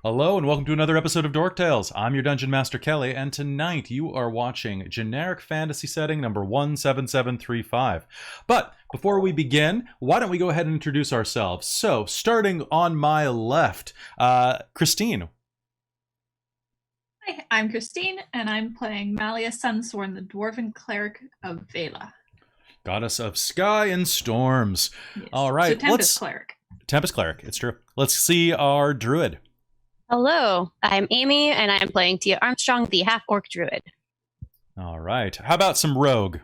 Hello and welcome to another episode of Dork Tales. I'm your Dungeon Master Kelly, and tonight you are watching generic fantasy setting number 17735. But before we begin, why don't we go ahead and introduce ourselves? So, starting on my left, Christine. Hi, I'm Christine, and I'm playing Malia Sunsworn, the Dwarven Cleric of Vela. Goddess of Sky and Storms. Yes. All right, so Tempest Cleric. Tempest Cleric, it's true. Let's see our Druid. Hello, I'm Amy, and I'm playing Tia Armstrong, the half-orc druid. All right, how about some Rogue?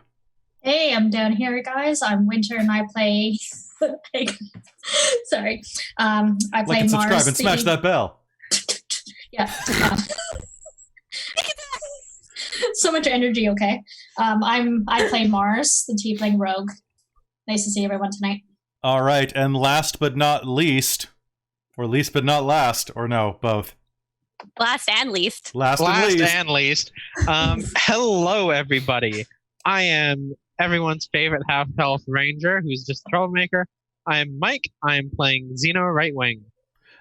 Hey, I'm down here, guys. I'm Winter, and I play. Sorry, I play Like and subscribe Mars. and smash that bell. Yeah. So much energy. Okay. I play Mars, the tiefling rogue. Nice to see everyone tonight. All right, and last but not least, or least but not last, or no, both. Last and least. Last and least. Hello, everybody. I am everyone's favorite half-elf ranger who's just a troublemaker. I'm Mike. I'm playing Xeno Right Wing.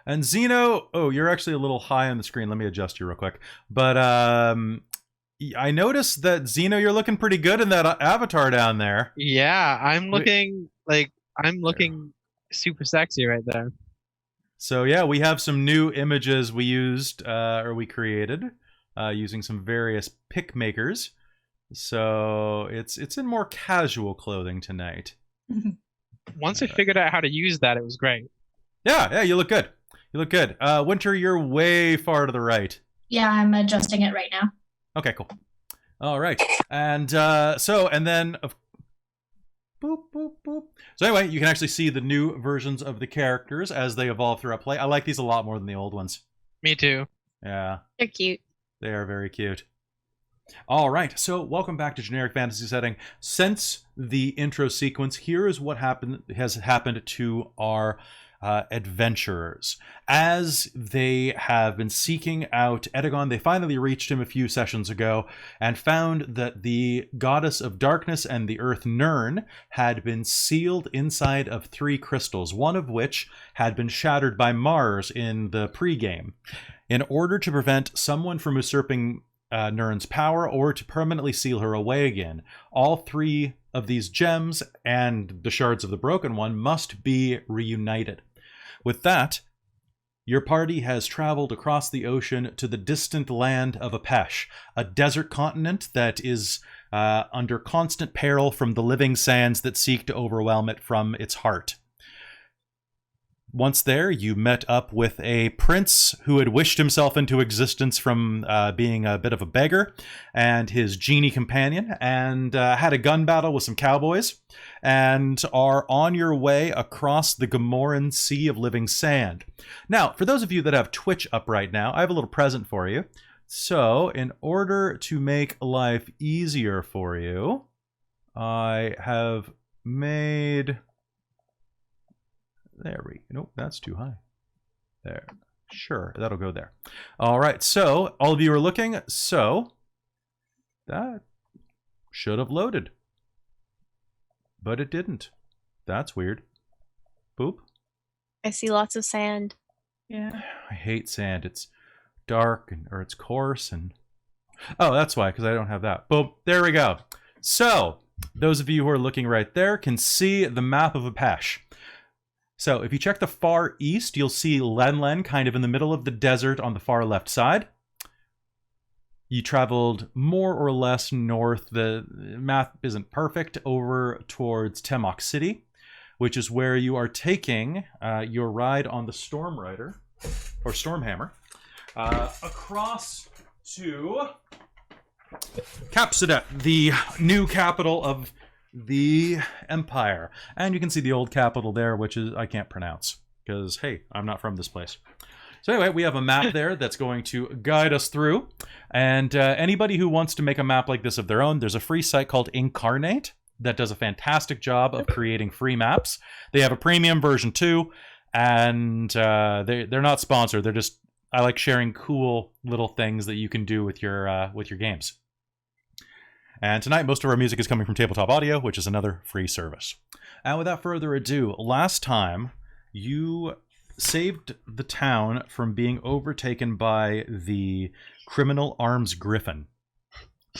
And Xeno, oh, you're actually a little high on the screen. Let me adjust you real quick. But I noticed that Xeno, you're looking pretty good in that avatar down there. Yeah, I'm looking super sexy right there. So yeah, we have some new images we used, or we created, using some various pick makers. So it's in more casual clothing tonight. Once I figured out how to use that, it was great. Yeah, you look good. You look good. Winter, you're way far to the right. Yeah, I'm adjusting it right now. Okay, cool. All right, and then boop, boop, boop. So anyway, you can actually see the new versions of the characters as they evolve throughout play. I like these a lot more than the old ones. Me too. Yeah. They're cute. They are very cute. All right, so welcome back to Generic Fantasy Setting. Since the intro sequence, here is what has happened to our adventurers. As they have been seeking out Edagon, they finally reached him a few sessions ago and found that the goddess of darkness and the earth Nirn had been sealed inside of 3 crystals, one of which had been shattered by Mars in the pregame. In order to prevent someone from usurping Nirn's power or to permanently seal her away again, all 3 of these gems and the shards of the broken one must be reunited. With that, your party has traveled across the ocean to the distant land of Apesh, a desert continent that is under constant peril from the living sands that seek to overwhelm it from its heart. Once there, you met up with a prince who had wished himself into existence from being a bit of a beggar, and his genie companion, and had a gun battle with some cowboys, and are on your way across the Gamoran Sea of Living Sand. Now, for those of you that have Twitch up right now, I have a little present for you. So, in order to make life easier for you, I have made... There we go. Nope, that's too high. There. Sure, that'll go there. All right, so all of you are looking. So that should have loaded. But it didn't. That's weird. Boop. I see lots of sand. Yeah. I hate sand. It's dark or it's coarse and... Oh, that's why, because I don't have that. Boom. There we go. So, those of you who are looking right there can see the map of Apesh. So if you check the far east, you'll see Lenlen kind of in the middle of the desert on the far left side. You traveled more or less north. The map isn't perfect, over towards Temok City, which is where you are taking your ride on the Storm Rider, or Stormhammer, across to Capsidet, the new capital of the Empire. And you can see the old capital there, which is I can't pronounce because, hey, I'm not from this place. So anyway, we have a map there that's going to guide us through. And anybody who wants to make a map like this of their own, there's a free site called Incarnate that does a fantastic job of creating free maps. They have a premium version too, and they're not sponsored. They're just, I like sharing cool little things that you can do with your games. And tonight, most of our music is coming from Tabletop Audio, which is another free service. And without further ado, last time you saved the town from being overtaken by the criminal Arms Griffin,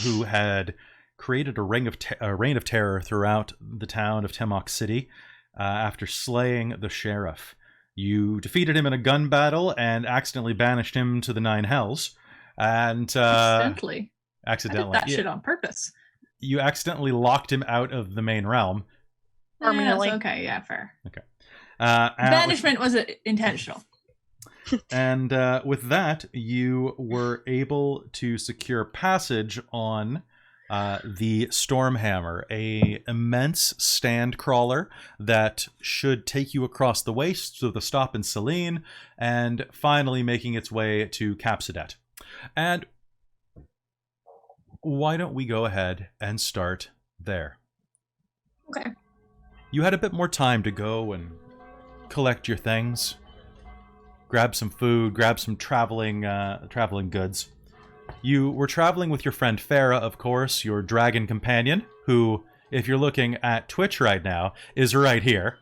who had created a reign of terror throughout the town of Timok City after slaying the sheriff. You defeated him in a gun battle and accidentally banished him to the Nine Hells. And Accidentally. I accidentally, did that shit on purpose. you accidentally locked him out of the main realm. Permanently. Yeah, okay, yeah, fair. And Banishment was intentional. And with that, you were able to secure passage on the Stormhammer, a immense stand crawler that should take you across the waste to the stop in Selene, and finally making its way to Capsidet. And why don't we go ahead and start there? Okay. You had a bit more time to go and collect your things, grab some food, grab some traveling goods. You were traveling with your friend Farah, of course, your dragon companion, who, if you're looking at Twitch right now, is right here.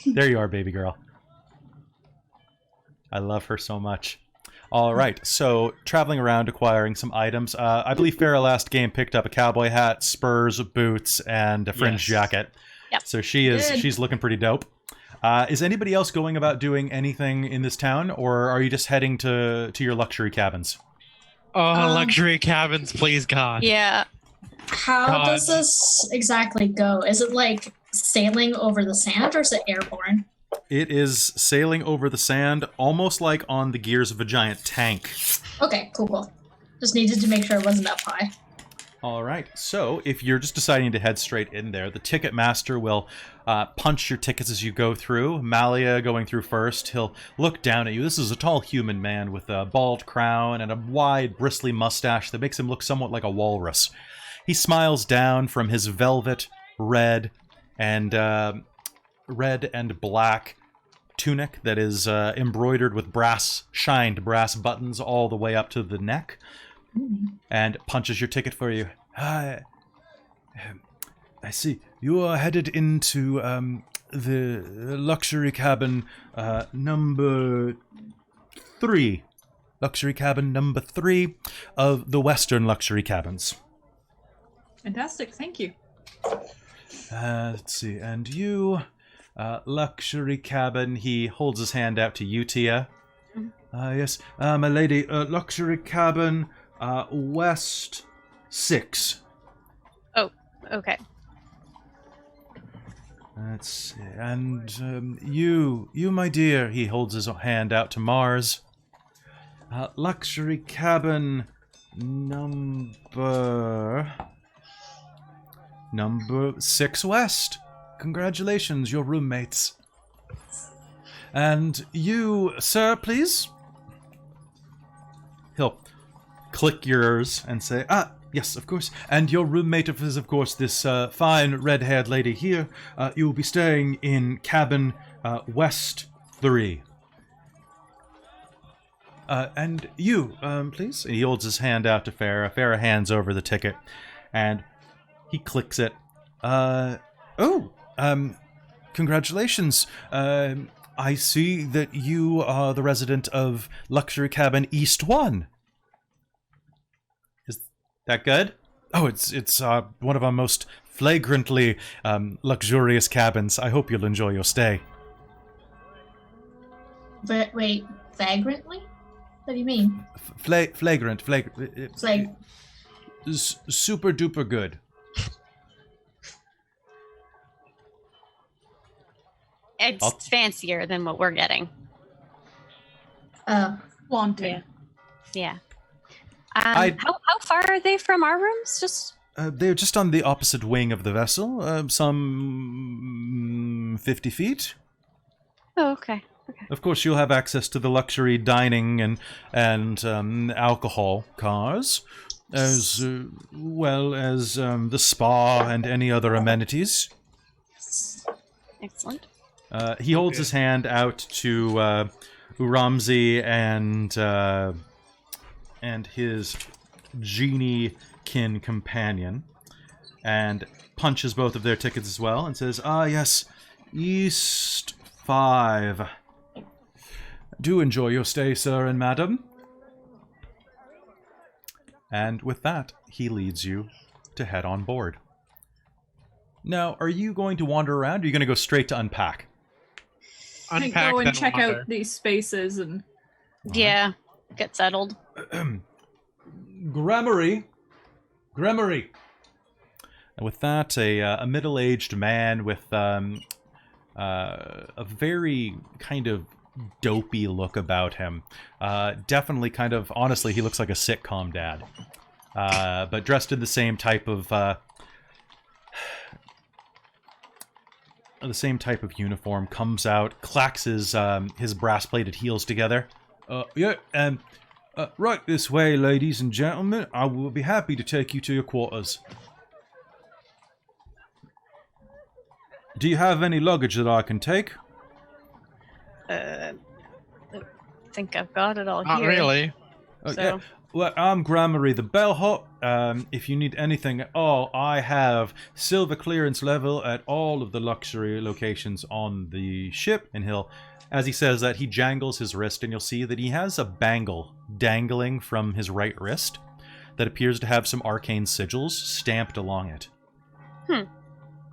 There you are, baby girl. I love her so much. All right, so traveling around, acquiring some items. I believe Farah last game picked up a cowboy hat, spurs, boots, and a fringe jacket. Yep. So she's looking pretty dope. Is anybody else going about doing anything in this town, or are you just heading to your luxury cabins? Oh, luxury cabins, please, God. Yeah. How God. does this exactly go? Is it like sailing over the sand or is it airborne? It is sailing over the sand, almost like on the gears of a giant tank. Okay, cool. Just needed to make sure it wasn't up high. All right, so if you're just deciding to head straight in there, the ticket master will punch your tickets as you go through. Malia going through first, he'll look down at you. This is a tall human man with a bald crown and a wide, bristly mustache that makes him look somewhat like a walrus. He smiles down from his velvet red and black tunic that is embroidered with shined brass buttons all the way up to the neck, and punches your ticket for you. I see. You are headed into the luxury cabin number 3. Luxury cabin number 3 of the Western luxury cabins. Fantastic, thank you. Let's see. And you, luxury cabin. He holds his hand out to you, Tia. Yes, my lady. Luxury cabin, West 6. Oh, okay. Let's see. And you, my dear. He holds his hand out to Mars. Luxury cabin number 6 West. Congratulations, your roommates. And you, sir, please? He'll click yours and say, yes, of course. And your roommate is, of course, this fine red-haired lady here. You will be staying in cabin West 3. And you, please? He holds his hand out to Farah. Farah hands over the ticket, and he clicks it. Congratulations. I see that you are the resident of Luxury Cabin East 1. Is that good? Oh, it's one of our most flagrantly luxurious cabins. I hope you'll enjoy your stay. But wait, flagrantly? What do you mean? Flagrant. Flag. Super duper good. It's fancier than what we're getting. Wanting. Yeah. How far are they from our rooms? Just They're just on the opposite wing of the vessel, some 50 feet. Oh, okay. Of course, you'll have access to the luxury dining and alcohol cars, as well as the spa and any other amenities. Excellent. He holds his hand out to Uramzi and his genie-kin companion, and punches both of their tickets as well, and says, yes, East 5. Do enjoy your stay, sir and madam. And with that, he leads you to head on board. Now, are you going to wander around, or are you going to go straight to unpack? I Unpack, go and then check wander. out these spaces and Yeah, get settled. Gramarye. And with that, a middle-aged man with a very kind of dopey look about him. Definitely kind of, honestly, he looks like a sitcom dad. But dressed in the same type of uniform, comes out, clacks his brass-plated heels together. Right this way, ladies and gentlemen. I will be happy to take you to your quarters. Do you have any luggage that I can take? I think I've got it all Not here. really. So, Yeah. Well, I'm Gramarye the Bellhop. If you need anything at all, I have silver clearance level at all of the luxury locations on the ship. And as he says that, he jangles his wrist, and you'll see that he has a bangle dangling from his right wrist that appears to have some arcane sigils stamped along it.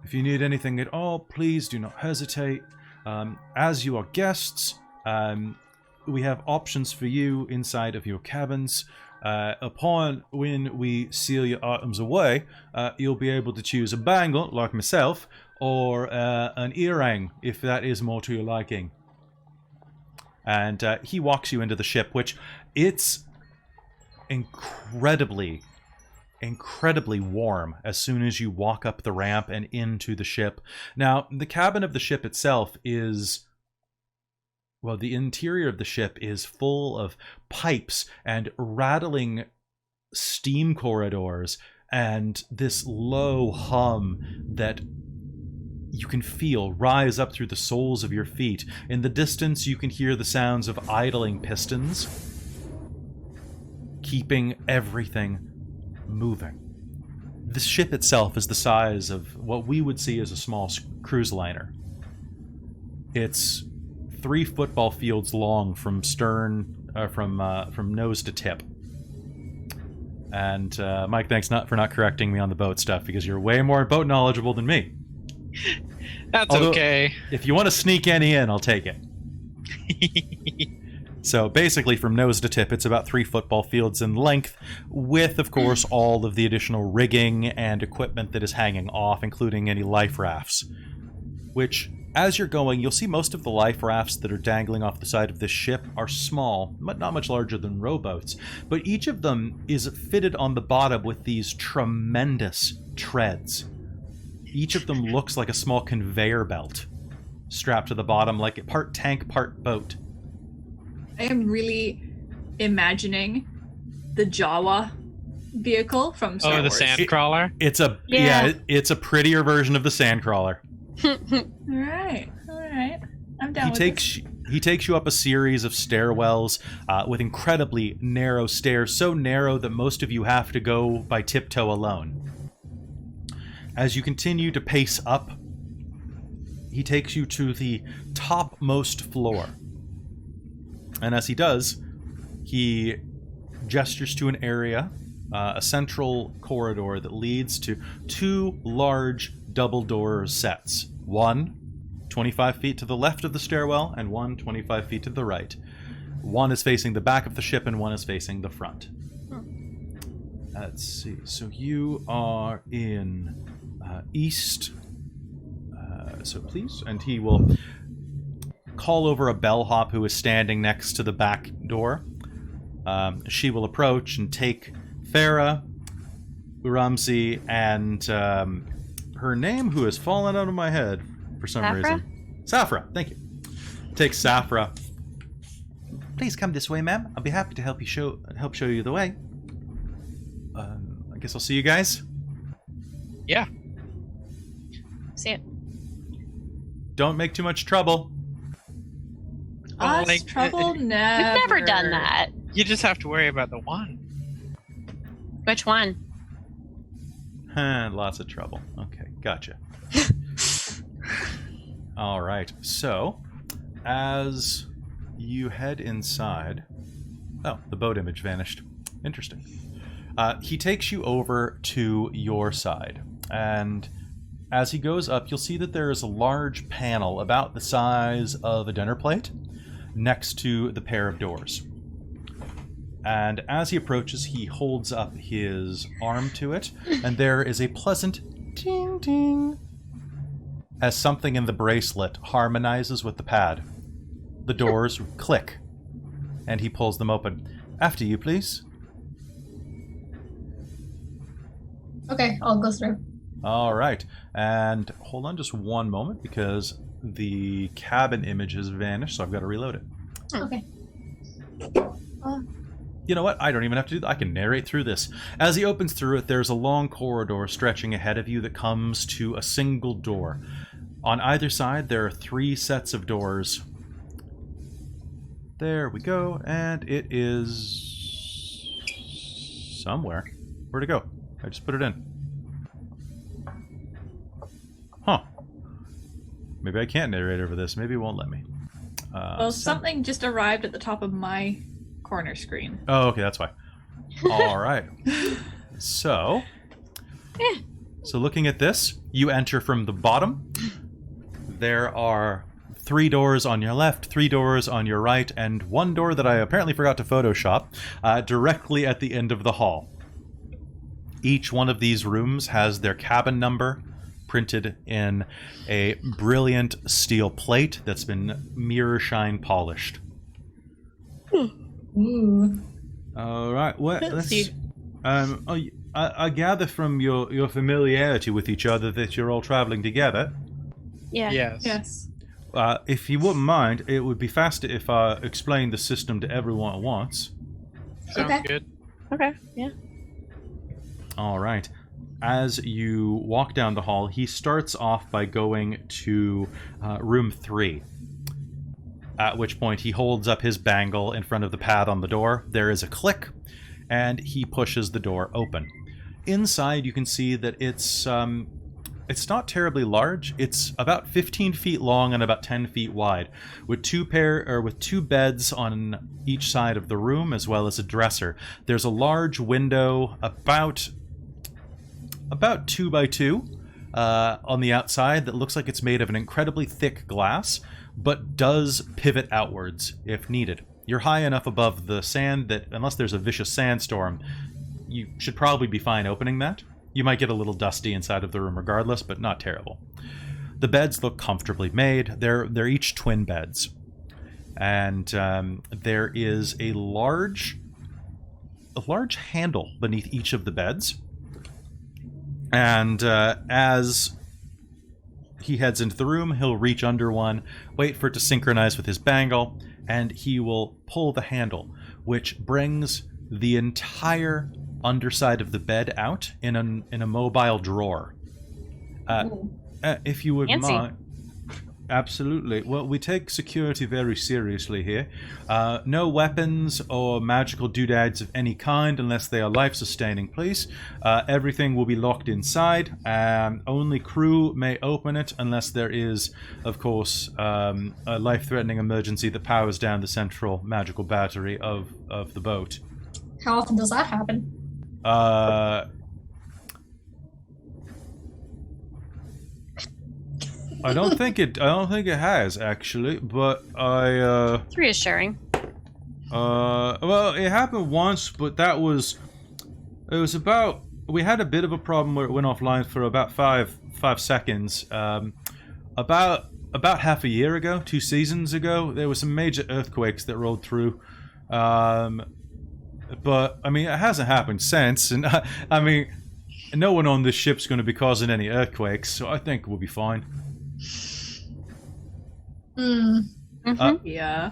If you need anything at all, please do not hesitate. As you are guests, we have options for you inside of your cabins. When we seal your items away, you'll be able to choose a bangle, like myself, or an earring, if that is more to your liking. And he walks you into the ship, which it's incredibly warm as soon as you walk up the ramp and into the ship. Now, the cabin of the ship itself is... Well, the interior of the ship is full of pipes and rattling steam corridors and this low hum that you can feel rise up through the soles of your feet. In the distance, you can hear the sounds of idling pistons, keeping everything moving. The ship itself is the size of what we would see as a small cruise liner. It's 3 football fields long from nose to tip. And Mike, thanks for not correcting me on the boat stuff, because you're way more boat knowledgeable than me. That's Although, okay. If you want to sneak any in, I'll take it. So basically, from nose to tip, it's about 3 football fields in length, with, of course, all of the additional rigging and equipment that is hanging off, including any life rafts. Which, as you're going, you'll see most of the life rafts that are dangling off the side of this ship are small, but not much larger than rowboats. But each of them is fitted on the bottom with these tremendous treads. Each of them looks like a small conveyor belt strapped to the bottom, like part tank, part boat. I am really imagining the Jawa vehicle from Star The Wars. sandcrawler. It's it's a prettier version of the Sandcrawler. All right. I'm down with this. He takes you up a series of stairwells with incredibly narrow stairs, so narrow that most of you have to go by tiptoe alone. As you continue to pace up, he takes you to the topmost floor. And as he does, he gestures to an area, a central corridor that leads to 2 large double-door sets. One 25 feet to the left of the stairwell, and one 25 feet to the right. One is facing the back of the ship, and one is facing the front. Let's see. So you are in east. So please, and he will call over a bellhop who is standing next to the back door. She will approach and take Farah, Uramzi, and her name, who has fallen out of my head for some reason. Safra, thank you. Take Safra. Please come this way, ma'am. I'll be happy to help show you the way. I guess I'll see you guys. Yeah. see it. Don't make too much trouble. Us like, trouble never. We've never done that. You just have to worry about the one. Which one? Lots of trouble. Okay, gotcha. All right. So, as you head inside... Oh, the boat image vanished. Interesting. He takes you over to your side, and as he goes up, you'll see that there is a large panel about the size of a dinner plate next to the pair of doors. And as he approaches, he holds up his arm to it, and there is a pleasant ting ting as something in the bracelet harmonizes with the pad. The doors click, and he pulls them open. After you, please. Okay, I'll go through. All right, and hold on just one moment because the cabin image has vanished, so I've got to reload it. Okay. You know what? I don't even have to do that. I can narrate through this. As he opens through it, there's a long corridor stretching ahead of you that comes to a single door. On either side, there are 3 sets of doors. There we go, and it is... somewhere. Where'd it go? I just put it in. Huh. Maybe I can't narrate over this. Maybe it won't let me. Well, something just arrived at the top of my corner screen. Oh, okay, that's why. All right. So looking at this, you enter from the bottom. There are 3 doors on your left, 3 doors on your right, and 1 door that I apparently forgot to Photoshop directly at the end of the hall. Each one of these rooms has their cabin number printed in a brilliant steel plate that's been mirror shine polished. Ooh. All right. Well, Fancy. I gather from your familiarity with each other that you're all traveling together. Yeah. Yes. Yes. If you wouldn't mind, it would be faster if I explained the system to everyone at once. Sounds Okay. good. Okay. Yeah. All right. As you walk down the hall, he starts off by going to room 3. At which point he holds up his bangle in front of the pad on the door. There is a click, and he pushes the door open. Inside, you can see that it's not terribly large. It's about 15 feet long and about 10 feet wide, with 2 beds on each side of the room, as well as a dresser. There's a large window about 2 by 2 on the outside that looks like it's made of an incredibly thick glass, but does pivot outwards if needed. You're high enough above the sand that unless there's a vicious sandstorm, you should probably be fine opening that. You might get a little dusty inside of the room regardless, but not terrible. The beds look comfortably made. They're each twin beds. And there is a large handle beneath each of the beds. And as he heads into the room, he'll reach under one, wait for it to synchronize with his bangle, and he will pull the handle, which brings the entire underside of the bed out in a mobile drawer. If you would Fancy. mind. Absolutely. Well, we take security very seriously here. No weapons or magical doodads of any kind unless they are life-sustaining, please. Everything will be locked inside. Only crew may open it unless there is, of course, a life-threatening emergency that powers down the central magical battery of the boat. How often does that happen? I don't think it has actually, but It's reassuring. well, it happened once, but it was about, we had a bit of a problem where it went offline for about five seconds. About half a year ago, 2 seasons ago, there were some major earthquakes that rolled through. But I mean, it hasn't happened since, and I mean, no one on this ship's going to be causing any earthquakes, so I think we'll be fine. Yeah.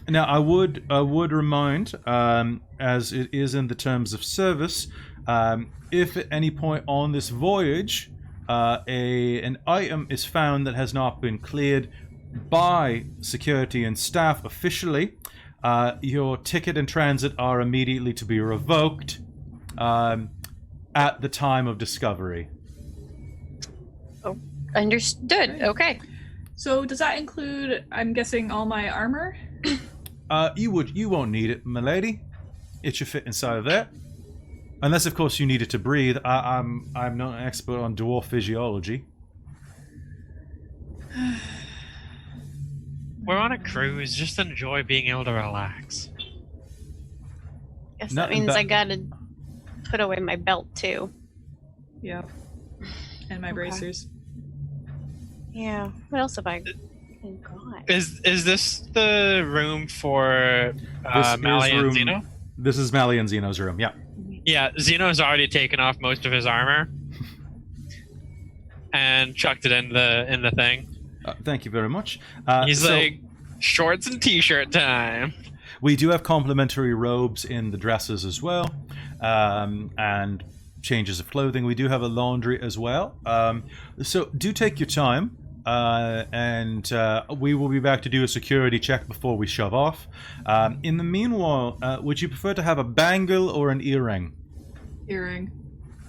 Now, I would remind, as it is in the terms of service, if at any point on this voyage, an item is found that has not been cleared by security and staff officially, your ticket and transit are immediately to be revoked at the time of discovery. Understood. Okay. So does that include, I'm guessing, all my armor? You won't need it, milady. It should fit inside of there. Unless, of course, you need it to breathe. I'm not an expert on dwarf physiology. We're on a cruise. Just enjoy being able to relax. Guess No, that means that- I gotta put away my belt too. Yeah. And my Okay. bracers. Yeah. What else have I? Oh God. Is this the room for This is Mally and room- Zeno? This is Mally and Zeno's room, yeah. Yeah, Zeno's already taken off most of his armor and chucked it in the thing. Thank you very much. He's so like, shorts and t-shirt time. we do have complimentary robes in the dresses as well, and changes of clothing. We do have a laundry as well. So do take your time, and we will be back to do a security check before we shove off. In the meanwhile, would you prefer to have a bangle or an earring? Earring.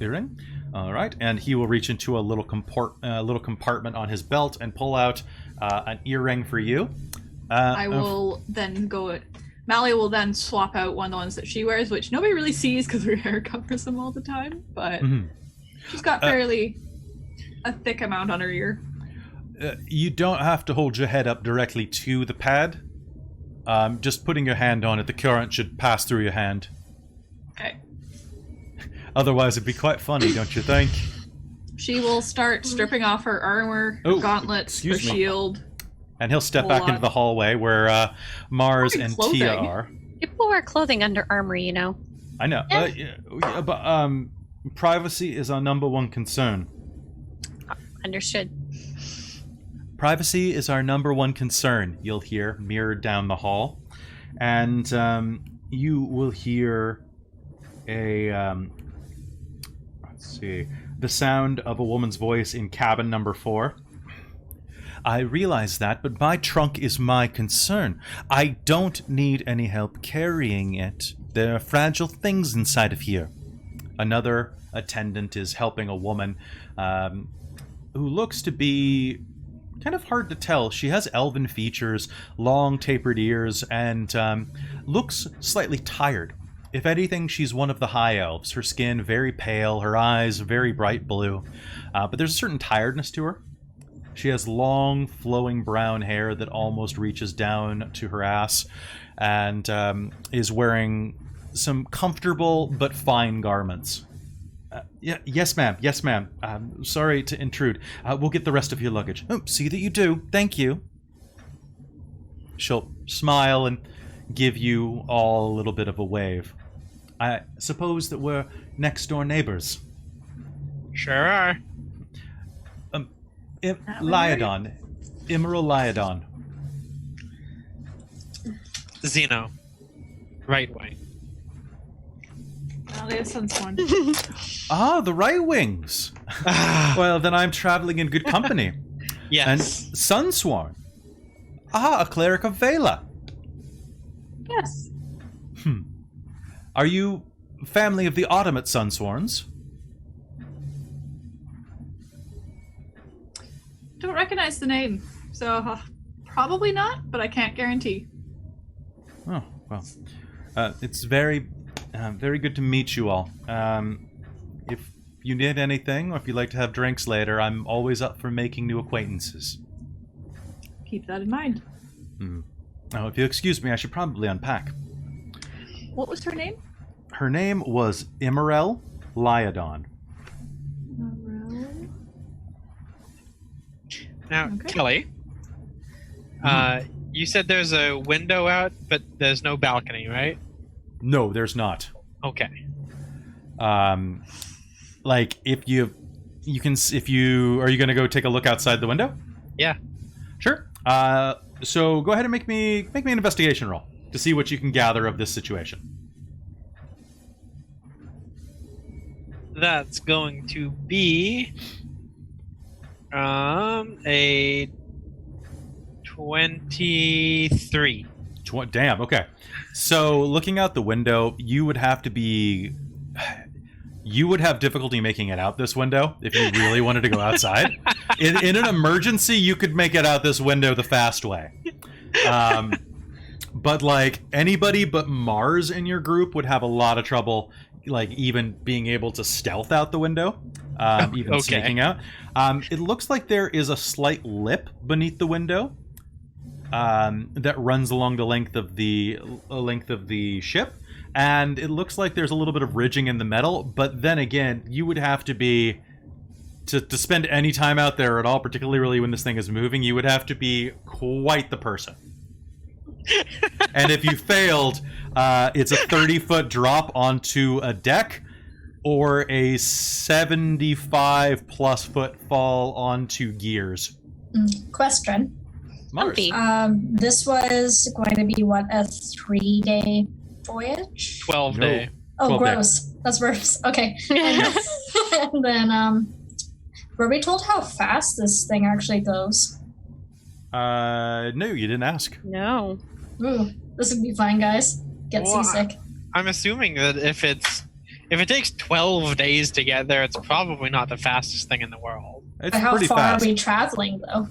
Earring? All right, and he will reach into a little compartment on his belt and pull out an earring for you. I will then go. Mally will then swap out one of the ones that she wears, which nobody really sees because her hair covers them all the time. But Mhm. she's got fairly a thick amount on her ear. You don't have to hold your head up directly to the pad. Just putting your hand on it, the current should pass through your hand. Okay. Otherwise, it'd be quite funny, don't you think? She will start stripping off her armor, Oh, gauntlets, her excuse me. shield. And he'll step Whole back lot. into the hallway where Mars Wearing and clothing. Tia are. People wear clothing under armor, you know. I know, Yeah. but privacy is our number one concern. Understood. Privacy is our number one concern, you'll hear mirrored down the hall. And you will hear the sound of a woman's voice in cabin number 4. I realize that, but my trunk is my concern. I don't need any help carrying it. There are fragile things inside of here. Another attendant is helping a woman who looks to be kind of hard to tell. She has elven features, long tapered ears, and looks slightly tired. If anything, she's one of the high elves. Her skin very pale, her eyes very bright blue, but there's a certain tiredness to her. She has long, flowing brown hair that almost reaches down to her ass, and is wearing some comfortable but fine garments. Yes, ma'am. Yes, ma'am. Sorry to intrude. We'll get the rest of your luggage. Oh, see that you do. Thank you. She'll smile and give you all a little bit of a wave. I suppose that we're next-door neighbors. Sure are. Lyodon. Emerald Lyodon. Zeno. Right wing. Mally is Sunsworn. Ah, the right wings. Well, then I'm traveling in good company. And Yes. Sunsworn. Ah, a cleric of Vela. Yes. Are you family of the Autumn at Sunsworns? Don't recognize the name, so probably not, but I can't guarantee. Oh, well. It's very good to meet you all. If you need anything, or if you'd like to have drinks later, I'm always up for making new acquaintances. Keep that in mind. Now, if you excuse me, I should probably unpack. What was her name? Her name was Emerald Lyodon. Now, Okay. Kelly, you said there's a window out, but there's no balcony, right? No, there's not. Okay. Like if you can, if you are you gonna go take a look outside the window? Yeah. Sure. So go ahead and make me an investigation roll to see what you can gather of this situation. That's going to be a 23. Damn. Okay. So looking out the window, you would have to be you would have difficulty making it out this window if you really wanted to go outside. In an emergency, you could make it out this window the fast way. But like anybody but Mars in your group would have a lot of trouble, like even being able to stealth out the window, even sneaking out. It looks like there is a slight lip beneath the window that runs along the length of the ship. And it looks like there's a little bit of ridging in the metal, but then again, you would have to be, to spend any time out there at all, particularly really when this thing is moving, you would have to be quite the person. And if you failed, it's a 30-foot drop onto a deck, or a 75-plus foot fall onto gears. Question. Mars. This was going to be, what, a 3-day voyage? 12-day. Oh, 12 gross. day. That's worse. Okay. And then, were we told how fast this thing actually goes? No, you didn't ask. No. Ooh, this would be fine, guys. Get seasick. I'm assuming that if it takes 12 days to get there, it's probably not the fastest thing in the world. It's But how pretty far fast. are we traveling, though?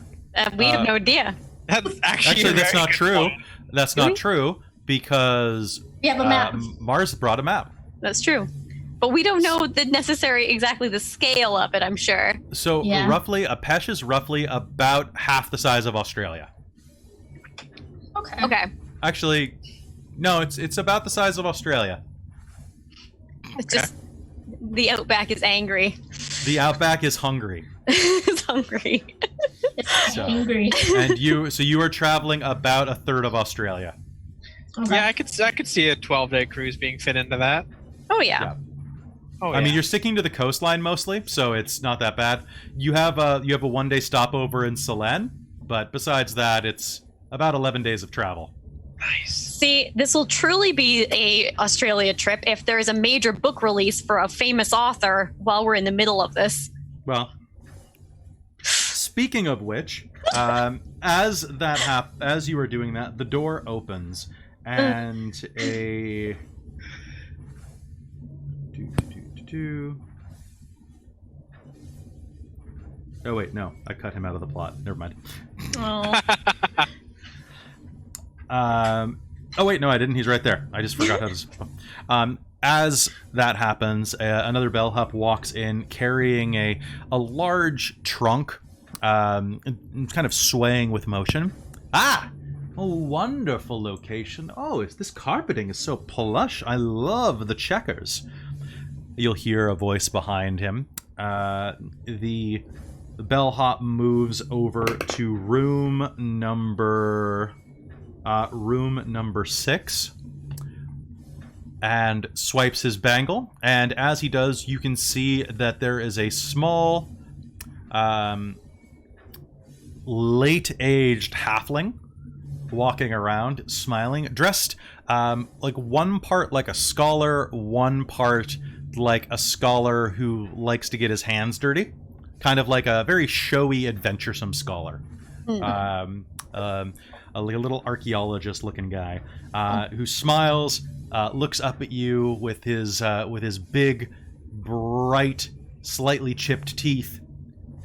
We have no idea. That's Actually, that's not true. That's not true because We have a map. Mars brought a map. That's true. But we don't know exactly the scale of it, I'm sure. So Yeah. roughly, a Pesh is roughly about half the size of Australia. Okay. Okay. Actually, no, it's about the size of Australia. It's just the outback is angry. The outback is hungry, It's hungry. It's So- angry. and you are traveling about a third of Australia. Okay. Yeah, I could see a 12-day cruise being fit into that. Oh yeah. Yeah. Oh, I mean, yeah. you're sticking to the coastline mostly, so it's not that bad. You have a 1-day stopover in Selene, but besides that, it's about 11 days of travel. Nice. See, this will truly be a Australia trip if there is a major book release for a famous author while we're in the middle of this. Well, speaking of which, as you are doing that, the door opens and a Oh wait, no, I cut him out of the plot. Never mind. Oh. Oh wait, no, I didn't. He's right there. I just forgot how to. As that happens, another bellhop walks in carrying a large trunk, kind of swaying with motion. Ah, a wonderful location. Oh, this carpeting is so plush. I love the checkers. You'll hear a voice behind him. The bellhop moves over to room number 6 and swipes his bangle, and as he does, you can see that there is a small late-aged halfling walking around smiling, dressed like one part like a scholar, one part like a scholar who likes to get his hands dirty, kind of like a very showy, adventuresome scholar. Like a little archaeologist looking guy who smiles, looks up at you with his big, bright, slightly chipped teeth,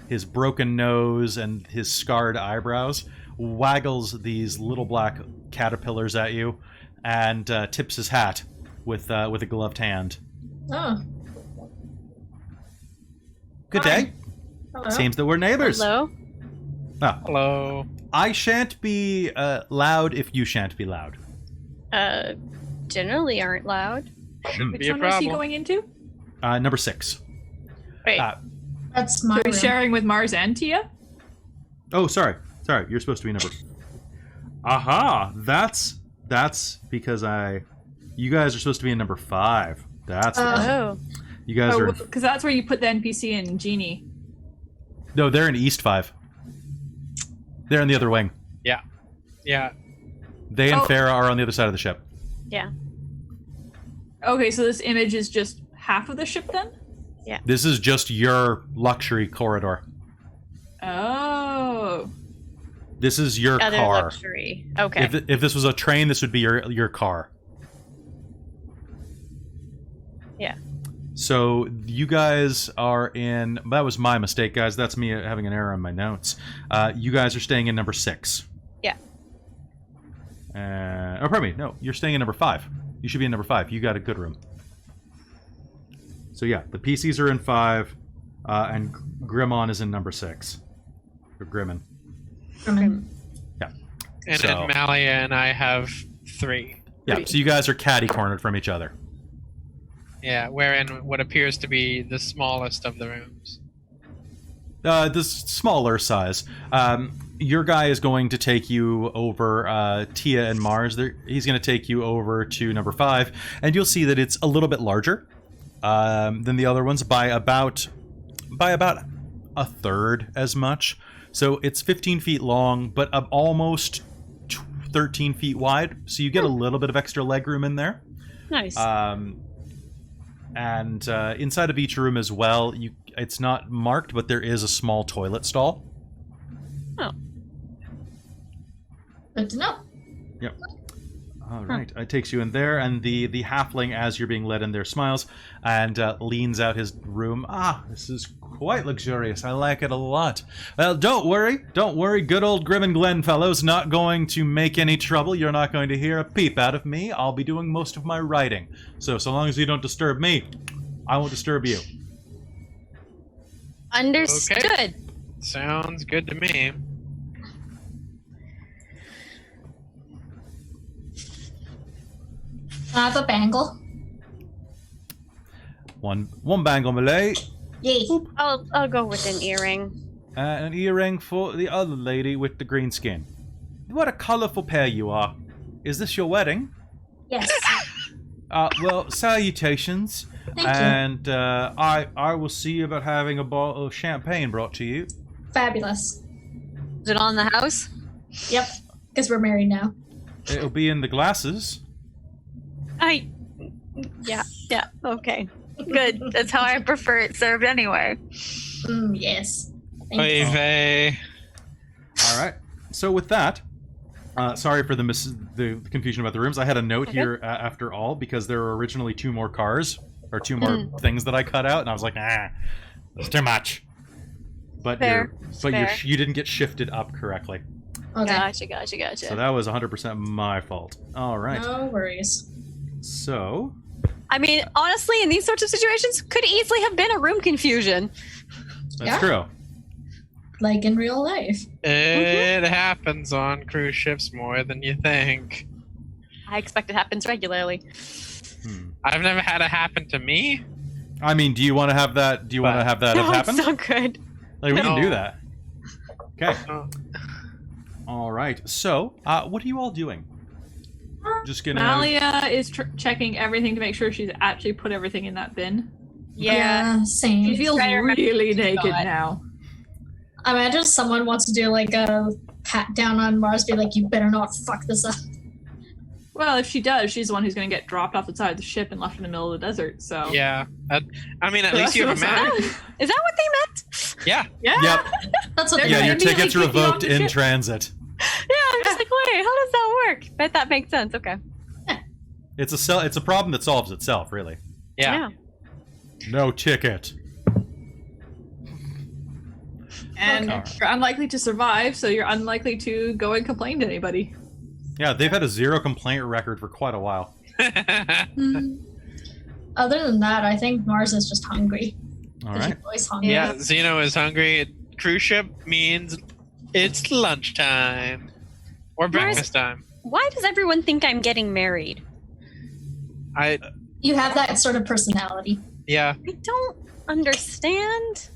his broken nose, and his scarred eyebrows, waggles these little black caterpillars at you, and tips his hat with a gloved hand. Oh. Good Hi. day. Hello. Seems that we're neighbors. Hello? Oh, Hello. I shan't be loud if you shan't be loud. Generally aren't loud. Shouldn't Which be a one was he problem. going into? Number 6. Wait. That's my So he's room. sharing with Mars and Tia? Oh, sorry. You're supposed to be number. Aha! That's because you guys are supposed to be in number 5. That's Oh. you guys are. Because that's where you put the NPC and Genie. No, they're in East 5. They're in the other wing. Yeah. They and Oh. Farah are on the other side of the ship. Yeah. Okay, so this image is just half of the ship then? This is just your luxury corridor. Oh. This is your Other car. luxury. Okay. If this was a train, this would be your car. Yeah. So you guys are in. That was my mistake, guys. That's me having an error on my notes. You guys are staying in number 6. Yeah. Oh, pardon me. No, you're staying in number 5. You should be in number 5. You got a good room. So yeah, the PCs are in 5, and Grimmon is in number 6. Or Grimmin. Yeah. And So- then Malia and I have 3. Yeah. So you guys are catty cornered from each other. Yeah, we're in what appears to be the smallest of the rooms. The smaller size. Your guy is going to take you over Tia and Mars. He's going to take you over to number 5, and you'll see that it's a little bit larger than the other ones by about a third as much. So it's 15 feet long, but almost 13 feet wide. So you get a little bit of extra legroom in there. Nice. And inside of each room as well, it's not marked, but there is a small toilet stall. Oh. Good to know. Yep. All right. It takes you in there, and the halfling, as you're being led in there, smiles and leans out his room. Ah, this is quite luxurious. I like it a lot. Well, don't worry. Good old Grim and Glen fellow's not going to make any trouble. You're not going to hear a peep out of me. I'll be doing most of my writing. So long as you don't disturb me, I won't disturb you. Understood. Okay. Sounds good to me. I have a bangle. One bangle Malay, Yay. I'll go with an earring. and an earring for the other lady with the green skin. What a colourful pair you are. Is this your wedding? Yes. Well, salutations. Thank you. And I will see about having a bottle of champagne brought to you. Fabulous. Is it on the house? Yep. Because we're married now. It'll be in the glasses. Yeah, okay. Good. That's how I prefer it served anyway. Yes. Thank Oy you. vey. All right. So with that, sorry for the confusion about the rooms. I had a note here after all because there were originally 2 more cars or 2 more things that I cut out, and I was like, it's too much. But Fair. you didn't get shifted up correctly, Okay. Gotcha. so that was 100% my fault. All right. No worries. So I mean, honestly, in these sorts of situations, could easily have been a room confusion. that's Yeah. true. Like in real life. It happens on cruise ships more than you think. I expect it happens regularly. I've never had it happen to me. I mean, do you want to have that? Do you want to have that No, have it's happened? so good. Like we can No. do that. Okay. Oh. All right. So, what are you all doing? Just gonna. Malia is checking everything to make sure she's actually put everything in that bin. Yeah. Same. She feels Try to remember really to naked not. now. I imagine someone wants to do like a pat down on Mars, be like, you better not fuck this up. Well, if she does, she's the one who's going to get dropped off the side of the ship and left in the middle of the desert. So Yeah. I mean, at So least you have a that's map. what's Is that what they meant? Yeah. yeah. Yep. That's what They're Yeah, gonna your immediately ticket's kick you off revoked the in ship. transit. Yeah, I'm just like, wait, how does that work? But that makes sense. Okay. It's a problem that solves itself, really. Yeah. No ticket. And Okay. you're unlikely to survive, so you're unlikely to go and complain to anybody. Yeah, they've had a 0 complaint record for quite a while. Other than that, I think Mars is just hungry. All 'Cause right. she's always hungry. Yeah, Zeno is hungry. Cruise ship means it's lunchtime. Or breakfast time. Why does everyone think I'm getting married? You have that sort of personality. Yeah. I don't understand.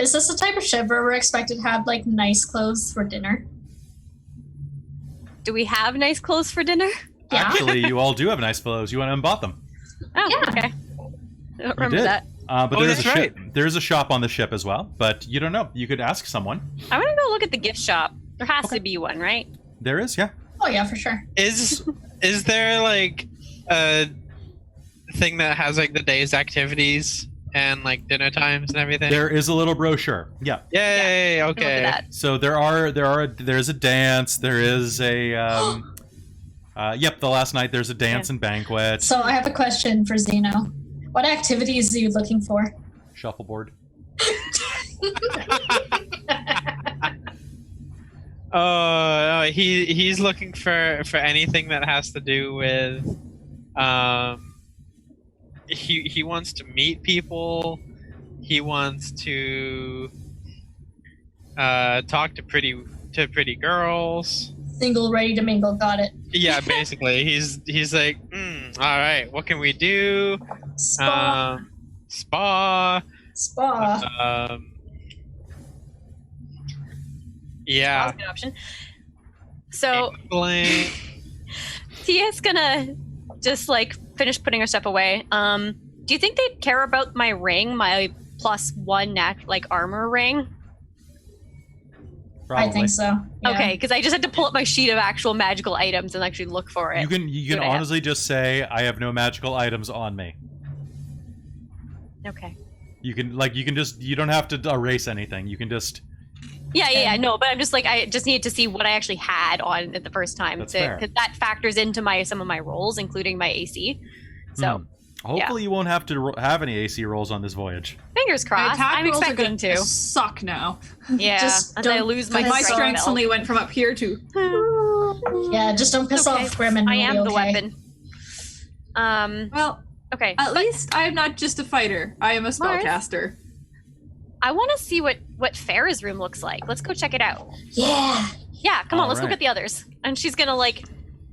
Is this the type of ship where we're expected to have like nice clothes for dinner? Do we have nice clothes for dinner? Yeah. Actually, you all do have nice clothes. You went and bought them. Oh, Yeah. okay. I don't remember did. that. But Oh, there is a that's ship. There is a shop on the ship as well, but you don't know. You could ask someone. I want to go look at the gift shop. There has Okay. to be one, right? There is, yeah. Oh yeah, for sure. Is there like a thing that has like the day's activities and like dinner times and everything? There is a little brochure. Yeah. Yay! Look at Okay. that. So there's a dance. There is a Yep, the last night there's a dance and banquet. So I have a question for Zeno. What activities are you looking for? Shuffleboard. He's looking for anything that has to do with he wants to meet people. He wants to talk to pretty girls. Single, ready to mingle. Got it. Yeah, basically, he's like, all right, what can we do? Spa. Spa. Spa. Yeah. That's a good option. So Blank. Tia's gonna just like finish putting her stuff away. Do you think they'd care about my ring, my +1 armor ring? Probably. I think so. Yeah. Okay, because I just had to pull up my sheet of actual magical items and actually look for it. You can honestly just say, I have no magical items on me. Okay. You don't have to erase anything. You can just... Yeah, no, but I'm just like, I just needed to see what I actually had on it the first time. That's fair. Because that factors into some of my rolls, including my AC. So, Hopefully you won't have to have any AC rolls on this voyage. fingers My crossed. attack I'm rolls are expecting gonna to. suck now. Yeah, Just as I don't- lose my My Piss strength spell. only went from up here to... Yeah, just don't piss Okay. off Grim and I we'll am be the okay. weapon. Well, Okay. at least I am not just a fighter. I am a spellcaster. I want to see what Farah's room looks like. Let's go check it out. Yeah. Yeah, come on, let's Alright. look at the others. And she's gonna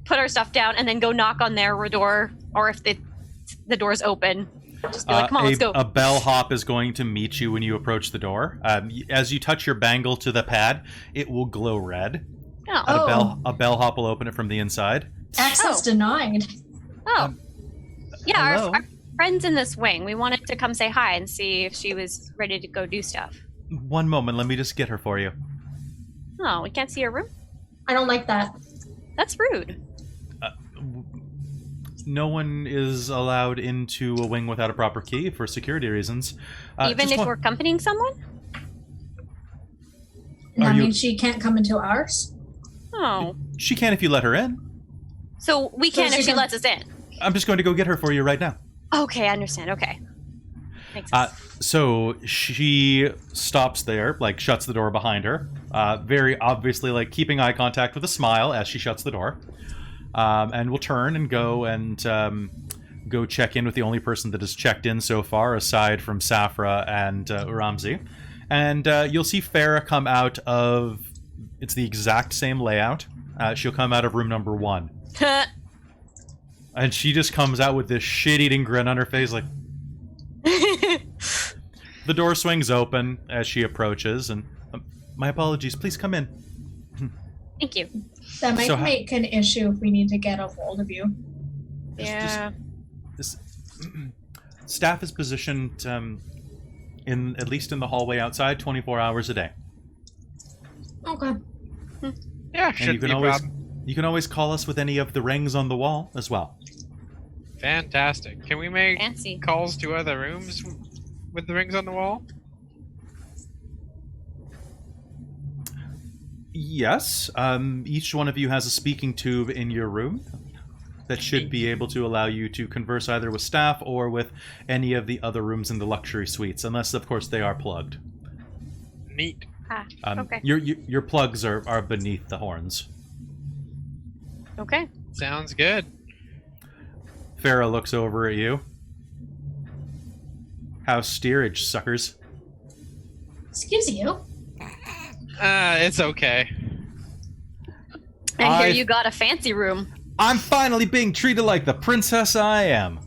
put our stuff down and then go knock on their door, or if the door's open, just be like, come on, let's go. A bellhop is going to meet you when you approach the door. As you touch your bangle to the pad, it will glow red. Oh. And a bellhop will open it from the inside. Access denied. Oh. Yeah, hello? our friend's in this wing. We wanted to come say hi and see if she was ready to go do stuff. One moment, let me just get her for you. Oh, we can't see her room? I don't like that. That's rude. No one is allowed into a wing without a proper key for security reasons. Even if we're accompanying someone? And that you- means she can't come into ours? Oh. She can if you let her in. So we So can she if she can- lets us in. I'm just going to go get her for you right now. Okay, I understand. Okay. Makes sense. So she stops there, shuts the door behind her, very obviously, keeping eye contact with a smile as she shuts the door, and will turn and go go check in with the only person that has checked in so far, aside from Safra and Uramzi. And you'll see Farah come out of... It's the exact same layout. She'll come out of room number 1. And she just comes out with this shit-eating grin on her face, like... The door swings open as she approaches, and my apologies, please come in. Thank you. That might So make an issue if we need to get a hold of you. Yeah. This staff is positioned at least in the hallway outside 24 hours a day. Okay. Yeah, And shouldn't be a problem. you can always call us with any of the rings on the wall as well. Fantastic. Can we make Fancy. calls to other rooms with the rings on the wall? Yes, each one of you has a speaking tube in your room that should be able to allow you to converse either with staff or with any of the other rooms in the luxury suites, unless, of course, they are plugged. Neat. Okay. Your plugs are beneath the horns. Okay. Sounds good. Farah looks over at you. How's steerage, suckers? Excuse you. It's okay. And here I've- you got a fancy room. I'm finally being treated like the princess I am.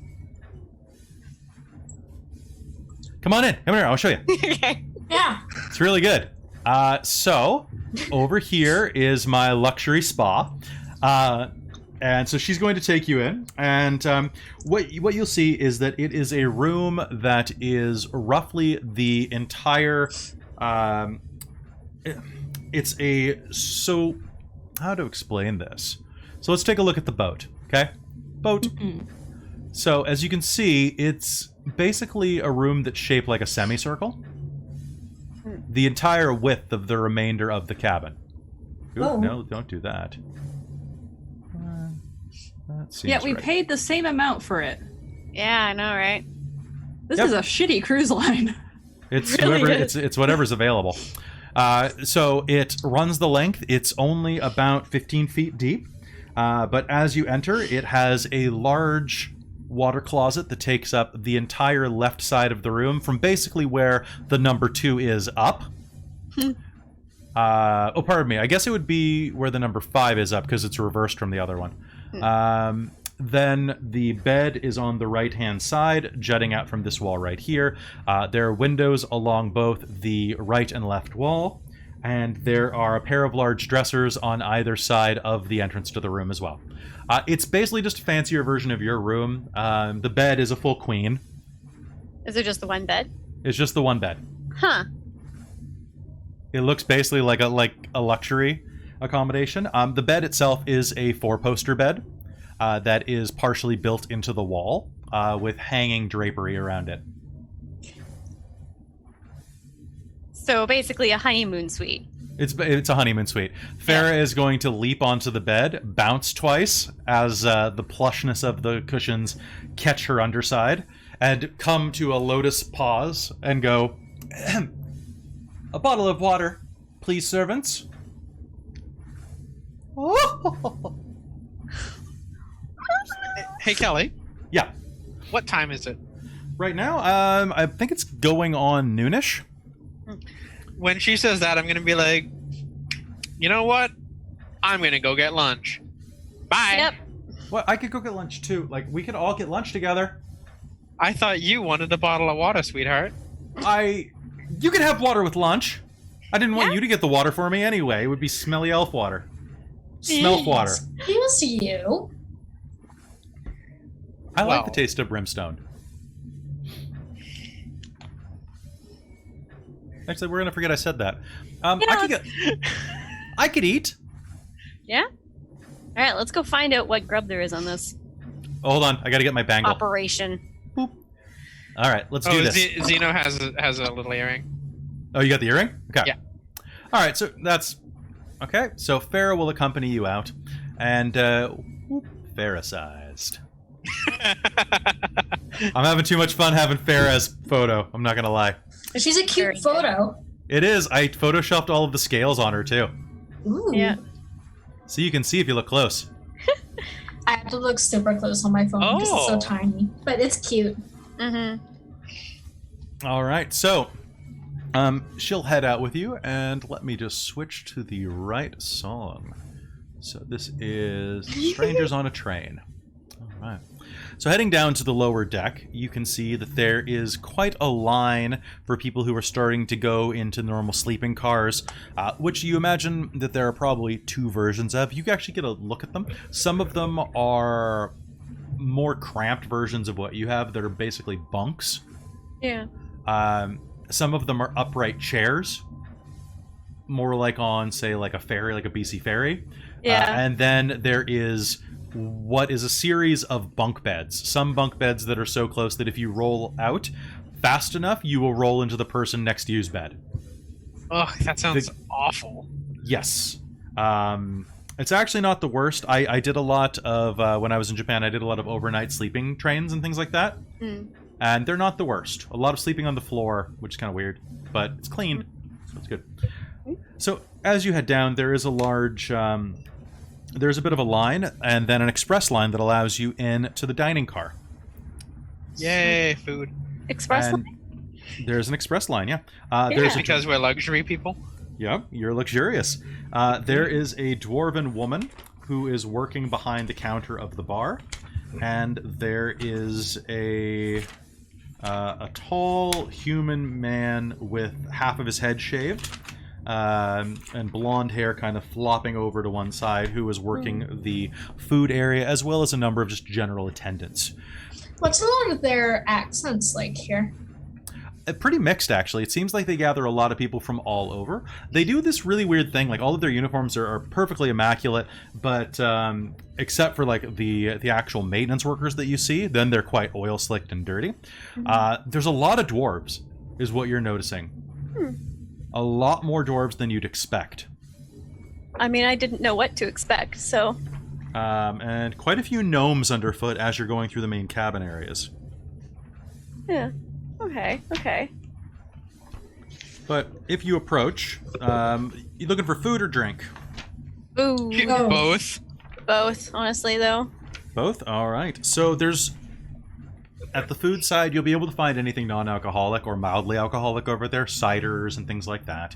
Come on in. Come here. I'll show you. Okay. Yeah. It's really good. So, over here is my luxury spa. And so she's going to take you in. And what you'll see is that it is a room that is roughly the entire... it's a... So, how to explain this? So let's take a look at the boat, okay? Boat. So, as you can see, it's basically a room that's shaped like a semicircle. The entire width of the remainder of the cabin. Ooh, Oh. no, don't do that. That seems Yeah, we right. paid the same amount for it. Yeah, I know, right? This Yep. is a shitty cruise line. It's Really whoever. is. It's whatever's available. So it runs the length. It's only about 15 feet deep. But as you enter, it has a large water closet that takes up the entire left side of the room, from basically where the number 2 is up. Pardon me. I guess it would be where the number 5 is up because it's reversed from the other one. Then the bed is on the right-hand side, jutting out from this wall right here. There are windows along both the right and left wall, and there are a pair of large dressers on either side of the entrance to the room as well. It's basically just a fancier version of your room. The bed is a full queen. Is there just the one bed? It's just the one bed. Huh. It looks basically like a luxury accommodation. The bed itself is a 4-poster bed that is partially built into the wall with hanging drapery around it. So basically a honeymoon suite. It's a honeymoon suite. Farah is going to leap onto the bed, bounce twice as the plushness of the cushions catch her underside, and come to a lotus pause and go, "A bottle of water, please, servants." Hey, Kelly. Yeah. What time is it? Right now, I think it's going on noonish. When she says that, I'm going to be like, you know what? I'm going to go get lunch. Bye. Yep. Well, I could go get lunch too. Like, we could all get lunch together. I thought you wanted the bottle of water, sweetheart. You can have water with lunch. I didn't want you to get the water for me anyway. It would be smelly elf water. Smelt water. Excuse you. I like Well. the taste of brimstone. Actually, we're gonna forget I said that. I could eat. Yeah? Alright, let's go find out what grub there is on this Oh, hold on, I gotta get my bangle. operation. All right, let's do this. Zeno has a little earring. Oh, you got the earring? Okay. Yeah. All right, so that's okay. So Farah will accompany you out, and Farah-sized. I'm having too much fun having Farah's photo. I'm not gonna lie. She's a cute Very good. photo. It is. I photoshopped all of the scales on her too, Ooh. Yeah. so you can see if you look close. I have to look super close on my phone because it's so Oh. tiny. But it's cute. Mm-hmm. All right, so she'll head out with you, and let me just switch to the right song. So this is Strangers on a Train. All right. So heading down to the lower deck, you can see that there is quite a line for people who are starting to go into normal sleeping cars, which you imagine that there are probably 2 versions of. You can actually get a look at them. Some of them are more cramped versions of what you have that are basically bunks. Yeah. Some of them are upright chairs, more like on, say, like a ferry, like a BC ferry. Yeah. And then there is what is a series of bunk beds. Some bunk beds that are so close that if you roll out fast enough, you will roll into the person next to you's bed. Ugh, that sounds awful. Yes. It's actually not the worst. I did a lot of, when I was in Japan, I did a lot of overnight sleeping trains and things like that. Mm. And they're not the worst. A lot of sleeping on the floor, which is kind of weird, but it's clean, so it's good. So as you head down, there is a large, there's a bit of a line, and then an express line that allows you in to the dining car. Yay, food. Express And line? there's an express line, yeah. Yeah. There's a, Because we're luxury people. yeah, you're luxurious. There is a dwarven woman who is working behind the counter of the bar, and there is a tall human man with half of his head shaved and blonde hair kind of flopping over to one side, who is working the food area, as well as a number of just general attendants. What's a lot of their accents like here? Pretty mixed, actually. It seems like they gather a lot of people from all over. They do this really weird thing, like all of their uniforms are perfectly immaculate, but except for like the actual maintenance workers that you see, then they're quite oil slicked and dirty. There's a lot of dwarves, is what you're noticing. A lot more dwarves than you'd expect. I mean, I didn't know what to expect, so and quite a few gnomes underfoot as you're going through the main cabin areas. Yeah. Okay. Okay. But if you approach, you looking for food or drink? Ooh. Oh. Both. Both, honestly, though. Both? All right. So there's... At the food side, you'll be able to find anything non-alcoholic or mildly alcoholic over there. Ciders and things like that.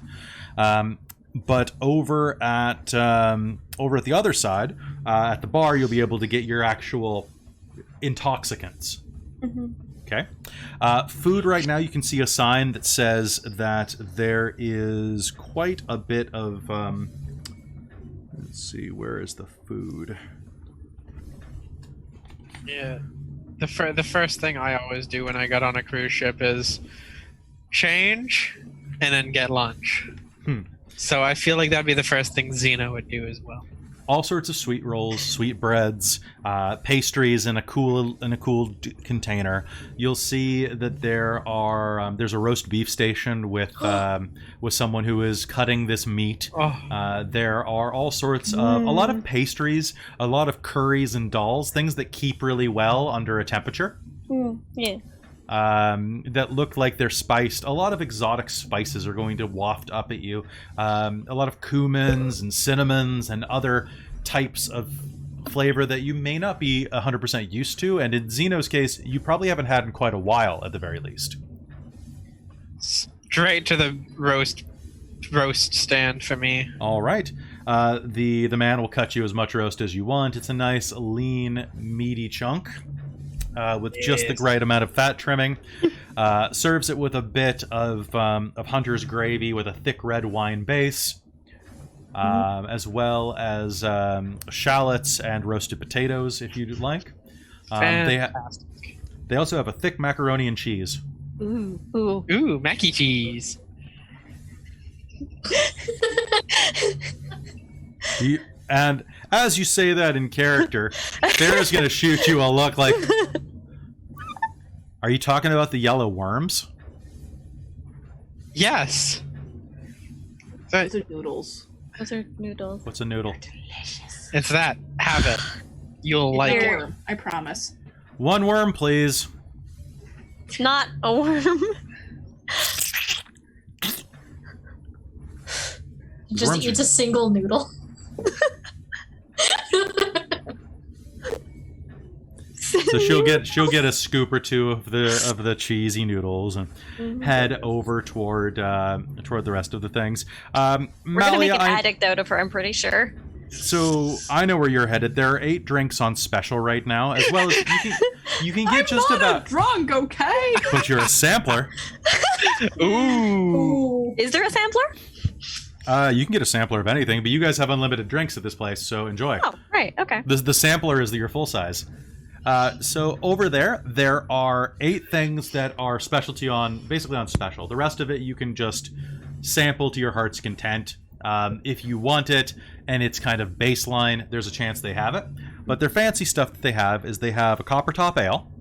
But over at the other side, at the bar, you'll be able to get your actual intoxicants. Mm-hmm. Okay. Food right now, you can see a sign that says that there is quite a bit of... let's see, where is the food? Yeah. The first thing I always do when I get on a cruise ship is change and then get lunch. So I feel like that'd be the first thing Xeno would do as well. All sorts of sweet rolls, sweet breads, pastries in a cool container. You'll see that there's a roast beef station with someone who is cutting this meat. Oh. There are all sorts of a lot of pastries, a lot of curries and dals, things that keep really well under a temperature. Yeah. That look like they're spiced. A lot of exotic spices are going to waft up at you. A lot of cumins and cinnamons and other types of flavor that you may not be 100% used to. And in Xeno's case, you probably haven't had in quite a while, at the very least. Straight to the roast stand for me. All right. The man will cut you as much roast as you want. It's a nice, lean, meaty chunk. With just the right amount of fat trimming. Serves it with a bit of hunter's gravy with a thick red wine base, as well as shallots and roasted potatoes, if you'd like. They also have a thick macaroni and cheese. Ooh. Mackey cheese. And as you say that in character, Sarah's going to shoot you a look like... Are you talking about the yellow worms? Yes. Those are noodles. Those are noodles. What's a noodle? Delicious. It's that. Have it. You'll like It's a it. worm, I promise. One worm, please. It's not a worm. Just Worms eats are- a single noodle. So she'll get a scoop or two of the cheesy noodles and head over toward the rest of the things. We're gonna make Malia, an addict out of her, I'm pretty sure. so I know where you're headed. There are 8 drinks on special right now, as well as you can get just I'm not about. a drunk, okay? But you're a sampler. Ooh. Ooh. Is there a sampler? You can get a sampler of anything, but you guys have unlimited drinks at this place, so enjoy. Oh, right. Okay. The sampler is your full size. So over there are 8 things that are basically on special. The rest of it you can just sample to your heart's content. If you want it and it's kind of baseline, there's a chance they have it. But their fancy stuff that they have is they have a copper top ale.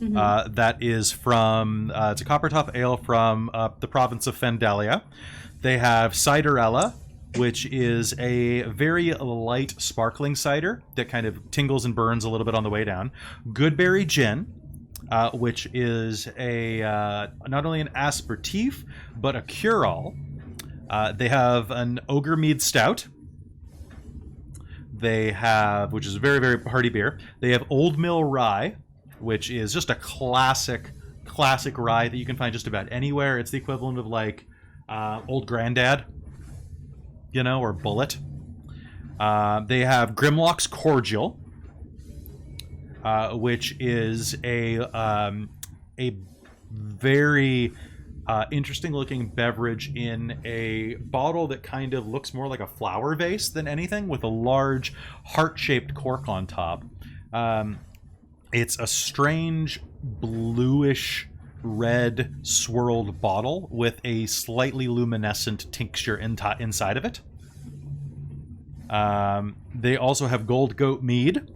That is from it's a copper top ale from the province of Fendalia. They have Ciderella, which is a very light sparkling cider that kind of tingles and burns a little bit on the way down. Goodberry Gin, which is a not only an aperitif, but a cure-all. They have an Ogre Mead Stout. They have, which is a very, very hearty beer. They have Old Mill Rye, which is just a classic rye that you can find just about anywhere. It's the equivalent of like Old Grandad, or Bullet. They have Grimlock's Cordial, which is a very interesting looking beverage in a bottle that kind of looks more like a flower vase than anything, with a large heart-shaped cork on top. It's a strange bluish red swirled bottle with a slightly luminescent tincture inside of it. They also have Gold Goat Mead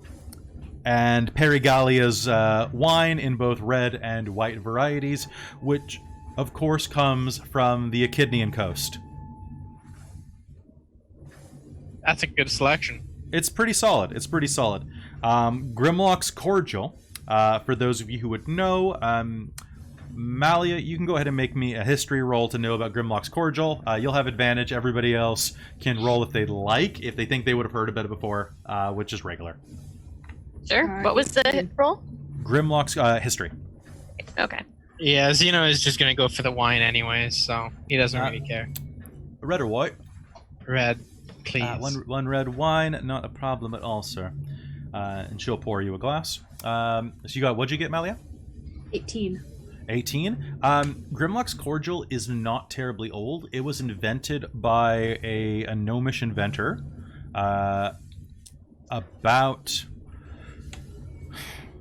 and Perigalia's wine in both red and white varieties, which of course comes from the Echidnian coast. That's a good selection. It's pretty solid. It's pretty solid. Grimlock's Cordial. For those of you who would know, Malia, you can go ahead and make me a history roll to know about Grimlock's Cordial. You'll have advantage. Everybody else can roll if they'd like, if they think they would have heard about it before, which is regular. Sure. Alright. What was the roll? Grimlock's history. Okay. Yeah, Zeno is just gonna go for the wine anyways, so he doesn't really care. Red or white? Red, please. One red wine, not a problem at all, sir. And she'll pour you a glass. So you got, what'd you get, Malia? 18. 18. Grimlock's Cordial is not terribly old. It was invented by a gnomish inventor about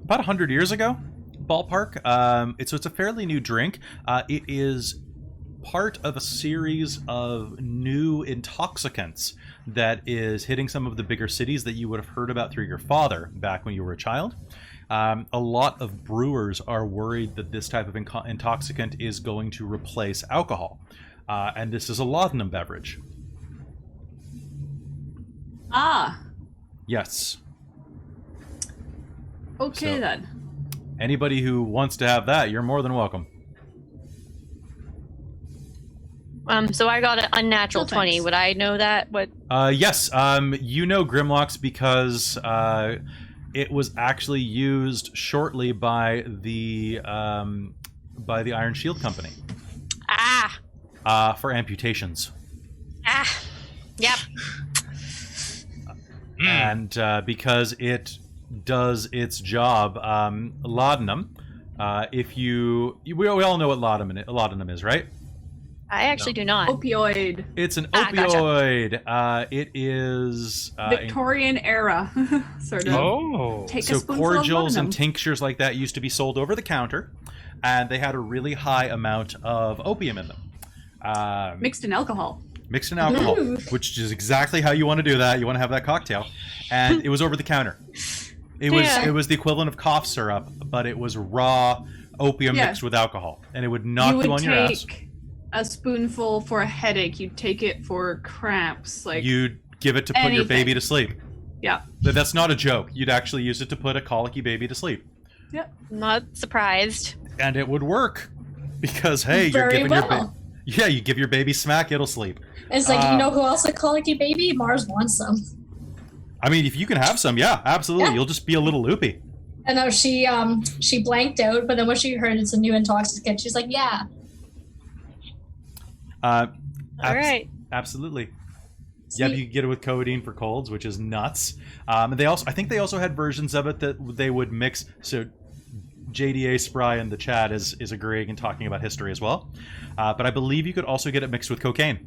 100 years ago, ballpark. So it's a fairly new drink. It is part of a series of new intoxicants that is hitting some of the bigger cities that you would have heard about through your father back when you were a child. A lot of brewers are worried that this type of intoxicant is going to replace alcohol. And this is a laudanum beverage. Ah, Yes. okay So- then. Anybody who wants to have that, you're more than welcome. So I got an unnatural No, 20. thanks. Would I know that? What? Yes, you know Grimlock's because it was actually used shortly by the Iron Shield Company for amputations. Yep. And because it does its job, laudanum. We all know what laudanum is, right? I actually do not. Opioid. It's an Gotcha. opioid. It is Victorian era, sort of. Oh. Take so a spoonful of cordials and laudanum. tinctures like that used to be sold over the counter, and they had a really high amount of opium in them. Mixed in alcohol. Mixed in alcohol, Ooh. which is exactly how you want to do that. You want to have that cocktail, and it was over the counter. It was the equivalent of cough syrup, but it was raw opium Yeah. mixed with alcohol, and it would knock You you, would on your ass. take a spoonful for a headache. You'd take it for cramps. Like You'd give it to put your anything. baby to sleep. yeah. That's not a joke. You'd actually use it to put a colicky baby to sleep, Not surprised. and it would work because hey, you're Very giving your well. yeah, you give your baby smack, it'll sleep. It's like, you know who else would colicky baby? Mars wants some. I mean, if you can have some, yeah, absolutely. Yeah. You'll just be a little loopy. I know she blanked out, but then when she heard it's a new intoxicant, she's like, yeah. All right. Absolutely. Yeah, Sweet. you can get it with codeine for colds, which is nuts. And I think they also had versions of it that they would mix. So JDA Spry in the chat is agreeing and talking about history as well. But I believe you could also get it mixed with cocaine.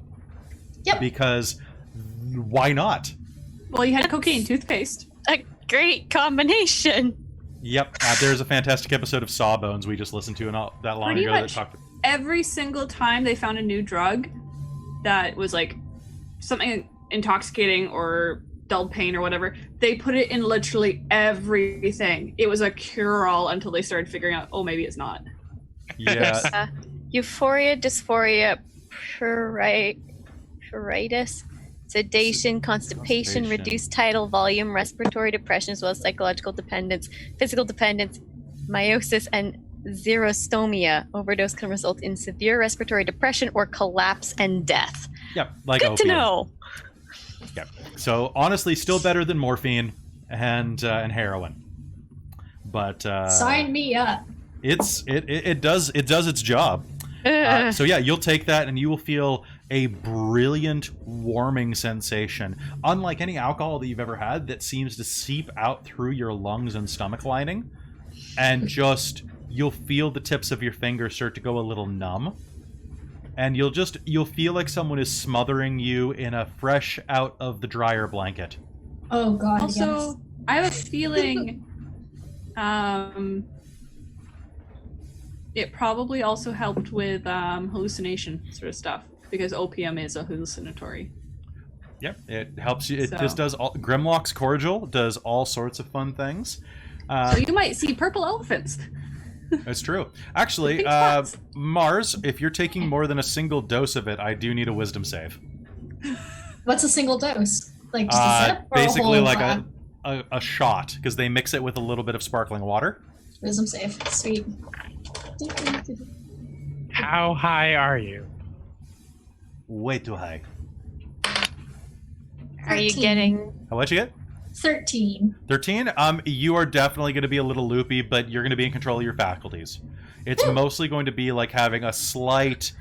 Yep. Because why not? Well, you had cocaine toothpaste. A great combination. Yep. There's a fantastic episode of Sawbones we just listened to not that long Pretty ago that much. talked. Every single time they found a new drug that was like something intoxicating or dulled pain or whatever, they put it in literally everything. It was a cure-all until they started figuring out, oh, maybe it's not. Yeah. Euphoria, dysphoria, pruritus, sedation, constipation, reduced tidal volume, respiratory depression, as well as psychological dependence, physical dependence, meiosis, and xerostomia. Overdose can result in severe respiratory depression or collapse and death. Yep. Like Good to opium. know. Yep. So honestly, still better than morphine and heroin. But Sign me up. it does its job. So yeah, you'll take that and you will feel a brilliant warming sensation, unlike any alcohol that you've ever had that seems to seep out through your lungs and stomach lining, and you'll feel the tips of your fingers start to go a little numb, and you'll feel like someone is smothering you in a fresh out of the dryer blanket. Oh god, yes. Also, I have a feeling it probably also helped with hallucination sort of stuff, because opium is a hallucinatory. Yep, it helps you. It So- just does all. Grimlock's Cordial does all sorts of fun things. So you might see purple elephants. It's true. Actually, Big spots. Mars, if you're taking more than a single dose of it, I do need a wisdom save. What's a single dose? Like just a sip? Or Basically a whole like glass? a shot, because they mix it with a little bit of sparkling water. Wisdom save. Sweet. How high are you? Way too high. Are you 13. getting? How much you get? 13. 13? You are definitely going to be a little loopy, but you're going to be in control of your faculties. It's mostly going to be like having a slight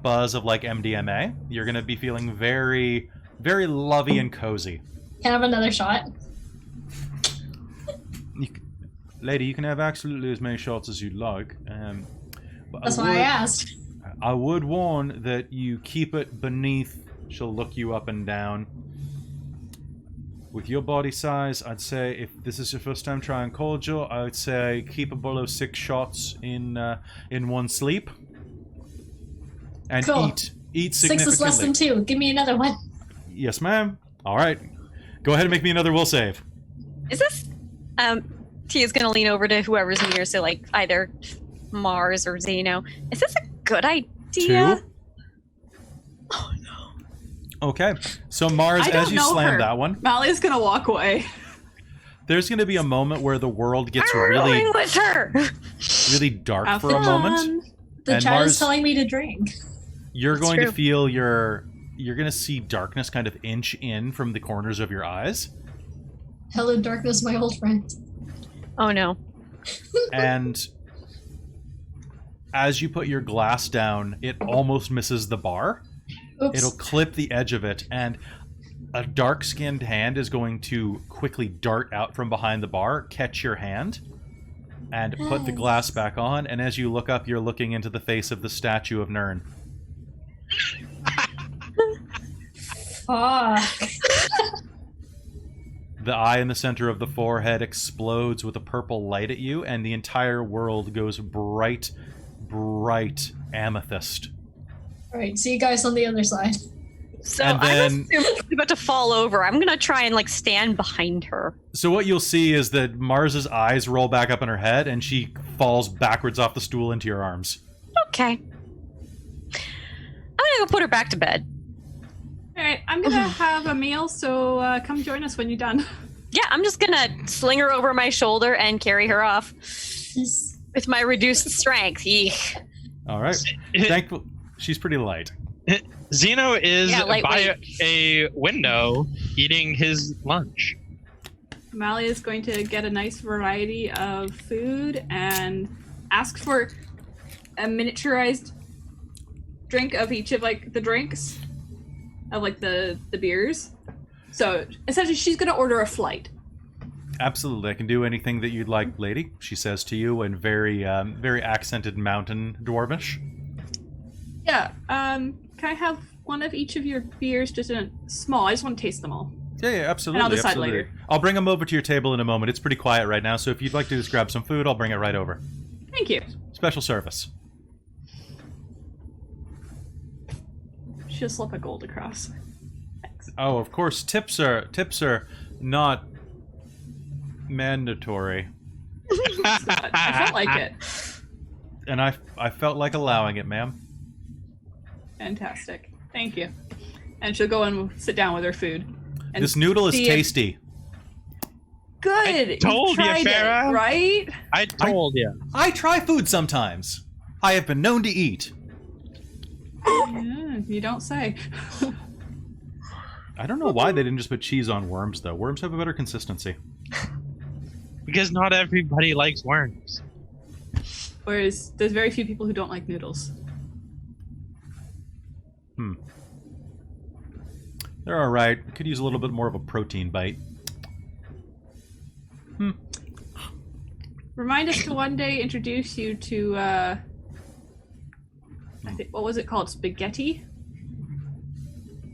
buzz of like MDMA. You're going to be feeling very, very lovey and cozy. Can I have another shot? Lady, you can have absolutely as many shots as you'd like. But That's why I asked. I would warn that you keep it beneath. She'll look you up and down. With your body size, I'd say if this is your first time trying cordial, I would say keep it below 6 shots in one sleep. And Cool. eat 6 significantly. is less than 2. Give me another one. Yes, ma'am. All right. Go ahead and make me another will save. Is this? Tia's gonna lean over to whoever's near, so like either Mars or Zeno. Is this a good idea? 2. Okay. So Mars, I don't as you know slam her. that one, Mally's gonna walk away. there's going to be a moment where the world gets I'm really, going with her. really dark Have for a moment. fun. The And chat Mars- is telling me to drink. You're That's going to true. feel you're going to see darkness kind of inch in from the corners of your eyes. Hello, darkness, my old friend. Oh no. And as you put your glass down, it almost misses the bar. Oops. It'll clip the edge of it, and a dark-skinned hand is going to quickly dart out from behind the bar, catch your hand, and put the glass back on. And as you look up, you're looking into the face of the statue of Nern. Fuck. The eye in the center of the forehead explodes with a purple light at you, and the entire world goes bright, bright amethyst. Alright, see you guys on the other side. So And I'm then- assuming she's about to fall over. I'm gonna try and like stand behind her. So what you'll see is that Mars's eyes roll back up in her head, and she falls backwards off the stool into your arms. Okay. I'm gonna go put her back to bed. All right, I'm gonna have a meal, so come join us when you're done. Yeah, I'm just gonna sling her over my shoulder and carry her off with my reduced strength. Eek. All right. Thankful. She's pretty light. Zeno is Yeah, by lightweight. a window eating his lunch. Mally is going to get a nice variety of food and ask for a miniaturized drink of each of like the drinks of like the beers. So essentially she's gonna order a flight. Absolutely, I can do anything that you'd like, lady. She says to you in very, very accented mountain dwarvish. Yeah, can I have one of each of your beers, just in a small? I just want to taste them all. Yeah, absolutely. And I'll decide absolutely. later. I'll bring them over to your table in a moment. It's pretty quiet right now, so if you'd like to just grab some food, I'll bring it right over. Thank you. Special service. She'll slip a gold across. Thanks. Oh, of course, tips are not mandatory, But I felt like it. and I felt like allowing it, ma'am. Fantastic. Thank you. And she'll go and sit down with her food. And This noodle is see if- tasty. Good. I told you, tried it, Farah. right? I told you. I try food sometimes. I have been known to eat. Yeah, you don't say. I don't know why they didn't just put cheese on worms, though. Worms have a better consistency. Because not everybody likes worms. Whereas there's very few people who don't like noodles. They're all right. Could use a little bit more of a protein bite. Remind us to one day introduce you to, I think, what was it called? Spaghetti?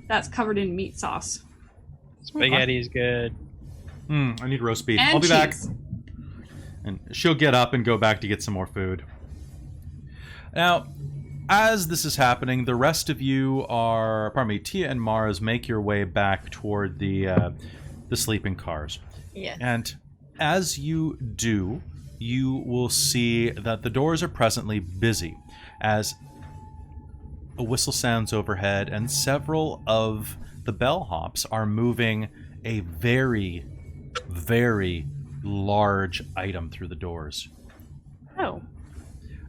That's covered in meat sauce. Spaghetti's good. I need roast beef. And I'll be back. cheese. And she'll get up and go back to get some more food. Now, as this is happening, the rest of you are, pardon me, Tia and Mars make your way back toward the sleeping cars. Yeah. And as you do, you will see that the doors are presently busy as a whistle sounds overhead and several of the bellhops are moving a very, very large item through the doors. Oh.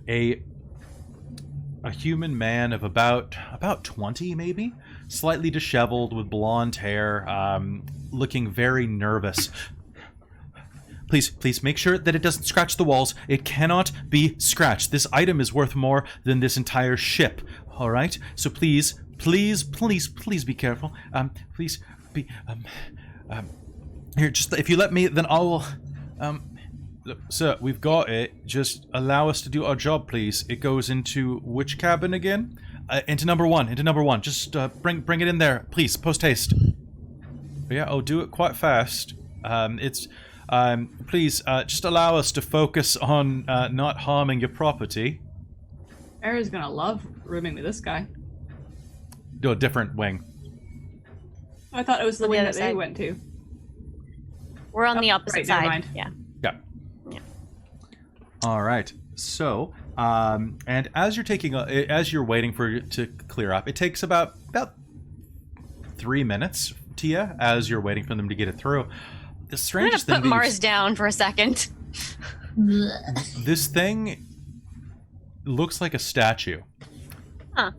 A human man of about 20, maybe, slightly disheveled with blonde hair, looking very nervous. Please make sure that it doesn't scratch the walls. It cannot be scratched. This item is worth more than this entire ship. All right? So please be careful. Please be here, just if you let me, then I will look, sir, we've got it. Just allow us to do our job, please. It goes into which cabin again? Into number one. Just bring it in there, please. Post haste. Yeah, I'll do it quite fast. Please, just allow us to focus on not harming your property. Era's gonna love rooming with this guy. Do a different wing. I thought it was the On the wing other that they side. went to. We're on the Oh, opposite right, never side. mind. Yeah. Yeah. All right. So, and as you're as you're waiting for it to clear up, it takes about 3 minutes, Tia, as you're waiting for them to get it through. The I'm gonna strangest thing put that Mars down for a second. this thing looks like a statue. Huh.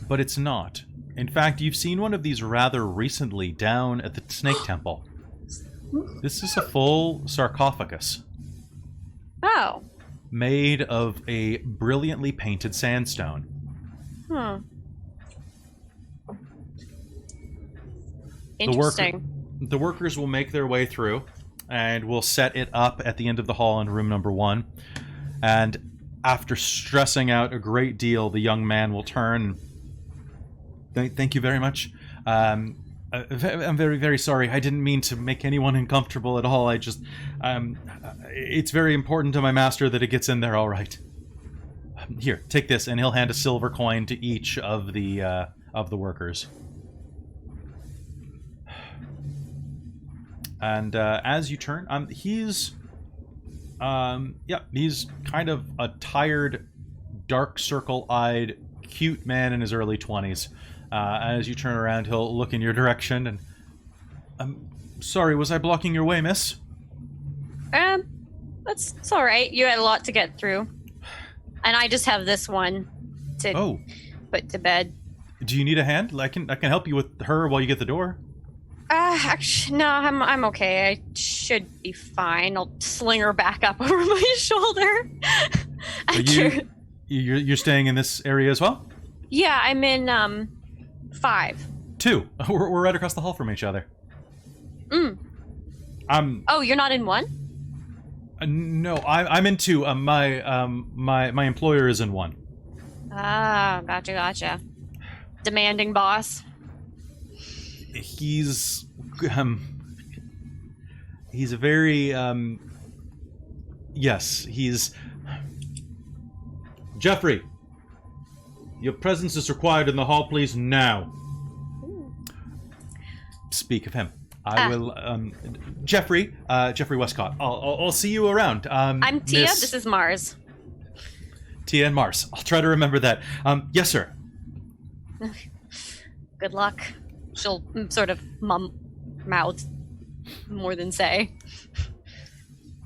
But it's not. In fact, you've seen one of these rather recently down at the Snake Temple. This is a full sarcophagus Oh. made of a brilliantly painted sandstone. Hmm. The worker- Interesting. The workers will make their way through and will set it up at the end of the hall in room number 1. And after stressing out a great deal, the young man will turn. Thank you very much. I'm very, very sorry. I didn't mean to make anyone uncomfortable at all. I just... it's very important to my master that it gets in there all right. Here, take this, and he'll hand a silver coin to each of the workers. And as you turn, he's kind of a tired, dark circle-eyed, cute man in his early 20s. As you turn around, he'll look in your direction and... sorry, was I blocking your way, miss? It's all right. You had a lot to get through. And I just have this one to put to bed. Do you need a hand? I can help you with her while you get the door. Actually, no, I'm okay. I should be fine. I'll sling her back up over my shoulder. You're staying in this area as well? Yeah, I'm in 5. 2. We're right across the hall from each other. Oh, you're not in 1? No, I'm in 2. My employer is in 1. Ah, gotcha. Demanding boss. He's a very yes, he's Jeffrey. Your presence is required in the hall, please, now. Speak of him. I will Jeffrey Westcott. I'll see you around. I'm Tia, this is Mars. Tia and Mars. I'll try to remember that. Yes, sir. Good luck. She'll sort of mouth more than say.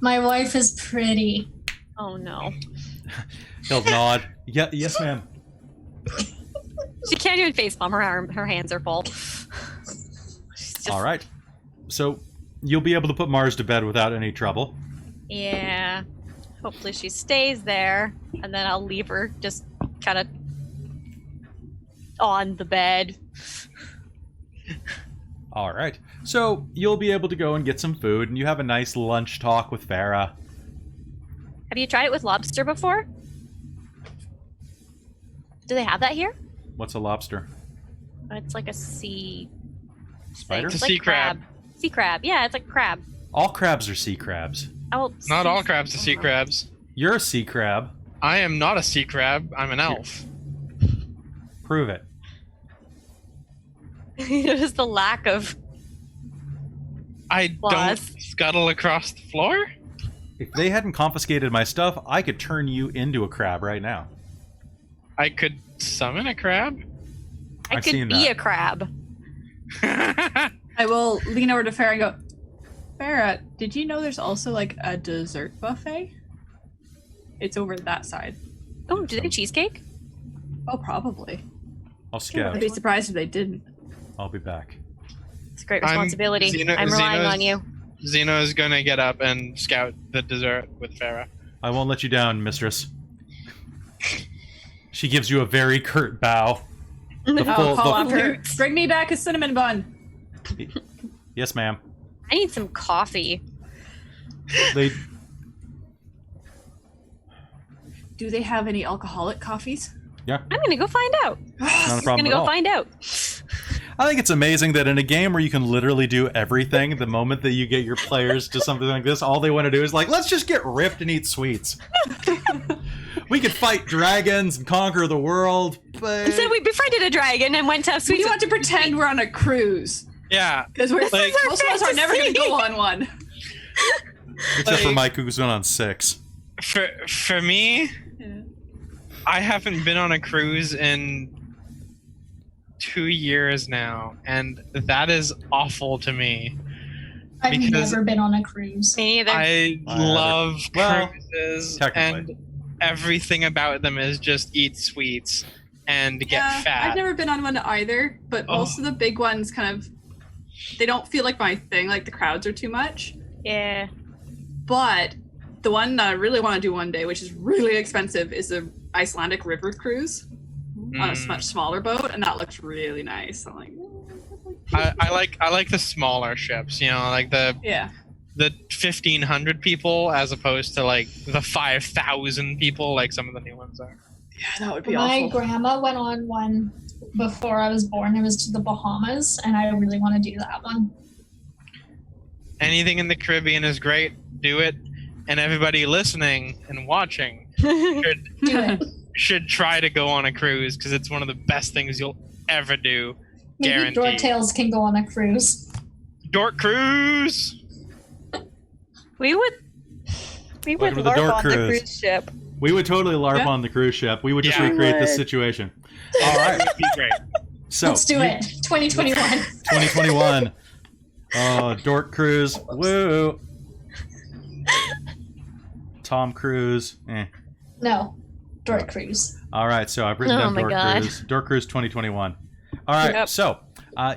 My wife is pretty. Oh no. He'll nod. Yeah, yes, ma'am. She can't even facepalm. Her hands are full. All right. So you'll be able to put Mars to bed without any trouble. Yeah. Hopefully she stays there, and then I'll leave her just kind of on the bed. All right. So you'll be able to go and get some food, and you have a nice lunch talk with Farah. Have you tried it with lobster before? Do they have that here? What's a lobster? It's like a sea Spider? thing. It's a like sea crab. Sea crab. Yeah, it's like crab. All crabs are sea crabs. Oh, Not all crabs are sea crabs. You're a sea crab. I am not a sea crab. I'm an elf. Prove it. Just the lack of. I Plus. don't scuttle across the floor? If they hadn't confiscated my stuff, I could turn you into a crab right now. I could summon a crab? I I've could seen be that. a crab. I will lean over to Farah and go, Farah, did you know there's also like a dessert buffet? It's over that side. Oh, do they have cheesecake? Oh, probably. I'll scout. I'd be surprised if they didn't. I'll be back. It's a great responsibility. I'm relying on you. Xeno is gonna get up and scout the dessert with Farah. I won't let you down, mistress. She gives you a very curt bow. Call off her. Bring me back a cinnamon bun. Yes, ma'am. I need some coffee. Do they have any alcoholic coffees? Yeah. I'm gonna go find out. Not a problem I'm gonna go find out. I think it's amazing that in a game where you can literally do everything, the moment that you get your players to something like this, all they want to do is like, let's just get ripped and eat sweets. We could fight dragons and conquer the world, but... Instead, we befriended a dragon and went to have sweets. We want to pretend we're on a cruise. Yeah. Because most of us are never going to go on one. Except for Mike, who's going on 6. For me, I haven't been on a cruise in 2 years now, and that is awful to me. I've never been on a cruise. Me either. I love cruises, and everything about them is just eat sweets and get fat. I've never been on one either, but most of the big ones kind of, they don't feel like my thing, like the crowds are too much. Yeah. But the one that I really want to do one day, which is really expensive, is the Icelandic river cruise on a much smaller boat, and that looks really nice. I'm like, I like the smaller ships, you know, like the 1,500 people as opposed to like the 5,000 people like some of the new ones are. Yeah, that would be My awful. grandma went on one before I was born. It was to the Bahamas, and I really want to do that one. Anything in the Caribbean is great. Do it. And everybody listening and watching should try to go on a cruise because it's one of the best things you'll ever do. Maybe Guaranteed. Dork Tales can go on a cruise. Dork cruise. We would Welcome to the LARP Dork on cruise. the cruise ship. We would totally LARP on the cruise ship. We would just recreate this situation. All right. That would be great. So Let's do it. 2021. 2021. Oh, Dork Cruise. Woo. Tom Cruise. No. Dork Cruise. All right, so I've written down my Dork God. Cruise. Dork Cruise 2021. All right, so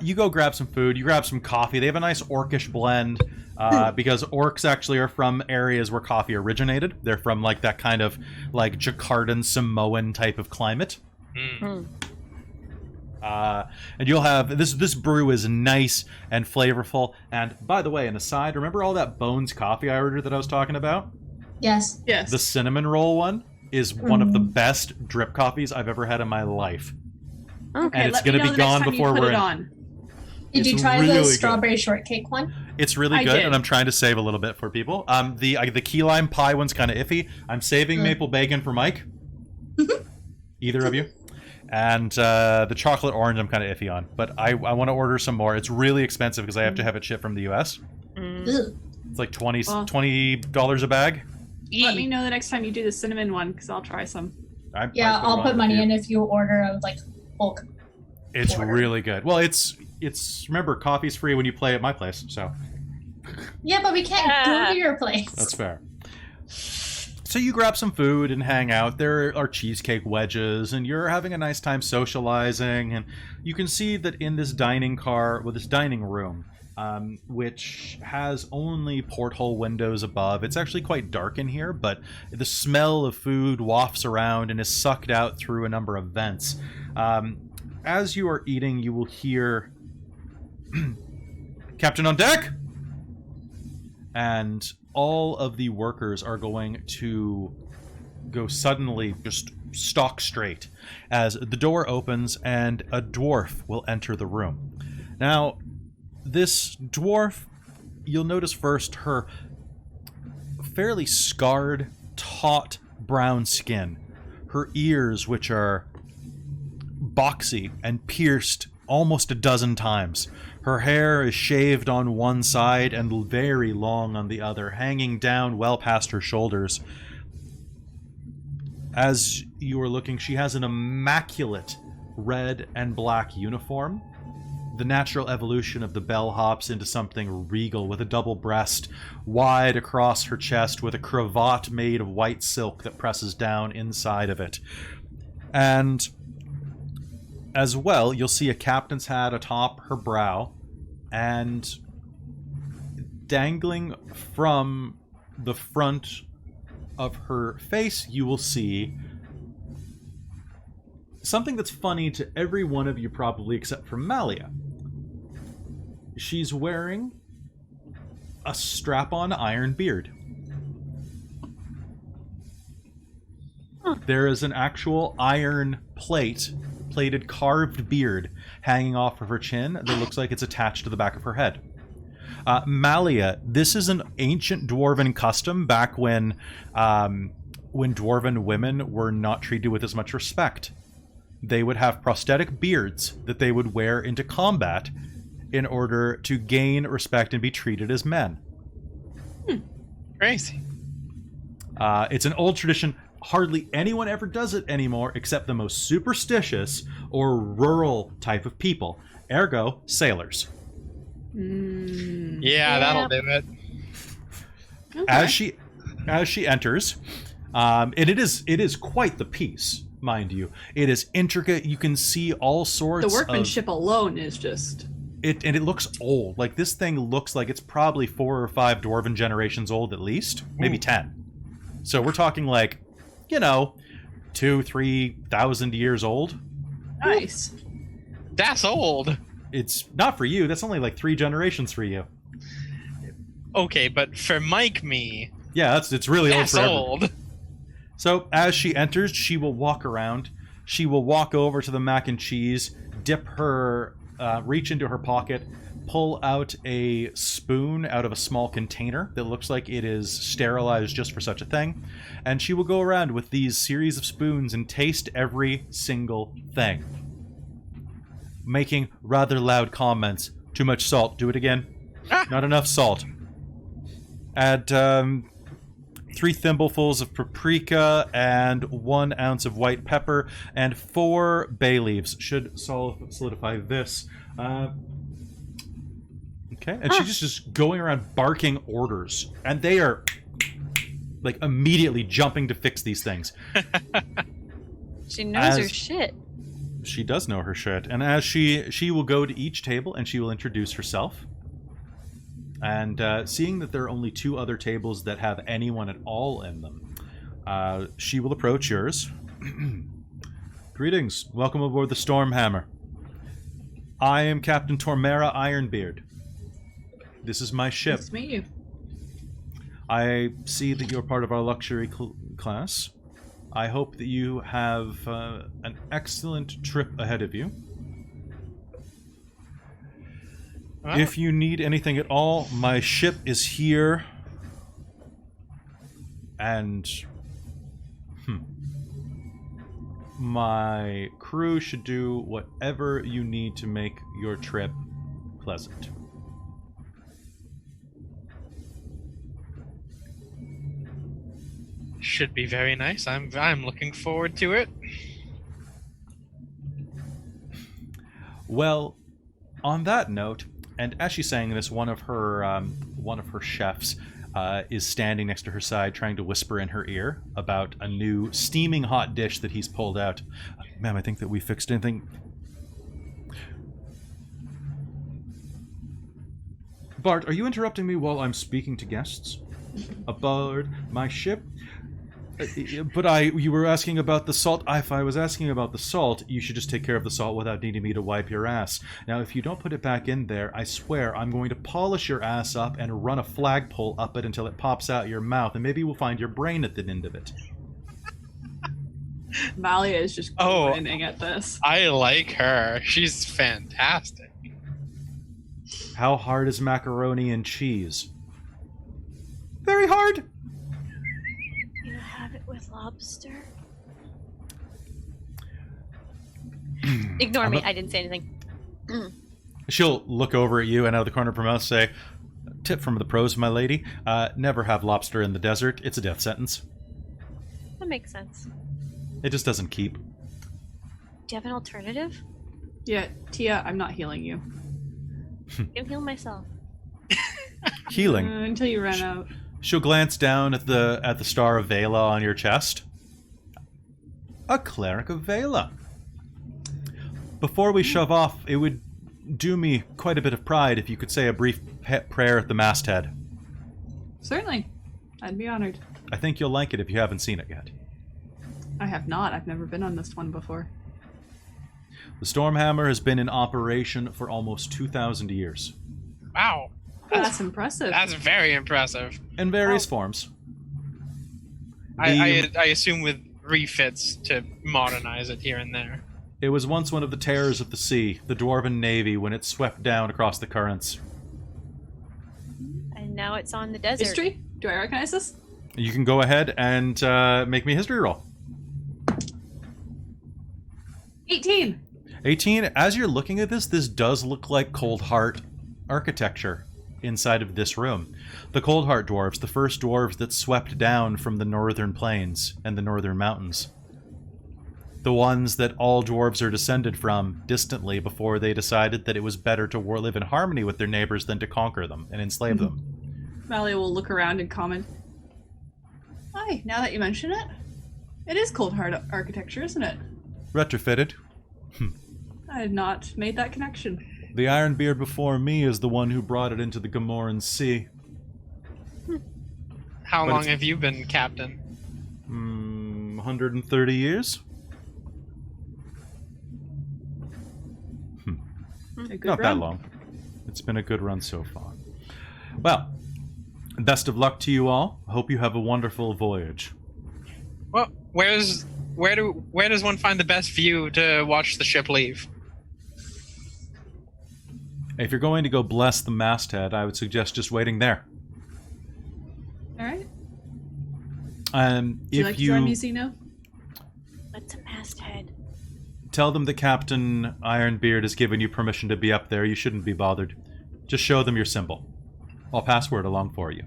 you go grab some food. You grab some coffee. They have a nice orcish blend because orcs actually are from areas where coffee originated. They're from like that kind of like Jakartan Samoan type of climate. And you'll have this brew is nice and flavorful. And by the way, an aside, remember all that Bones coffee I ordered that I was talking about? Yes. Yes. The cinnamon roll one is one of the best drip coffees I've ever had in my life. Okay, and it's let me going to know be the next gone time before you put we're it in. on. Did you It's try really the good. strawberry shortcake one? It's really I good, did. and I'm trying to save a little bit for people. The key lime pie one's kind of iffy. I'm saving maple bacon for Mike. Either of you. And the chocolate orange I'm kind of iffy on. But I want to order some more. It's really expensive because I have to have it shipped from the US. Ugh. It's like $20 a bag. Let me know the next time you do the cinnamon one, because I'll try some. Yeah, I'll put money in if you order a like bulk. It's order. really good. Well, it's remember, coffee's free when you play at my place, so Yeah, but we can't go to your place. that's fair. So you grab some food and hang out. There are cheesecake wedges, and you're having a nice time socializing. And you can see that in this dining room, which has only porthole windows above. It's actually quite dark in here, but the smell of food wafts around and is sucked out through a number of vents. As you are eating, you will hear, "Captain on deck!" And all of the workers are going to go suddenly just stock straight as the door opens and a dwarf will enter the room. Now, this dwarf, you'll notice first her fairly scarred, taut brown skin, her ears, which are boxy and pierced almost a dozen times. Her hair is shaved on one side and very long on the other, hanging down well past her shoulders. As you are looking, she has an immaculate red and black uniform the natural evolution of the bellhops into something regal with a double breast wide across her chest with a cravat made of white silk that presses down inside of it. And as well, you'll see a captain's hat atop her brow, and dangling from the front of her face, you will see something that's funny to every one of you probably except for Malia. She's wearing a strap-on iron beard. There is an actual iron plated carved beard hanging off of her chin that looks like it's attached to the back of her head. Malia, this is an ancient dwarven custom back when dwarven women were not treated with as much respect. They would have prosthetic beards that they would wear into combat in order to gain respect and be treated as men. Crazy. It's an old tradition. Hardly anyone ever does it anymore except the most superstitious or rural type of people. Ergo, sailors. Yeah, that'll do it. Okay. As she enters, and it is quite the piece, mind you. It is intricate. You can see all sorts. The workmanship alone is just. And it looks old. Like, this thing looks like it's probably 4 or 5 dwarven generations old at least, maybe 10. So we're talking like, 2,000-3,000 years old. Nice. That's old. It's not for you. That's only like 3 generations for you. Okay, but for me, Yeah, it's really old that's for everyone. old. So as she enters, she will walk around. She will walk over to the mac and cheese, dip her, reach into her pocket, pull out a spoon out of a small container that looks like it is sterilized just for such a thing, and she will go around with these series of spoons and taste every single thing, making rather loud comments. Too much salt. Do it again. Not enough salt. Add 3 thimblefuls of paprika and 1 ounce of white pepper and 4 bay leaves. Should solidify this. Okay, and she's just going around barking orders, and they are like immediately jumping to fix these things. She knows her shit. She does know her shit, and as she will go to each table and she will introduce herself. And seeing that there are only 2 other tables that have anyone at all in them, she will approach yours. Greetings. Welcome aboard the Stormhammer. I am Captain Tormera Ironbeard. This is my ship. Nice to meet you. I see that you're part of our luxury class. I hope that you have an excellent trip ahead of you. Well, If you need anything at all, my ship is here. And my crew should do whatever you need to make your trip pleasant. should be very nice. I'm looking forward to it. Well, on that note, and as she's saying this, one of her chefs is standing next to her side, trying to whisper in her ear about a new steaming hot dish that he's pulled out. Ma'am, I think that we fixed anything. Bart, are you interrupting me while I'm speaking to guests aboard my ship? But you were asking about the salt. If I was asking about the salt, you should just take care of the salt without needing me to wipe your ass. Now, if you don't put it back in there, I swear I'm going to polish your ass up and run a flagpole up it until it pops out your mouth, and maybe we'll find your brain at the end of it. Malia is just grinning at this. I like her. She's fantastic. How hard is macaroni and cheese? Very hard. You have it with lobster? Ignore me. I didn't say anything. She'll look over at you and out of the corner of her mouth say, "Tip from the pros, my lady. Never have lobster in the desert. It's a death sentence. That makes sense. It just doesn't keep." Do you have an alternative? Yeah, Tia, I'm not healing you. I'll heal myself. Healing. Until you run out. She'll glance down at the Star of Vela on your chest. A Cleric of Vela. Before we shove off, it would do me quite a bit of pride if you could say a brief prayer at the masthead. Certainly. I'd be honored. I think you'll like it if you haven't seen it yet. I have not. I've never been on this one before. The Stormhammer has been in operation for almost 2,000 years. Wow. That's impressive. That's very impressive. In various forms. I assume with refits to modernize it here and there. It was once one of the terrors of the sea, the Dwarven Navy, when it swept down across the currents. And now it's on the desert. History? Do I recognize this? You can go ahead and make me a history roll. 18. 18. As you're looking at this does look like Cold Heart architecture inside of this room. The Cold Heart dwarves, the first dwarves that swept down from the northern plains and the northern mountains. The ones that all dwarves are descended from distantly before they decided that it was better to live in harmony with their neighbors than to conquer them and enslave them. Malia will look around and comment. Hi, now that you mention it, it is Cold Heart architecture, isn't it? Retrofitted. I had not made that connection. The Ironbeard before me is the one who brought it into the Gamoran Sea. How long have you been captain? 130 years? A good Not run. that long. It's been a good run so far. Well, best of luck to you all. Hope you have a wonderful voyage. Well, where does one find the best view to watch the ship leave? If you're going to go bless the masthead, I would suggest just waiting there. All right. Would you like to join me, Zeno? What's a masthead? Tell them that Captain Ironbeard has given you permission to be up there, you shouldn't be bothered. Just show them your symbol. I'll pass word along for you.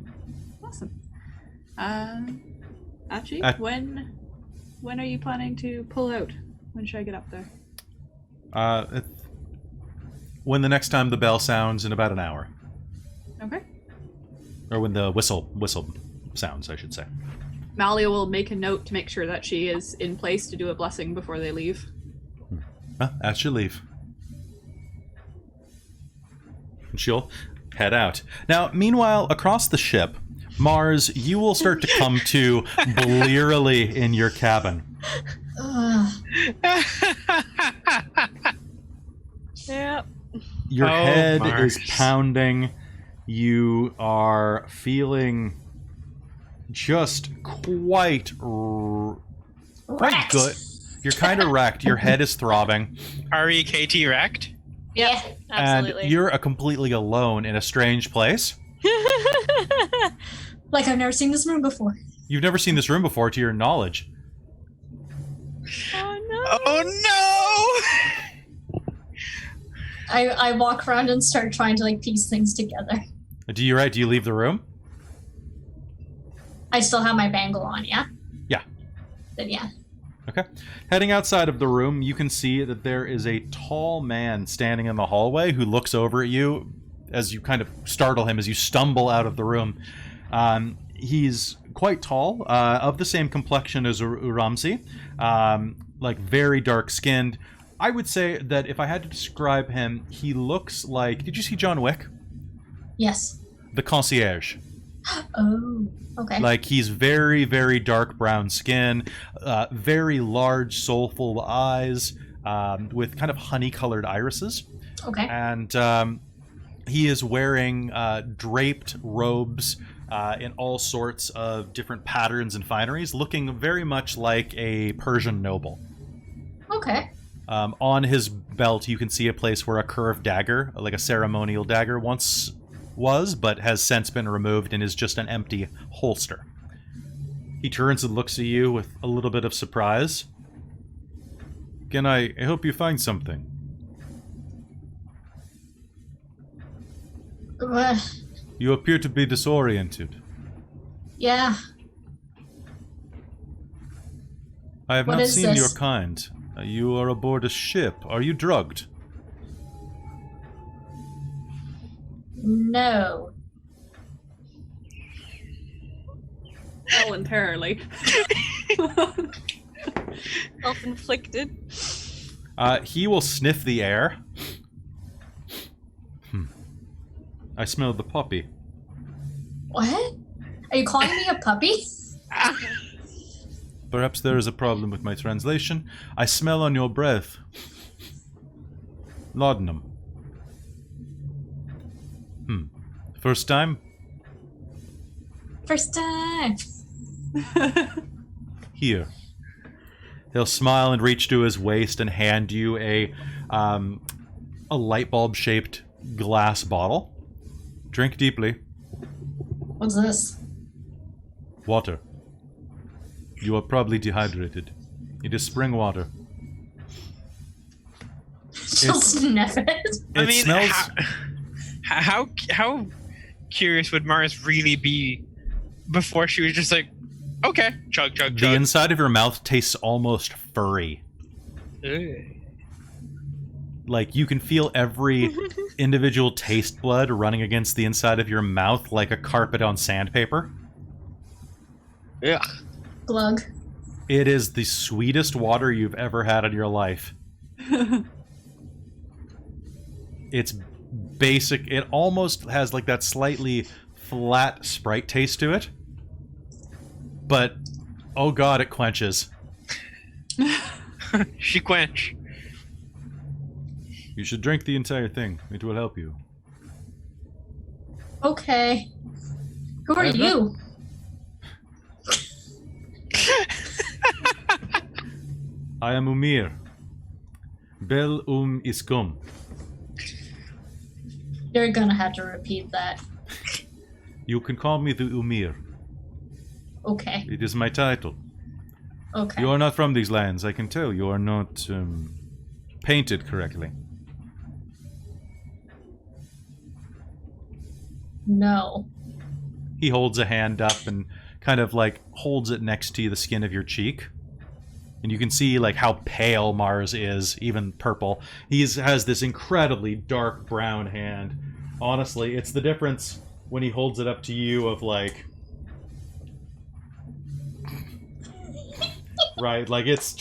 Awesome. Actually, when are you planning to pull out? When should I get up there? When the next time the bell sounds in about an hour. Okay. Or when the whistle sounds, I should say. Malia will make a note to make sure that she is in place to do a blessing before they leave. At your leave. And she'll head out. Now, meanwhile, across the ship, Mars, you will start to come to blearily in your cabin. Yep. Your head Mars. is pounding. You are feeling just quite Wrecked. good. You're kind of wrecked. Your head is throbbing. REKT wrecked? Yeah. Absolutely. And you're completely alone in a strange place. Like I've never seen this room before. You've never seen this room before, to your knowledge. Oh no. Oh no! I walk around and start trying to piece things together. Do you leave the room? I still have my bangle on, yeah? Yeah. Then yeah. Okay. Heading outside of the room, you can see that there is a tall man standing in the hallway who looks over at you as you kind of startle him as you stumble out of the room. He's quite tall, of the same complexion as Uramsi, very dark-skinned. I would say that if I had to describe him, he looks like... Did you see John Wick? Yes. The concierge. Oh, okay. He's very, very dark brown skin, very large, soulful eyes, with kind of honey-colored irises. Okay. And he is wearing draped robes in all sorts of different patterns and fineries, looking very much like a Persian noble. Okay. On his belt, you can see a place where a curved dagger, like a ceremonial dagger, once was, but has since been removed and is just an empty holster. He turns and looks at you with a little bit of surprise. Can I help you find something? You appear to be disoriented. Yeah. I have What not is seen this? your kind. You are aboard a ship. Are you drugged? No. Voluntarily. Self-inflicted. He will sniff the air. I smell the puppy. What? Are you calling me a puppy? Perhaps there is a problem with my translation. I smell on your breath. Laudanum. First time? First time. Here. He'll smile and reach to his waist and hand you a light bulb shaped glass bottle. Drink deeply. What's this? Water. You are probably dehydrated. It is spring water. She'll sniff it. I mean, smells. how curious would Mars really be before she was just like, okay, chug, chug, The chug. inside of your mouth tastes almost furry. Ugh. Like, you can feel every individual taste bud running against the inside of your mouth like a carpet on sandpaper. Ugh. Glug. It is the sweetest water you've ever had in your life. It's basic. It almost has like that slightly flat Sprite taste to it. But, oh god, it quenches. She quench. You should drink the entire thing. It will help you. Okay. Who are I'm you? I am Umir. Bel Iskum. You're gonna have to repeat that. You can call me the Umir. Okay. It is my title. Okay. You are not from these lands, I can tell. You are not painted correctly. No. He holds a hand up and kind of like holds it next to the skin of your cheek. And you can see like how pale Mars is, even purple. He has this incredibly dark brown hand. Honestly, it's the difference when he holds it up to you of like... Right, like it's...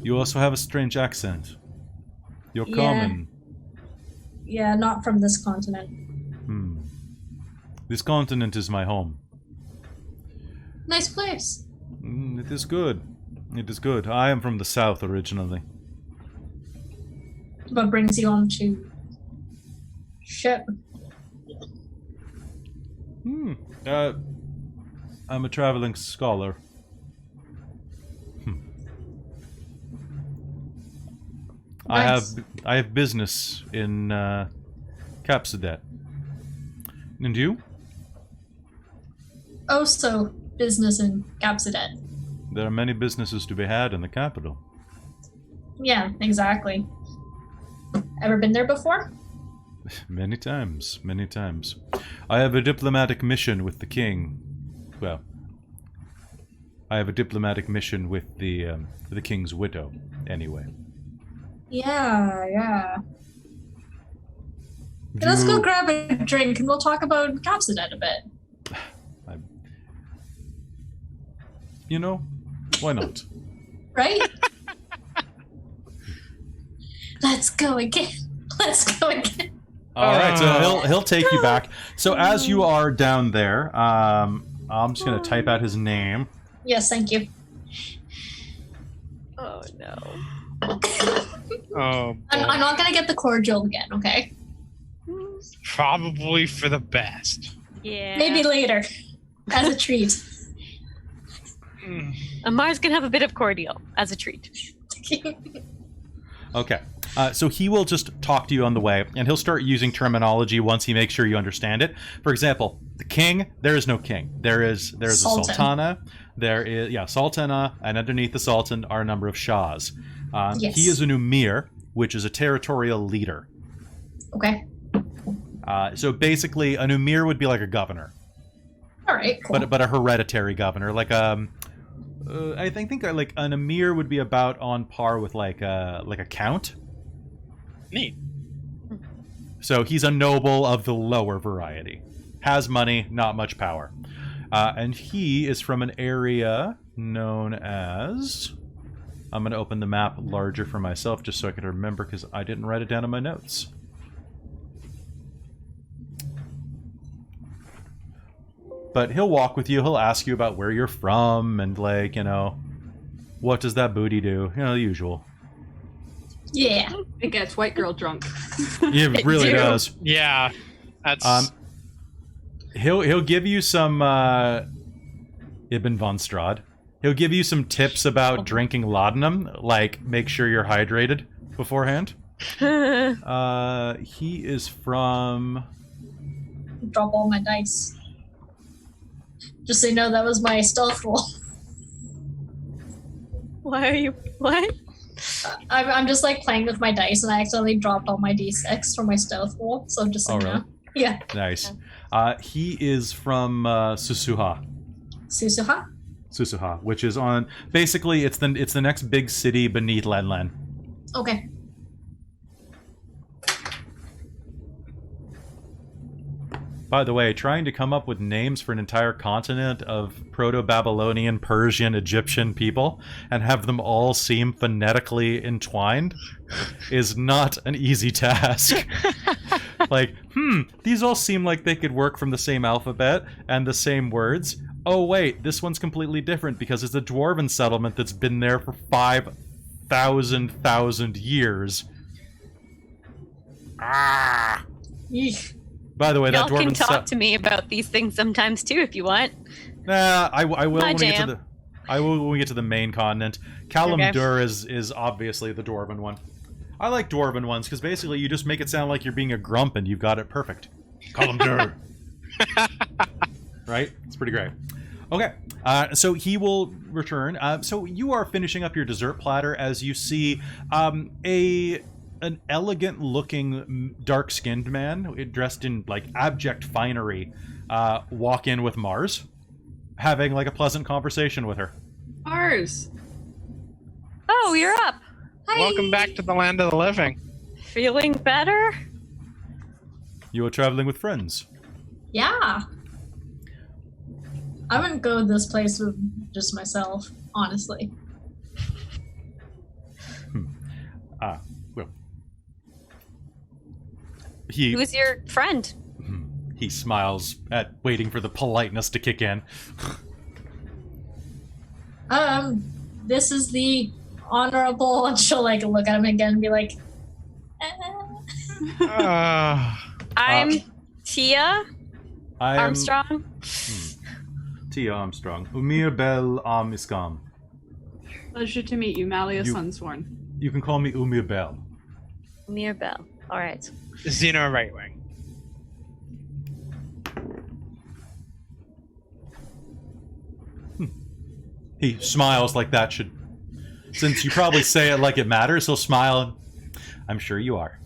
You also have a strange accent. You're Yeah. common. Yeah, not from this continent. This continent is my home. Nice place. It is good. It is good. I am from the south originally. What brings you on to ship? I'm a traveling scholar. Nice. I have business in Capsidet. And you? Also, business in Capsidet. There are many businesses to be had in the capital. Yeah, exactly. Ever been there before? Many times, many times. I have a diplomatic mission with the king. Well, I have a diplomatic mission with the king's widow, anyway. Yeah. Let's go grab a drink and we'll talk about Capsidet a bit. You know, why not? Right? Let's go again. Let's go again. All right, so he'll take you back. So as you are down there, I'm just gonna type out his name. Yes, thank you. Oh no. Oh, I'm not gonna get the cordial again, okay? probably for the best. Yeah. Maybe later, as a treat. Amar's gonna have a bit of cordial as a treat. Okay. So he will just talk to you on the way, and he'll start using terminology once he makes sure you understand it. For example, the king, there is no king. There's a sultana. There is, sultana, and underneath the sultan are a number of shahs. Yes. He is an umir, which is a territorial leader. Okay. So basically, an umir would be like a governor, All right. Cool. but a hereditary governor. Like I think like an emir would be about on par with like a count. Neat. So he's a noble of the lower variety. Has money, not much power. And he is from an area known as... I'm going to open the map larger for myself just so I can remember, because I didn't write it down in my notes. But he'll walk with you, he'll ask you about where you're from, and like, you know, what does that booty do? You know, the usual. Yeah. It gets white girl drunk. It really does. Yeah, that's. He'll give you some Ibn von Strad. He'll give you some tips about drinking laudanum, like make sure you're hydrated beforehand. He is from... Drop all my dice. Just so you know, that was my stealth roll. Why are you... What? I'm just like playing with my dice, and I accidentally dropped all my d6 from my stealth roll. So just so you know. Yeah. Nice. He is from Susuha. Susuha? Susuha, which is on... Basically, it's the next big city beneath Lenlen. Okay. By the way, trying to come up with names for an entire continent of Proto-Babylonian, Persian, Egyptian people and have them all seem phonetically entwined is not an easy task. Like, these all seem like they could work from the same alphabet and the same words. Oh wait, this one's completely different because it's a dwarven settlement that's been there for 5,000 years. Ah! Yeesh. By the way, that Y'all dwarven can talk to me about these things sometimes too if you want. Nah, I will My when we get to jam. the... I will when we get to the main continent. Kalimdur Okay. is obviously the dwarven one. I like dwarven ones because basically you just make it sound like you're being a grump and you've got it perfect. Kalimdur. Right? It's pretty great. Okay, so he will return. So you are finishing up your dessert platter as you see an elegant-looking, dark-skinned man dressed in like abject finery walk in with Mars, having like a pleasant conversation with her. Mars. Oh, you're up. Hi. Welcome back to the land of the living. Feeling better? You are traveling with friends. Yeah. I wouldn't go to this place with just myself, honestly. Well, he Who's your friend? he smiles at waiting for the politeness to kick in. This is the honorable, and she'll like look at him again and be like, I'm Tia I am Armstrong. Tia Armstrong. Umir Bel Iskam. Pleasure to meet you, Malia You- Sunsworn. You can call me Umir Bel. Mirbel. All right. Xeno right wing. He smiles like that should... Since you probably say it like it matters, he'll smile and... I'm sure you are.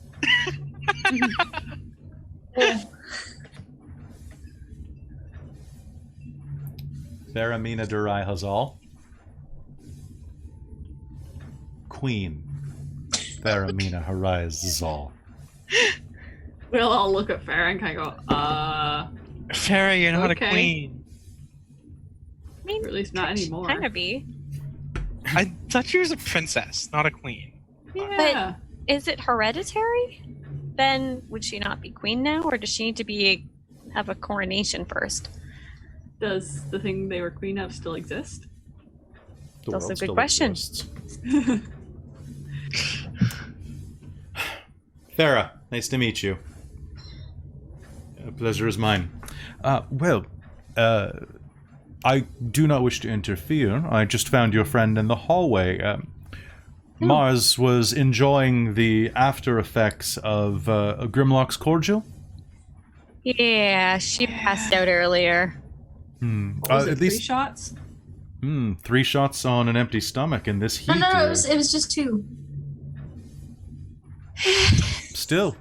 Faramina Durai Hazal. Queen. Faramina Harai Zal. We'll all look at Farah and kind of go, Ferry, you're not Okay. a queen. I mean, or at least not anymore. kind of be. I thought she was a princess, not a queen. Yeah. Is it hereditary? Then would she not be queen now, or does she need to have a coronation first? Does the thing they were queen of still exist? The That's a world good still question. exists. Farah, nice to meet you. A pleasure is mine. I do not wish to interfere. I just found your friend in the hallway. Mars was enjoying the after effects of a Grimlock's cordial. Yeah, she passed out earlier. What was it, At 3 least shots? 3 shots on an empty stomach in this heat. No, it was just 2. Still,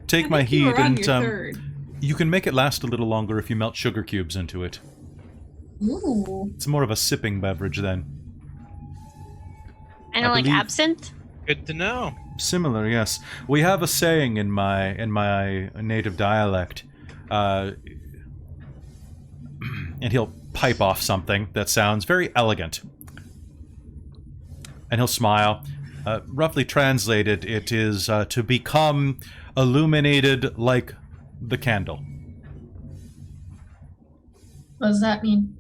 take I my think you heat were on and your third. you can make it last a little longer if you melt sugar cubes into it. Ooh. It's more of a sipping beverage then. I know, like believe- absinthe. Good to know. Similar, yes. We have a saying in my native dialect, and he'll pipe off something that sounds very elegant. And he'll smile. Roughly translated, it is to become illuminated like the candle. What does that mean?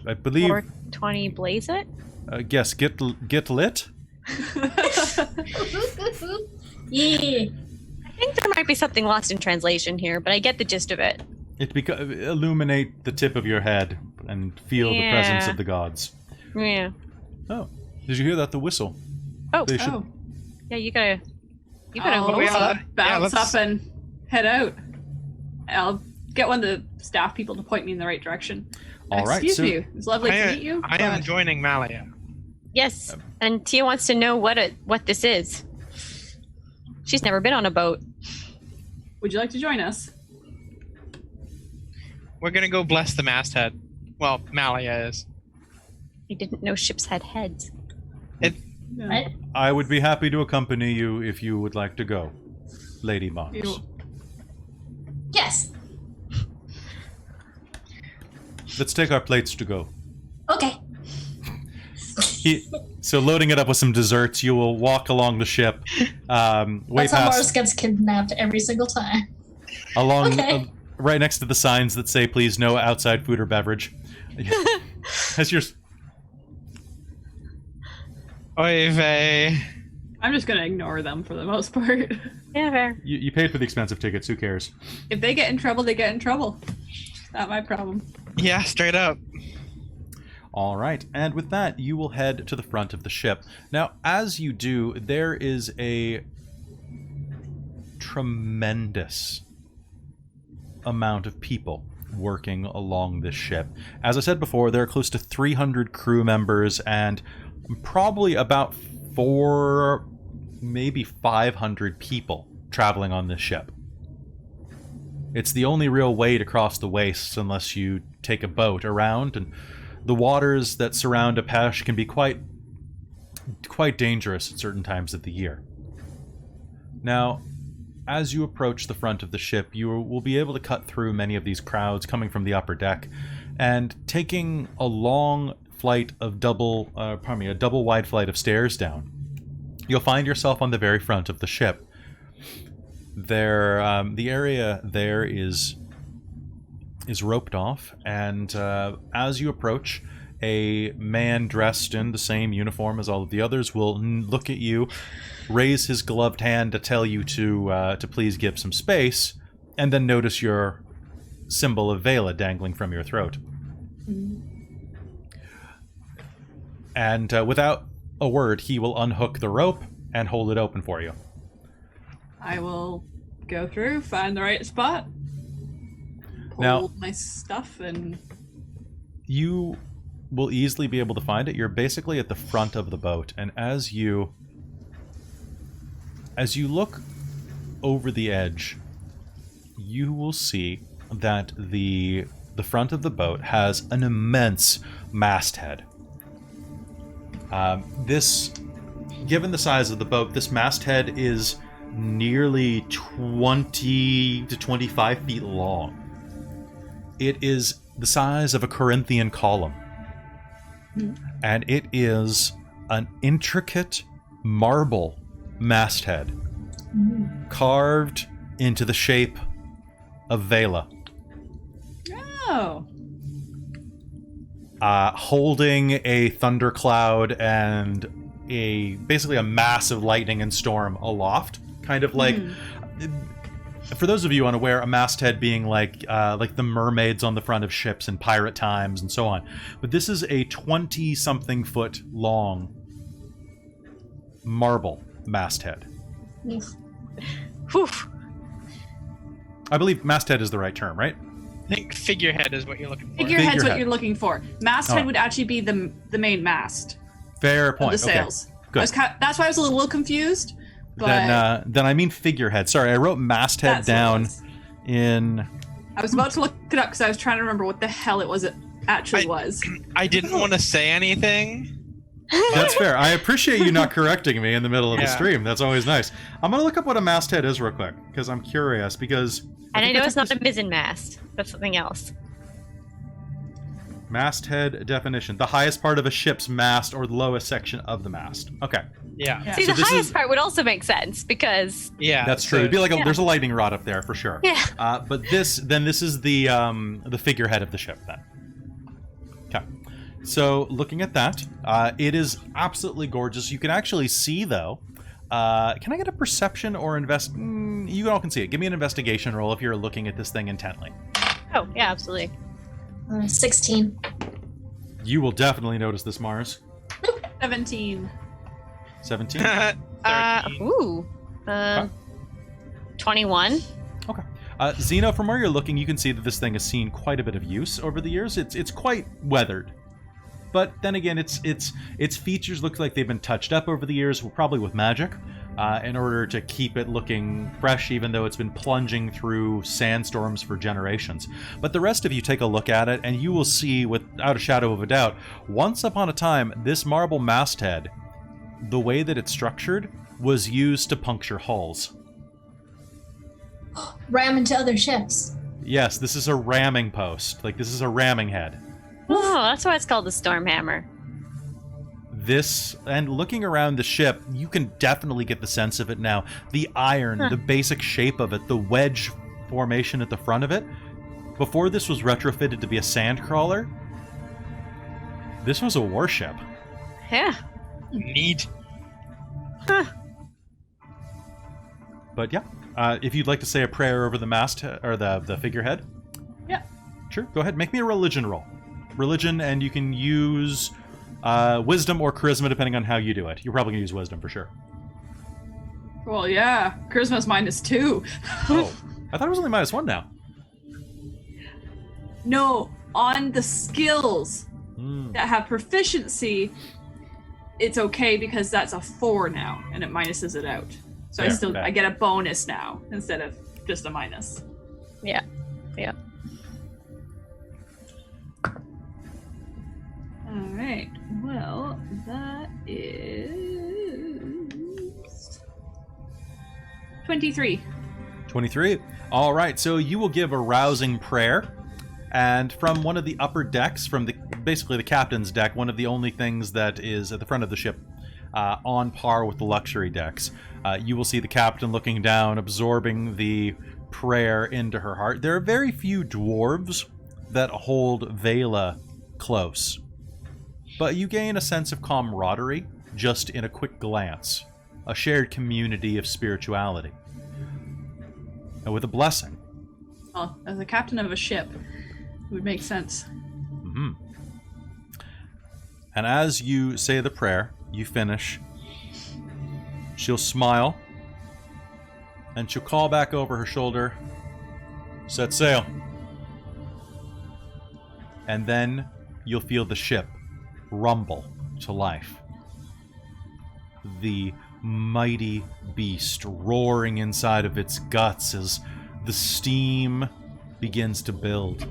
I believe... 420 blaze it? Yes, get lit? Yeah. I think there might be something lost in translation here, but I get the gist of it. Illuminate the tip of your head and feel the presence of the gods. Yeah. Oh, did you hear that? The whistle. Oh. They should... Oh. Yeah, you gotta I'll Yeah, bounce let's- up and head out. I'll get one of the staff people to point me in the right direction. All right, Excuse so- me. It's lovely to meet you. I am but joining Malia. Yes, and Tia wants to know what this is. She's never been on a boat. Would you like to join us? We're gonna go bless the masthead. Well, Malia is. I didn't know ships had heads. No. What? I would be happy to accompany you if you would like to go, Lady Mars. You- Yes. Let's take our plates to go. Okay. So loading it up with some desserts, you will walk along the ship, way That's how Mars past, gets kidnapped every single time. along, Okay. right next to the signs that say, please, no outside food or beverage. As you're... Oy vey. I'm just gonna ignore them for the most part. Yeah, fair. You paid for the expensive tickets, who cares? If they get in trouble, they get in trouble. Not my problem. Yeah, straight up. All right, and with that, you will head to the front of the ship. Now, as you do, there is a tremendous amount of people working along this ship. As I said before, there are close to 300 crew members and probably about 400, maybe 500 people traveling on this ship. It's the only real way to cross the wastes unless you take a boat around, and the waters that surround Apesh can be quite dangerous at certain times of the year. Now, as you approach the front of the ship, you will be able to cut through many of these crowds coming from the upper deck, and taking a long flight of a double wide flight of stairs down, you'll find yourself on the very front of the ship. There, the area there is roped off, and as you approach, a man dressed in the same uniform as all of the others will look at you, raise his gloved hand to tell you to please give some space, and then notice your symbol of Vela dangling from your throat. And without a word, he will unhook the rope and hold it open for you. I will go through, find the right spot, pull Now- my stuff, and You will easily be able to find it. You're basically at the front of the boat, and as you look over the edge, you will see that the front of the boat has an immense masthead. Given the size of the boat, this masthead is nearly 20 to 25 feet long. It is the size of a Corinthian column. And it is an intricate marble masthead carved into the shape of Vela, oh, holding a thundercloud and basically a massive lightning and storm aloft, kind of like. For those of you unaware, a masthead being like the mermaids on the front of ships in pirate times and so on. But this is a 20-something foot long marble masthead. Whew. I believe masthead is the right term, right? I think figurehead is what you're looking for. figurehead's Figurehead. what you're looking for. Masthead Oh. would actually be the main mast Fair of point. the sails. Okay, good. That's why I was a little confused. But Then I mean figurehead. Sorry, I wrote masthead that's what it down was. in... I was about to look it up because I was trying to remember what the hell it actually was. I didn't want to say anything, That's fair. I appreciate you not correcting me in the middle of the Yeah. stream. That's always nice. I'm going to look up what a masthead is real quick, because I'm curious, because... And I think know took it's not this- a mizzen mast. That's something else. Masthead definition. The highest part of a ship's mast or the lowest section of the mast. Okay. Yeah. Yeah. See, So the this highest is- part would also make sense because Yeah. That's true. so- It'd be like Yeah. there's a lightning rod up there for sure. yeah. But this is the figurehead of the ship then. Okay. So looking at that, it is absolutely gorgeous. You can actually see though. Can I get a perception or invest? You all can see it. Give me an investigation roll if you're looking at this thing intently. Oh yeah, absolutely. 16. You will definitely notice this, Mars. 17. 17. 13. Ooh. 21. Okay. Zeno, from where you're looking, you can see that this thing has seen quite a bit of use over the years. It's quite weathered. But then again, its features look like they've been touched up over the years, probably with magic, in order to keep it looking fresh, even though it's been plunging through sandstorms for generations. But the rest of you take a look at it, and you will see, without a shadow of a doubt, once upon a time, this marble masthead, the way that it's structured, was used to puncture hulls. Ram into other ships. Yes, this is a ramming post. Like, this is a ramming head. Oh, that's why it's called the Stormhammer. This, and looking around the ship, you can definitely get the sense of it now. The iron, the basic shape of it, the wedge formation at the front of it. Before this was retrofitted to be a sand crawler, this was a warship. Yeah. Neat. Huh. But yeah, if you'd like to say a prayer over the mast or the figurehead, Yeah. sure. Go ahead, make me a religion roll. Religion, and you can use wisdom or charisma depending on how you do it. You're probably gonna use wisdom for sure. Well, yeah. Charisma's -2. Oh, I thought it was only -1 now. No, on the skills Hmm. that have proficiency, it's okay because that's a 4 now, and it minuses it out. So Fair, fair. I get a bonus now instead of just a minus. Yeah. Yeah. All right. Well, that is 23. 23. All right, so you will give a rousing prayer, and from one of the upper decks, from basically the captain's deck, one of the only things that is at the front of the ship, on par with the luxury decks, you will see the captain looking down, absorbing the prayer into her heart. There are very few dwarves that hold Vela close, but you gain a sense of camaraderie just in a quick glance, a shared community of spirituality. And with a blessing. Well, as a captain of a ship, it would make sense. Mm-hmm. And as you say the prayer, you finish, she'll smile, and she'll call back over her shoulder, "Set sail." And then you'll feel the ship rumble to life. The mighty beast roaring inside of its guts as the steam begins to build.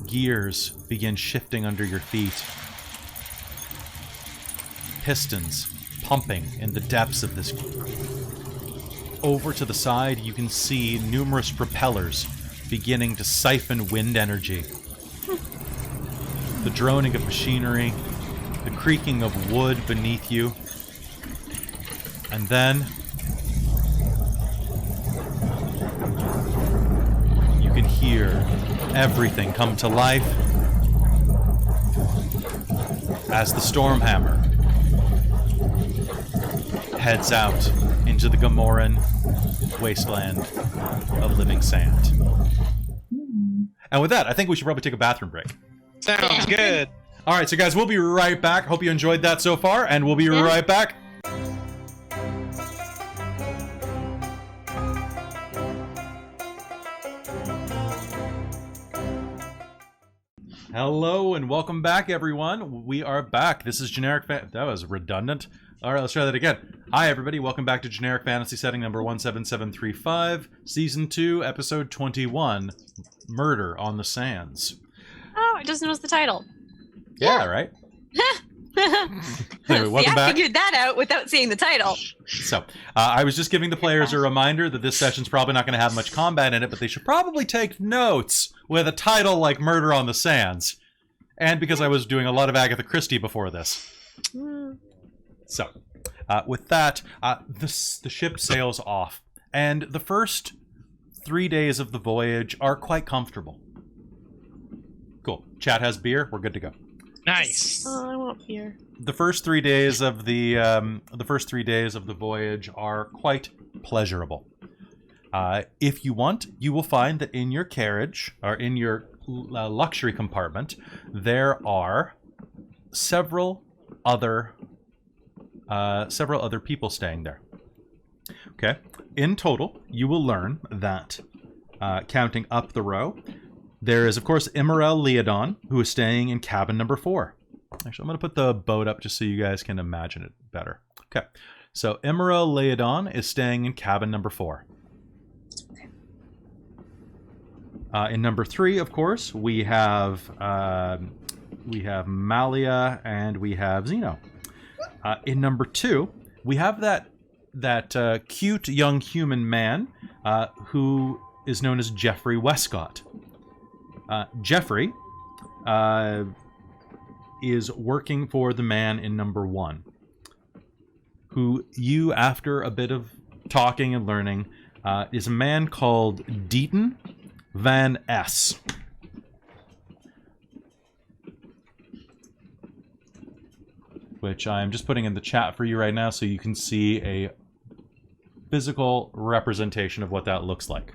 Gears begin shifting under your feet. Pistons pumping in the depths of this. Over to the side, you can see numerous propellers beginning to siphon wind energy. The droning of machinery, the creaking of wood beneath you, and then you can hear everything come to life as the Stormhammer heads out into the Gamoran wasteland of living sand. And with that, I think we should probably take a bathroom break. Sounds good. All right, so guys, we'll be right back. Hope you enjoyed that so far, and we'll be right back. Hello and welcome back, everyone. We are back. This is Generic That was redundant. All right, let's try that again. Hi, everybody. Welcome back to Generic Fantasy Setting number 17735, Season 2, Episode 21, Murder on the Sands. Oh, it just knows the title. Yeah, right? Anyway, welcome I back. figured that out without seeing the title. So, I was just giving the players a reminder that this session's probably not going to have much combat in it, but they should probably take notes with a title like Murder on the Sands. And because I was doing a lot of Agatha Christie before this. So, with that, the ship sails off. And the first 3 days of the voyage are quite comfortable. Cool. Chat has beer. We're good to go. Nice. Oh, I want beer. The first 3 days of the voyage are quite pleasurable. If you want, you will find that in your carriage or in your luxury compartment, there are several other people staying there. Okay. In total, you will learn that, counting up the row, there is, of course, Leodon, who is staying in cabin number 4. Actually, I'm going to put the boat up just so you guys can imagine it better. Okay. So, Leodon is staying in cabin number 4. In number 3, of course, we have Malia and we have Zeno. In number 2, we have that cute young human man who is known as Jeffrey Westcott. Jeffrey is working for the man in number 1, who you, after a bit of talking and learning, is a man called Deaton Van S. Which I'm just putting in the chat for you right now so you can see a physical representation of what that looks like.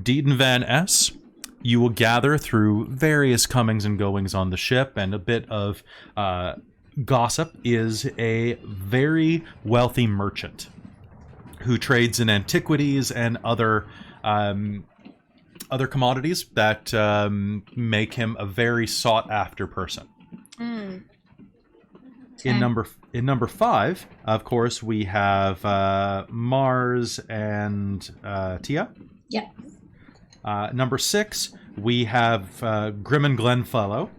Deaton Van S. You will gather through various comings and goings on the ship, and a bit of gossip, is a very wealthy merchant who trades in antiquities and other commodities that make him a very sought-after person. Mm. In number 5, of course, we have Mars and Tia. Yeah. Number 6, we have Grimmin Glenfellow,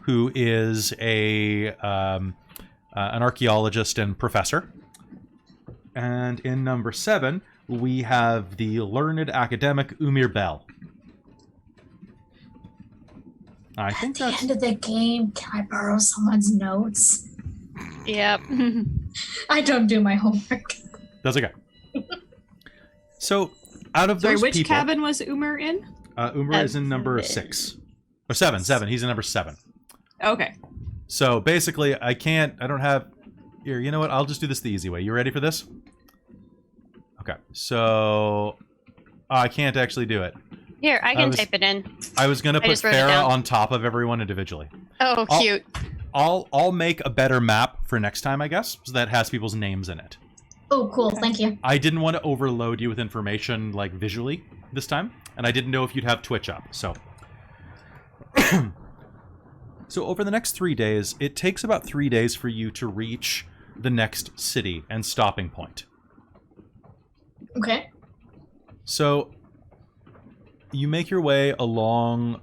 who is an archaeologist and professor. And in number 7, we have the learned academic Umir Bell. I think At the end of the game, can I borrow someone's notes? Yep. I don't do my homework. That's okay. So, out of Sorry, those which people, cabin was Umar in? Umar is in number 6. Or 7. 7. He's in number 7. Okay. So, basically, I don't have... Here, you know what? I'll just do this the easy way. You ready for this? Okay. So, I can't actually do it. Here, I can type it in. I was going to put just wrote it Farah down. on top of everyone individually. Oh, cute. I'll make a better map for next time, I guess, so that has people's names in it. Oh, cool. Thank you. I didn't want to overload you with information, like, visually this time, and I didn't know if you'd have Twitch up, so... So over the next 3 days, it takes about 3 days for you to reach the next city and stopping point. Okay. So you make your way along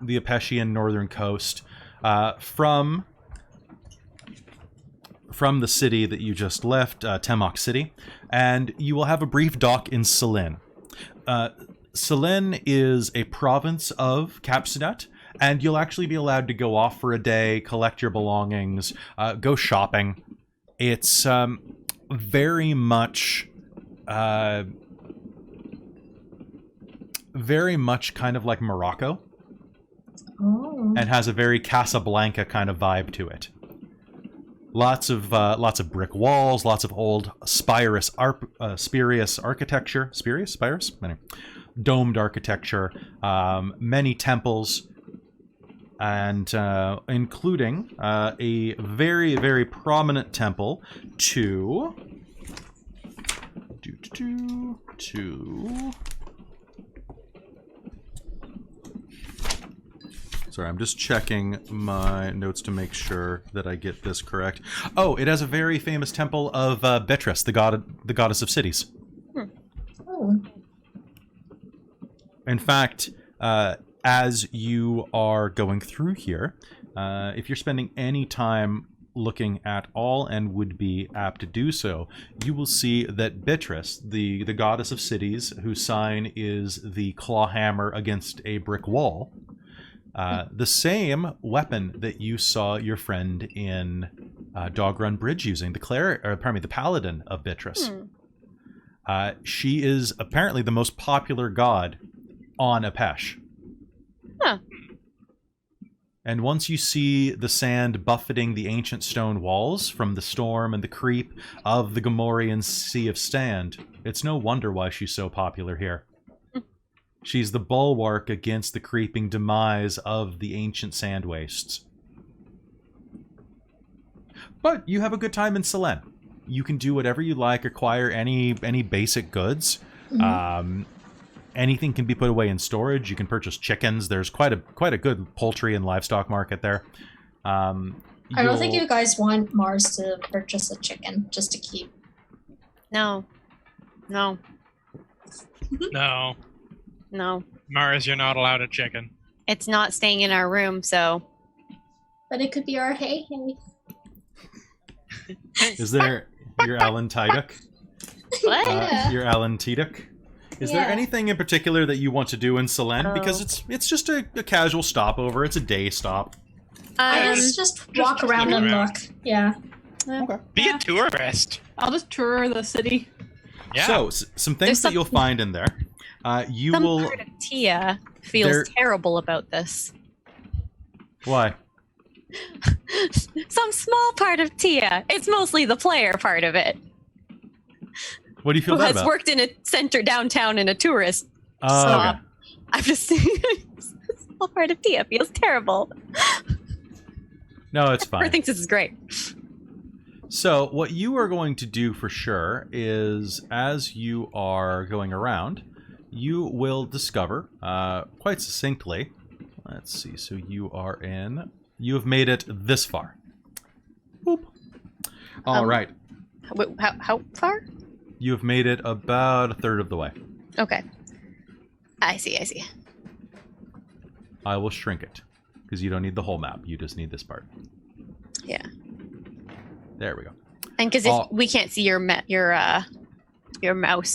the Apeshian northern coast from the city that you just left, Temok City, and you will have a brief dock in Selin. Selin is a province of Capsudet, and you'll actually be allowed to go off for a day, collect your belongings, go shopping. It's very much kind of like Morocco, and has a very Casablanca kind of vibe to it. Lots of brick walls, lots of old spurious architecture, spurious, anyway, domed architecture, many temples, and including a very, very prominent temple to Sorry, I'm just checking my notes to make sure that I get this correct. Oh, it has a very famous temple of Beatrice, the goddess of cities. Oh. In fact, as you are going through here, if you're spending any time looking at all and would be apt to do so, you will see that Beatrice, the goddess of cities, whose sign is the claw hammer against a brick wall, the same weapon that you saw your friend in Dog Run Bridge using, the paladin of Beatrice. She is apparently the most popular god on Apesh. Huh. And once you see the sand buffeting the ancient stone walls from the storm and the creep of the Gomorian Sea of Sand, it's no wonder why she's so popular here. She's the bulwark against the creeping demise of the ancient sand wastes. But you have a good time in Selene. You can do whatever you like, acquire any basic goods. Anything can be put away in storage. You can purchase chickens. There's quite a good poultry and livestock market there. I don't think you guys want Mars to purchase a chicken just to keep. No. No. No. Mars, you're not allowed a chicken. It's not staying in our room, so. But it could be our hey. Is there your Alan Tiduk? What? Your Alan Tiduk? Is there anything in particular that you want to do in Selene? Because it's just a casual stopover. It's a day stop. I just walk around and look. Yeah. Okay. Be a tourist. I'll just tour the city. Yeah. So, some things that you'll find in there. Some part of Tia feels terrible about this. Why? Some small part of Tia. It's mostly the player part of it. What do you feel Who bad has about? worked in a center downtown in a tourist Okay. I'm just saying, a small part of Tia feels terrible. No, it's Her fine. thinks this is great. So, what you are going to do for sure is, as you are going around, you will discover, quite succinctly, let's see, so you have made it this far. Boop. All right. How far? You have made it about a third of the way. Okay. I see. I will shrink it, because you don't need the whole map. You just need this part. Yeah. There we go. And because we can't see your mouse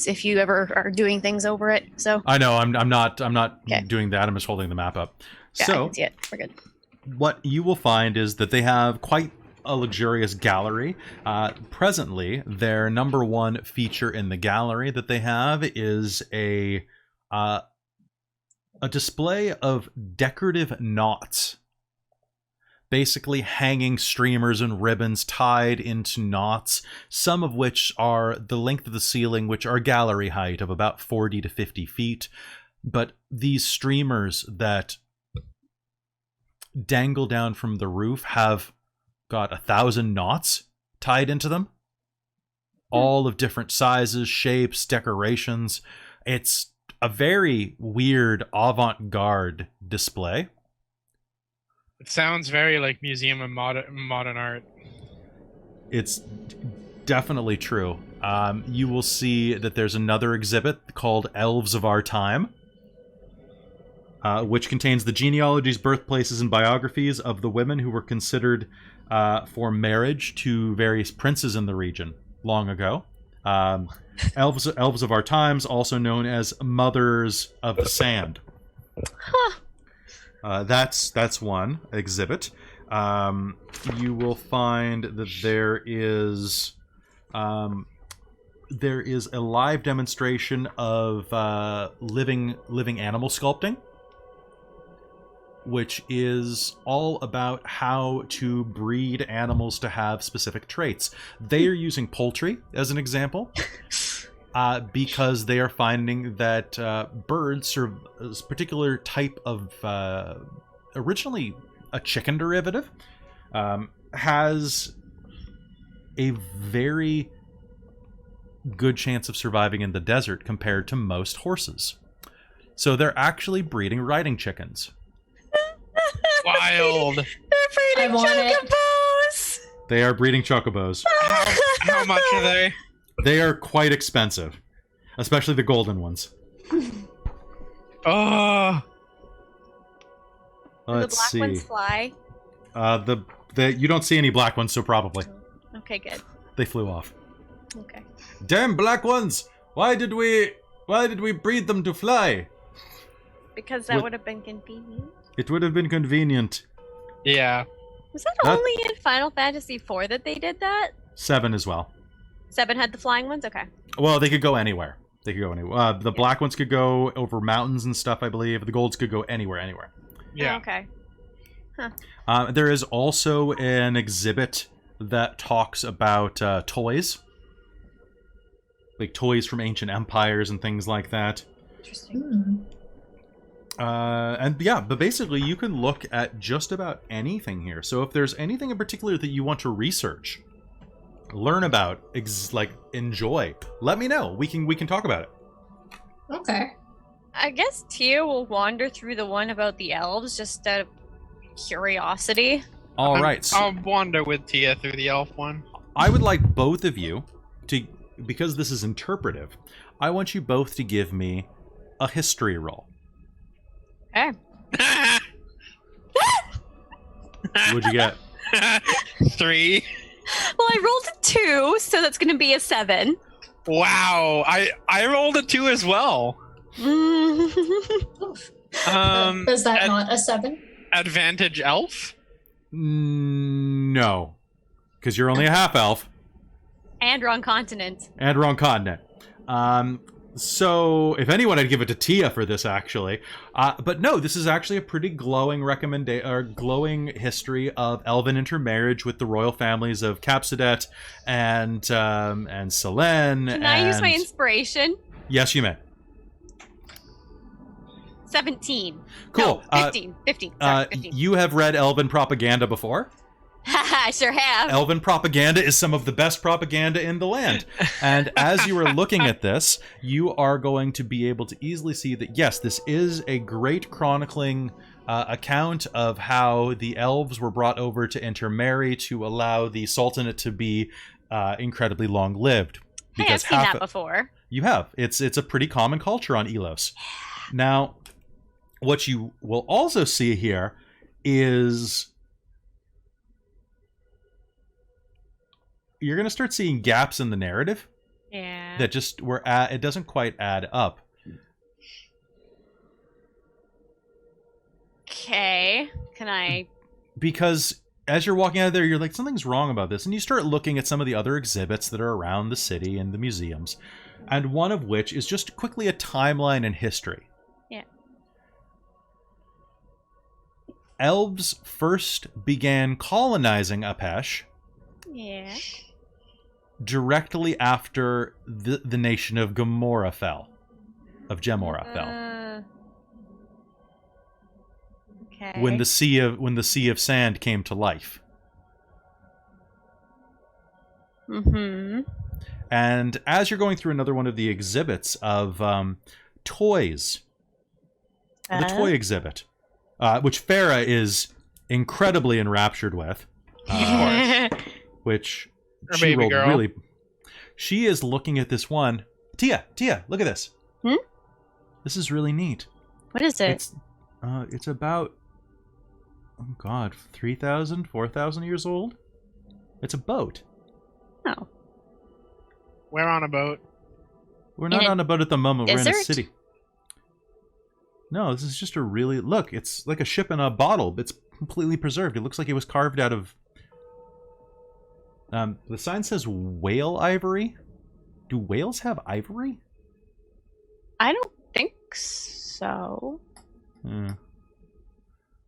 if you ever are doing things over it, so. I know. I'm not Okay. doing that. I'm just holding the map up. Yeah, I So can see it. We're good. what you will find is that they have quite a luxurious gallery. Presently, their number one feature in the gallery that they have is a display of decorative knots. Basically hanging streamers and ribbons tied into knots, some of which are the length of the ceiling, which are gallery height of about 40 to 50 feet. But these streamers that dangle down from the roof have got 1,000 knots tied into them, all of different sizes, shapes, decorations. It's a very weird avant-garde display. It sounds very like Museum of Modern Art. It's definitely true. You will see that there's another exhibit called Elves of Our Time, which contains the genealogies, birthplaces, and biographies of the women who were considered for marriage to various princes in the region long ago. Elves of Our Times, also known as Mothers of the Sand. That's one exhibit. You will find that there is a live demonstration of living animal sculpting, which is all about how to breed animals to have specific traits. They are using poultry as an example, because they are finding that birds serve a particular type of, originally a chicken derivative, has a very good chance of surviving in the desert compared to most horses. So they're actually breeding riding chickens. Wild. They're breeding chocobos! They are breeding chocobos. How much are they? They are quite expensive, especially the golden ones. Oh. Do the Let's black see. ones fly? The you don't see any black ones, so probably Okay, good. they flew off. Okay. Damn black ones! Why did we breed them to fly? Because that What- would have been convenient. It would have been convenient. Yeah. Was that That- only in Final Fantasy IV that they did that? 7 as well. 7 had the flying ones? Okay. Well, they could go anywhere. They could go anywhere. The black ones could go over mountains and stuff, I believe. The golds could go anywhere. Yeah. Oh, okay. There is also an exhibit that talks about toys. Like toys from ancient empires and things like that. Interesting. And yeah, but basically you can look at just about anything here. So if there's anything in particular that you want to research, learn about, enjoy, let me know. We can talk about it. Okay. I guess Tia will wander through the one about the elves just out of curiosity. All right. So I'll wander with Tia through the elf one. I would like both of you to, because this is interpretive, I want you both to give me a history roll. Okay. What'd you get? 3. Well, I rolled a 2, so that's going to be a 7. Wow. I rolled a 2 as well. Oof. Is that not a 7? Advantage elf? No, because you're only a half elf And wrong continent. and wrong continent. So if anyone, I'd give it to Tia for this, actually. But no, this is actually a pretty glowing glowing history of elven intermarriage with the royal families of Capsidet and Selene. Can I use my inspiration? Yes, you may. 17. Cool. No, 15. 15. Sorry, 15. You have read elven propaganda before. I sure have. Elven propaganda is some of the best propaganda in the land. And as you are looking at this, you are going to be able to easily see that, yes, this is a great chronicling account of how the elves were brought over to intermarry to allow the sultanate to be incredibly long-lived. Hey, I've seen that before. You have. It's a pretty common culture on Elos. Now, what you will also see here is you're going to start seeing gaps in the narrative Yeah. that just it doesn't quite add up. Okay. Can I? Because as you're walking out of there, you're like, something's wrong about this. And you start looking at some of the other exhibits that are around the city and the museums. And one of which is just quickly a timeline in history. Yeah. Elves first began colonizing Apesh Yeah. directly after the nation of Gemora fell. Okay. When the sea of sand came to life. Mm-hmm. And as you're going through another one of the exhibits of toys, the toy exhibit, which Farah is incredibly enraptured with, which Or she baby rolled girl. really. She is looking at this one. Tia, look at this. Hmm? This is really neat. What is it? It's about, oh God, 3,000, 4,000 years old. It's a boat. Oh. We're on a boat. We're not In a on a boat at the moment. We're in a desert? city. No, this is just a really... Look, it's like a ship in a bottle. It's completely preserved. It looks like it was carved out of... the sign says whale ivory. Do whales have ivory? I don't think so.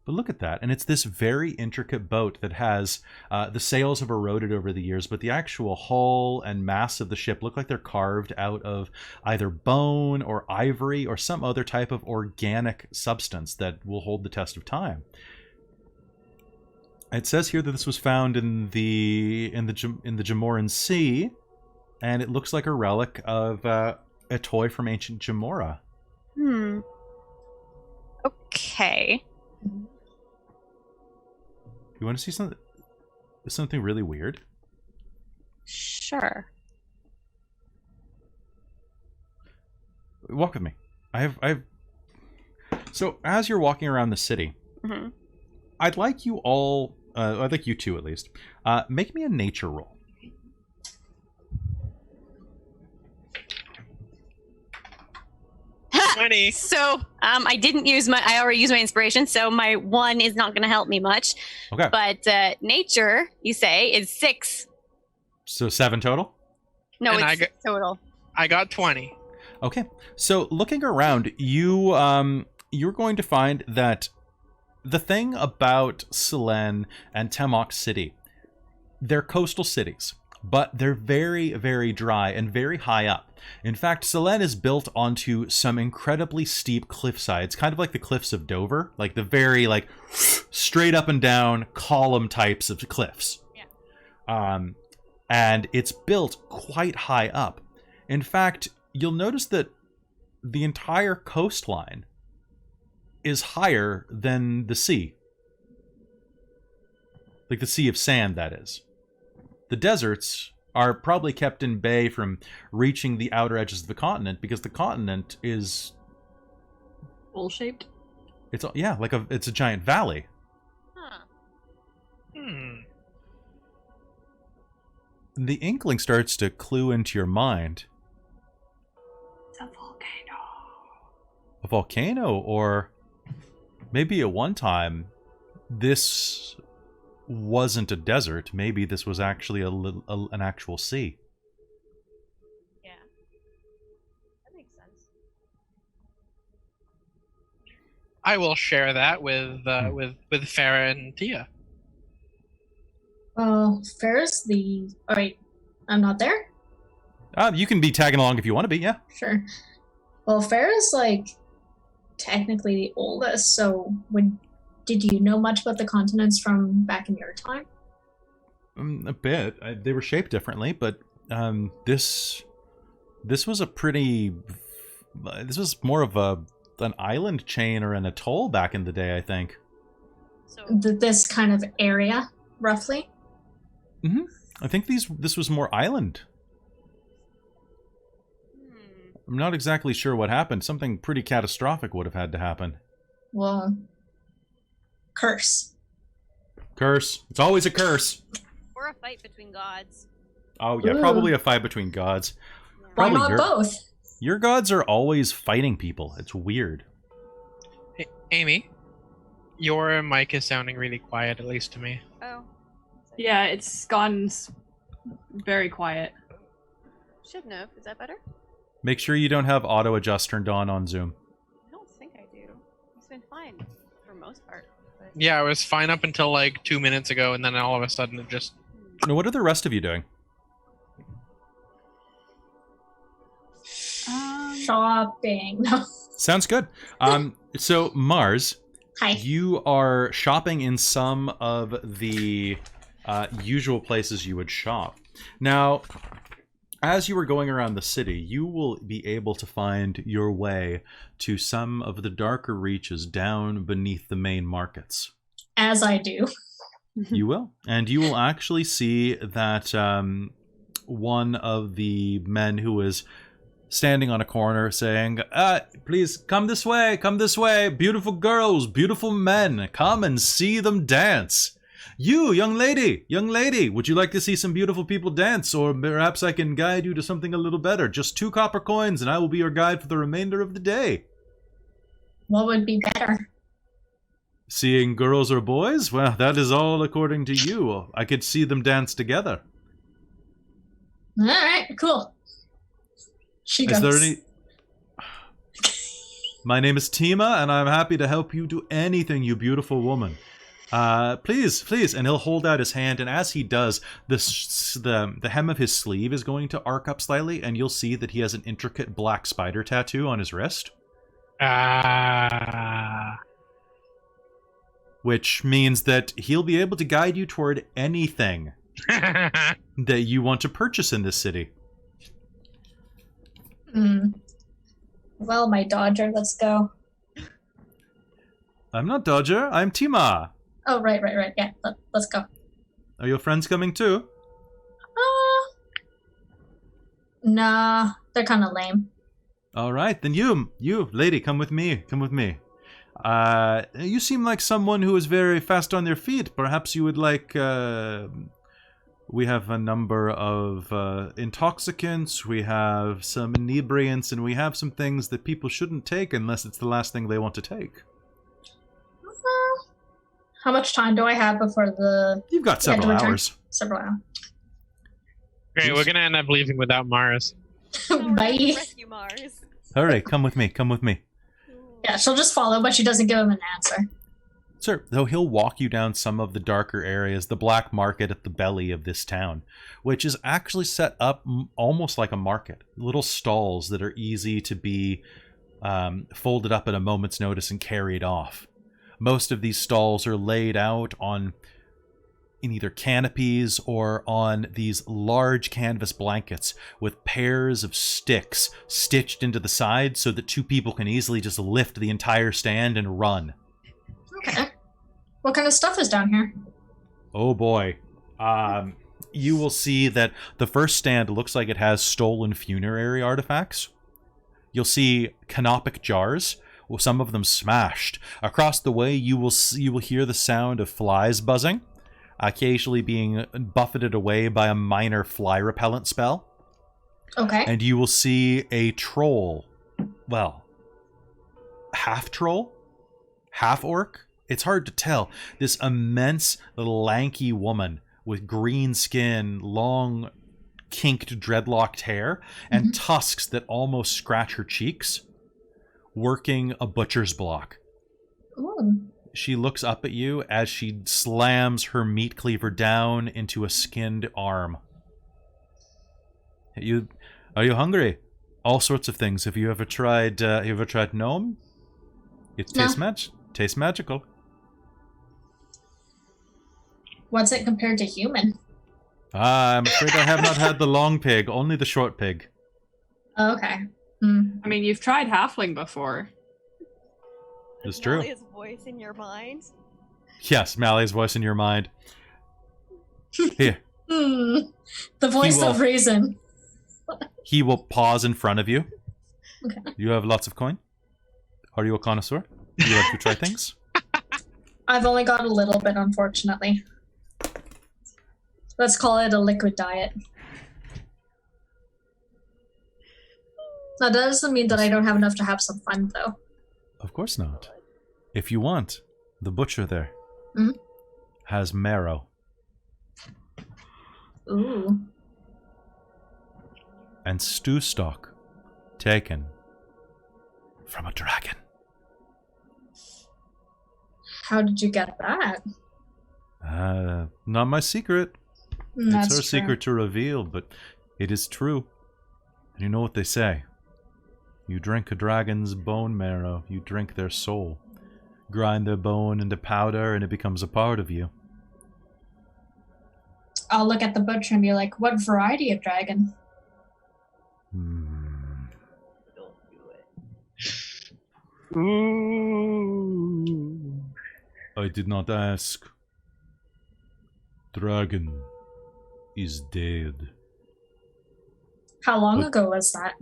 But look at that. And it's this very intricate boat that has... the sails have eroded over the years, but the actual hull and mass of the ship look like they're carved out of either bone or ivory or some other type of organic substance that will hold the test of time. It says here that this was found in the Jamoran Sea, and it looks like a relic of a toy from ancient Jamora. Okay. You want to see something really weird? Sure. Walk with me. I have. So as you're walking around the city, Mm-hmm. I'd like you all, I'd like you two at least, make me a nature roll. So, I didn't use I already used my inspiration, so my 1 is not going to help me much. Okay. But nature, you say, is 6. So 7 total? No, And it's total. I got 20. Okay. So looking around, you're going to find that the thing about Selene and Temok City, they're coastal cities, but they're very, very dry and very high up. In fact, Selene is built onto some incredibly steep cliffsides, kind of like the cliffs of Dover, like the very straight up and down column types of cliffs. Yeah. And it's built quite high up. In fact, you'll notice that the entire coastline is higher than the sea. Like the sea of sand, that is. The deserts are probably kept in bay from reaching the outer edges of the continent because the continent is Bowl-shaped? it's it's a giant valley. Huh. The inkling starts to clue into your mind. It's a volcano. A volcano, or maybe at one time this wasn't a desert. Maybe this was actually an actual sea. Yeah. That makes sense. I will share that with Farah and Tia. Ferris, all right, I'm not there? You can be tagging along if you want to be, yeah. Sure. Well, Ferris, technically the oldest, so did you know much about the continents from back in your time? A bit. They were shaped differently, but this was a pretty... This was more of an island chain or an atoll back in the day, I think. So This kind of area, roughly? Mm-hmm. I think this was more island. I'm not exactly sure what happened. Something pretty catastrophic would have had to happen. Well, curse. Curse. It's always a curse. or a fight between gods. Oh, yeah, Ooh. probably a fight between gods. Why Probably not both? Your gods are always fighting people. It's weird. Hey, Amy, your mic is sounding really quiet, at least to me. Oh. Yeah, it's gone very quiet. Should know. Is that better? Make sure you don't have auto adjust turned on Zoom. I don't think I do. It's been fine for most part. But... Yeah, I was fine up until like 2 minutes ago, and then all of a sudden it just... Now, what are the rest of you doing? Shopping. No. Sounds good. So Mars, Hi. you are shopping in some of the usual places you would shop. Now, as you were going around the city, you will be able to find your way to some of the darker reaches down beneath the main markets. As I do. You will. And you will actually see that one of the men who is standing on a corner saying, please come this way, beautiful girls, beautiful men, come and see them dance. You, young lady, would you like to see some beautiful people dance? Or perhaps I can guide you to something a little better. Just 2 copper coins and I will be your guide for the remainder of the day. What would be better? Seeing girls or boys? Well, that is all according to you. I could see them dance together. All right, cool. She goes. Is there any... My name is Tima, and I'm happy to help you do anything, you beautiful woman. Please. And he'll hold out his hand, and as he does, the hem of his sleeve is going to arc up slightly, and you'll see that he has an intricate black spider tattoo on his wrist. Which means that he'll be able to guide you toward anything that you want to purchase in this city. Well, my Dodger, let's go. I'm not Dodger, I'm Tima. Oh, right. Yeah, let's go. Are your friends coming too? Nah, they're kind of lame. All right, then you, lady, come with me. You seem like someone who is very fast on their feet. Perhaps you would like... we have a number of intoxicants, we have some inebriants, and we have some things that people shouldn't take unless it's the last thing they want to take. How much time do I have before the... You've got several hours. Several hours. Great, we're gonna end up leaving without Mars. Bye. Rescue Mars. Hurry, come with me, come with me. Yeah, she'll just follow, but she doesn't give him an answer. Sir, though he'll walk you down some of the darker areas, the black market at the belly of this town, which is actually set up almost like a market. Little stalls that are easy to be folded up at a moment's notice and carried off. Most of these stalls are laid out in either canopies or on these large canvas blankets with pairs of sticks stitched into the sides so that two people can easily just lift the entire stand and run. Okay. What kind of stuff is down here? Oh boy. You will see that the first stand looks like it has stolen funerary artifacts. You'll see canopic jars, some of them smashed. Across the way, you will hear the sound of flies buzzing, occasionally being buffeted away by a minor fly repellent spell. Okay. And you will see a troll. Well, half troll? Half orc? It's hard to tell. This immense, lanky woman with green skin, long, kinked, dreadlocked hair, and tusks that almost scratch her cheeks, working a butcher's block. Ooh. She looks up at you as she slams her meat cleaver down into a skinned arm. Are you hungry? All sorts of things. Have you ever tried gnome? It tastes magical. What's it compared to human? I'm afraid I have not had the long pig, only the short pig. Oh, okay. I mean, you've tried halfling before. It's true. Malia's voice in your mind. Yes, Mally's voice in your mind. Here. The voice of reason. He will pause in front of you. Okay. You have lots of coin? Are you a connoisseur? Do you like to try things? I've only got a little bit, unfortunately. Let's call it a liquid diet. That doesn't mean that I don't have enough to have some fun, though. Of course not. If you want, the butcher there has marrow. Ooh. And stew stock taken from a dragon. How did you get that? Not my secret. That's It's our true. secret to reveal, but it is true. And you know what they say. You drink a dragon's bone marrow, you drink their soul. Grind their bone into powder and it becomes a part of you. I'll look at the butcher and be like, what variety of dragon? Don't do it. Ooh. I did not ask. Dragon is dead. How long ago was that?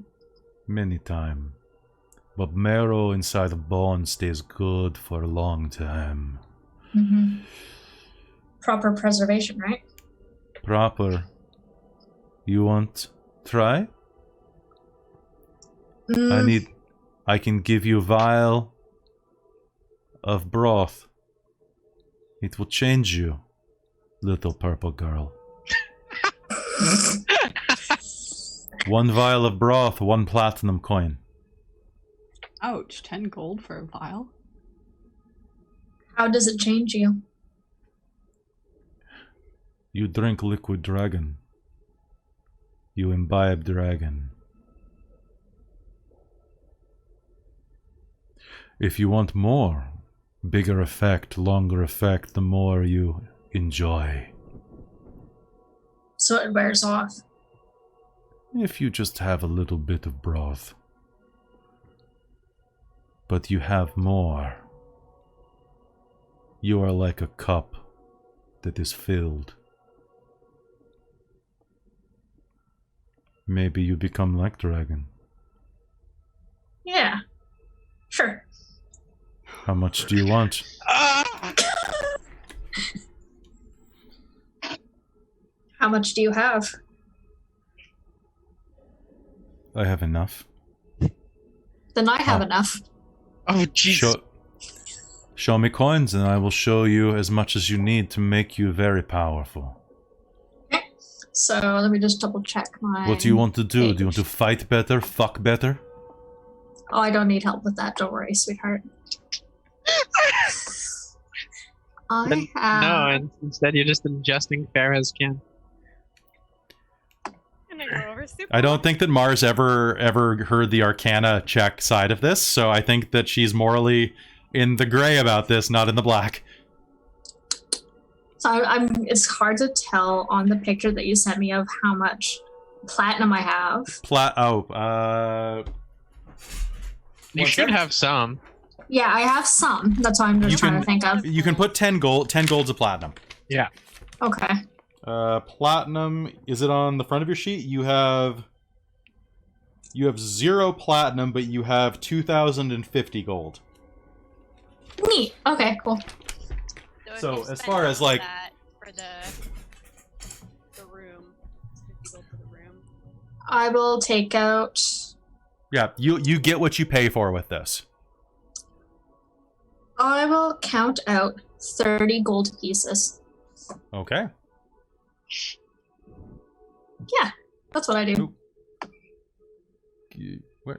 Many time. But marrow inside a bone stays good for a long time. Proper preservation, right? Proper. You want try? I can give you a vial of broth. It will change you, little purple girl. 1 vial of broth, 1 platinum coin. Ouch, 10 gold for a vial? How does it change you? You drink liquid dragon. You imbibe dragon. If you want more, bigger effect, longer effect, the more you enjoy. So it wears off. If you just have a little bit of broth. But you have more. You are like a cup that is filled. Maybe you become like dragon. Yeah. Sure. How much do you want? How much do you have? I have enough. Then I have enough. Oh, jeez. Show me coins, and I will show you as much as you need to make you very powerful. Okay. So let me just double check my... What do you want to do? Do you want to fight better? Fuck better? Oh, I don't need help with that. Don't worry, sweetheart. I have... No, and instead you're just ingesting Farah's can. I don't think that Mars ever heard the Arcana check side of this, so I think that she's morally in the gray about this, not in the black. So it's hard to tell on the picture that you sent me of how much platinum I have. You should have some. Yeah, I have some. That's what I'm just trying to think of. You can put 10 gold. 10 gold's of platinum. Yeah. Okay. Platinum, is it on the front of your sheet? You have 0 platinum, but you have 2,050 gold. Neat. Okay, cool. So as far as like for the room, 50 gold for the room. I will take out... Yeah, you get what you pay for with this. I will count out 30 gold pieces. Okay. Yeah, that's what I do.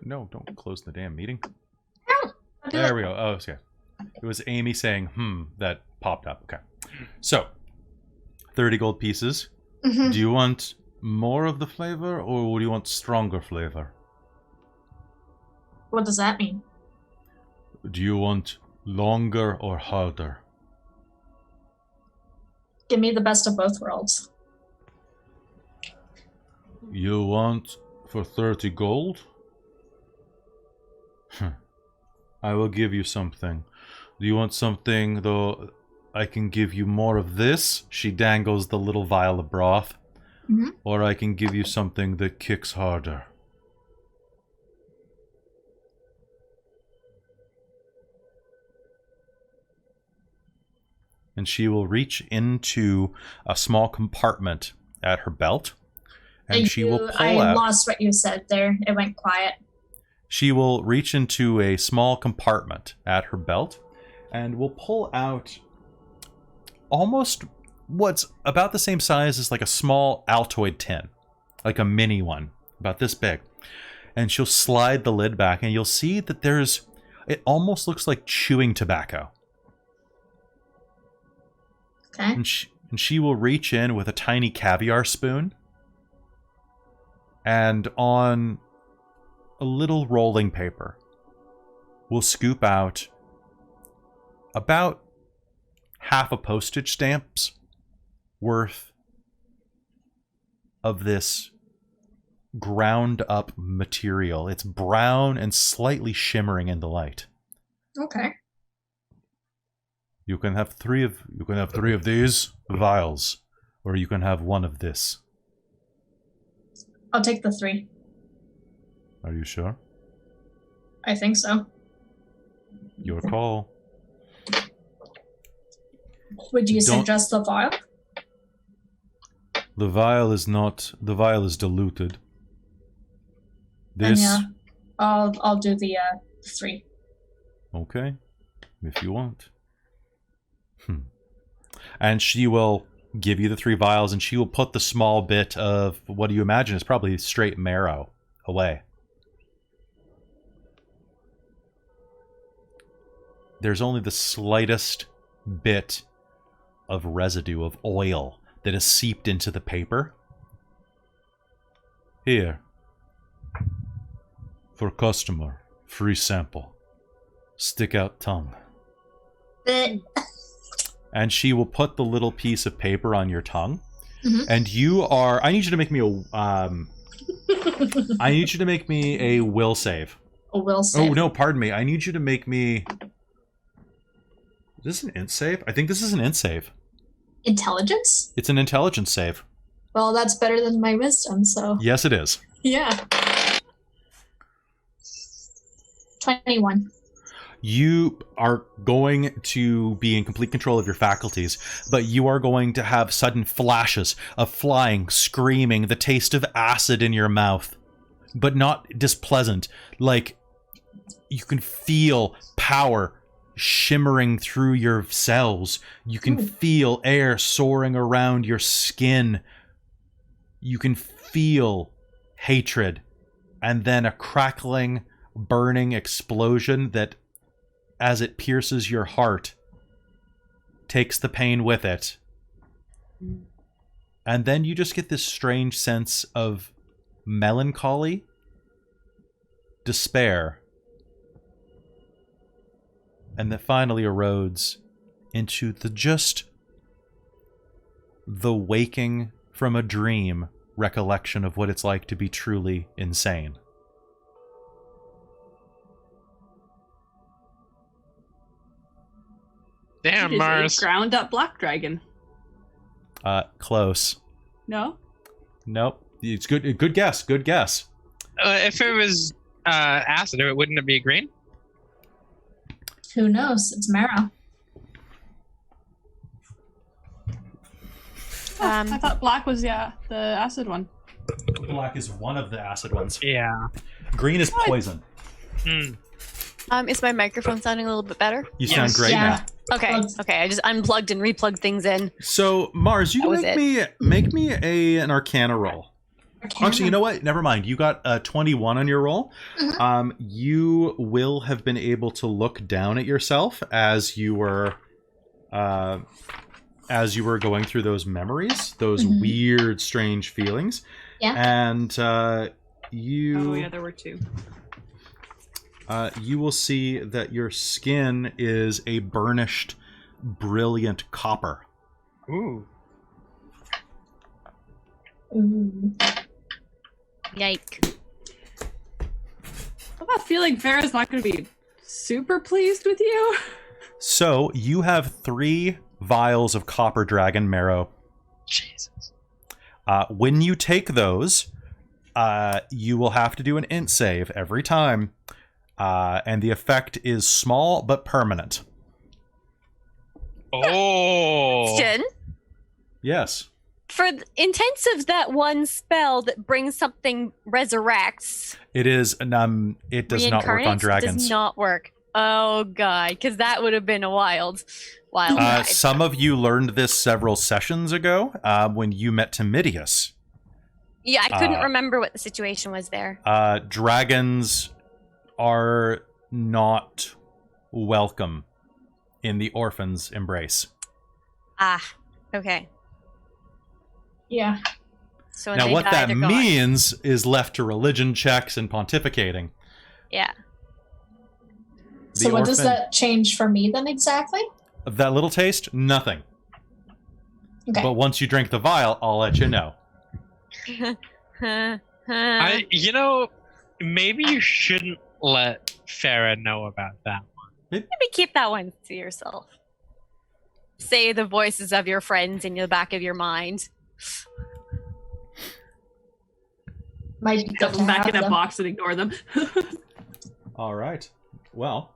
No, don't close the damn meeting. No, There we go. Oh, okay. It was Amy saying, that popped up. Okay. So, 30 gold pieces. Mm-hmm. Do you want more of the flavor, or do you want stronger flavor? What does that mean? Do you want longer or harder? Give me the best of both worlds. You want for 30 gold? I will give you something. Do you want something, though, I can give you more of this? She dangles the little vial of broth. Mm-hmm. Or I can give you something that kicks harder. And she will reach into a small compartment at her belt. And she will pull out... I lost what you said there. It went quiet. She will reach into a small compartment at her belt and will pull out almost what's about the same size as like a small Altoid tin. Like a mini one, about this big. And she'll slide the lid back and you'll see that there's... It almost looks like chewing tobacco. Okay. And she will reach in with a tiny caviar spoon. And on a little rolling paper, we'll scoop out about half a postage stamp's worth of this ground up material. It's brown and slightly shimmering in the light. Okay. You can have three of these vials, or you can have one of this. I'll take the 3. Are you sure? I think so. Your call. Would you suggest the vial? The vial is not. The vial is diluted. This. Yeah, I'll do the 3. Okay, if you want. And she will give you the 3 vials, and she will put the small bit of what do you imagine is probably straight marrow away. There's only the slightest bit of residue of oil that is seeped into the paper. Here. For customer, free sample. Stick out tongue. And she will put the little piece of paper on your tongue. Mm-hmm. And you are... I need you to make me a... I need you to make me a will save. A will save? Oh, no, pardon me. I need you to make me... Is this an int save? I think this is an int save. Intelligence? It's an intelligence save. Well, that's better than my wisdom, so... Yes, it is. Yeah. 21. You are going to be in complete control of your faculties, but you are going to have sudden flashes of flying, screaming, the taste of acid in your mouth, but not displeasant. Like, you can feel power shimmering through your cells. You can feel air soaring around your skin. You can feel hatred, and then a crackling, burning explosion that, as it pierces your heart, takes the pain with it. And then you just get this strange sense of melancholy, despair, and that finally erodes into the waking from a dream recollection of what it's like to be truly insane. Damn, It is Mars. a ground up black dragon. Close. No? Nope. It's good. Good guess. Good guess. If it was acid, wouldn't it be green? Who knows? It's marrow. I thought black was the acid one. Black is one of the acid ones. Yeah. Green is poison. Is my microphone sounding a little bit better? You sound Yes. great Yeah. now. Okay. Okay. I just unplugged and replugged things in. So Mars, you That was can make me an Arcana roll. Actually, you know what? Never mind. You got a 21 on your roll. Mhm. You will have been able to look down at yourself as you were going through those memories, those weird, strange feelings. Yeah. And you Oh, yeah, there were two. you will see that your skin is a burnished, brilliant copper. Ooh. Ooh. Yike. I have a feeling Farrah's not going to be super pleased with you. So you have 3 vials of copper dragon marrow. Jesus. When you take those, you will have to do an int save every time, and the effect is small but permanent. Oh. Question. Yes. For intents of that one spell that brings something resurrects, It is. It does not work on reincarnates, dragons. does not work. Oh god, because that would have been a wild ride. Some of you learned this several sessions ago when you met Timidius. Yeah, I couldn't remember what the situation was there. Dragons are not welcome in the orphan's embrace. Ah, okay. Yeah. So when Now, they what die, that they're gone. means is left to religion checks and pontificating. Yeah. So The what does orphan- that change for me then exactly? Of that little taste, nothing. Okay. But once you drink the vial, I'll let you know. Maybe you shouldn't let Farah know about that. Maybe keep that one to yourself. Say the voices of your friends in the back of your mind. Might be good Dump to them back have in a them. box and ignore them. All right. Well,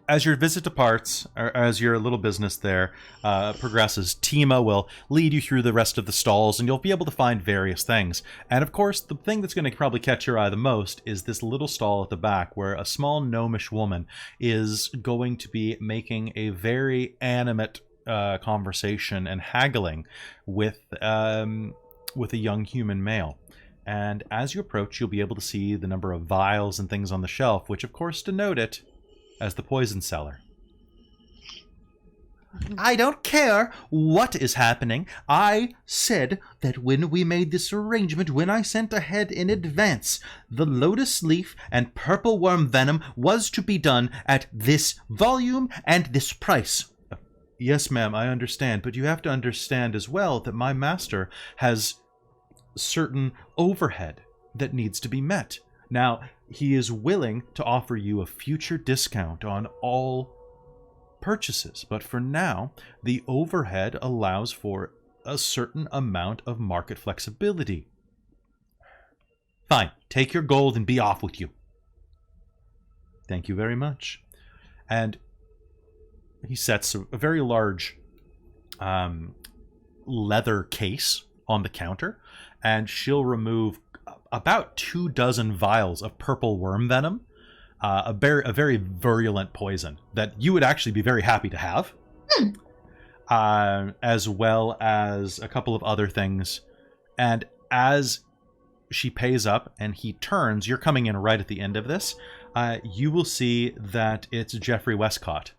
as your visit departs, or as your little business there progresses, Tima will lead you through the rest of the stalls, and you'll be able to find various things. And of course, the thing that's going to probably catch your eye the most is this little stall at the back, where a small gnomish woman is going to be making a very animate conversation and haggling with a young human male. And as you approach, you'll be able to see the number of vials and things on the shelf, which of course denote it as the poison cellar. I don't care what is happening. I said that when we made this arrangement, when I sent ahead in advance, the lotus leaf and purple worm venom was to be done at this volume and this price. Yes, ma'am, I understand, but you have to understand as well that my master has certain overhead that needs to be met. Now, he is willing to offer you a future discount on all purchases, but for now, the overhead allows for a certain amount of market flexibility. Fine, take your gold and be off with you. Thank you very much. And he sets a very large leather case on the counter, and she'll remove about 24 vials of purple worm venom, a very virulent poison that you would actually be very happy to have, as well as a couple of other things. And as she pays up and he turns, you're coming in right at the end of this, you will see that it's Jeffrey Westcott,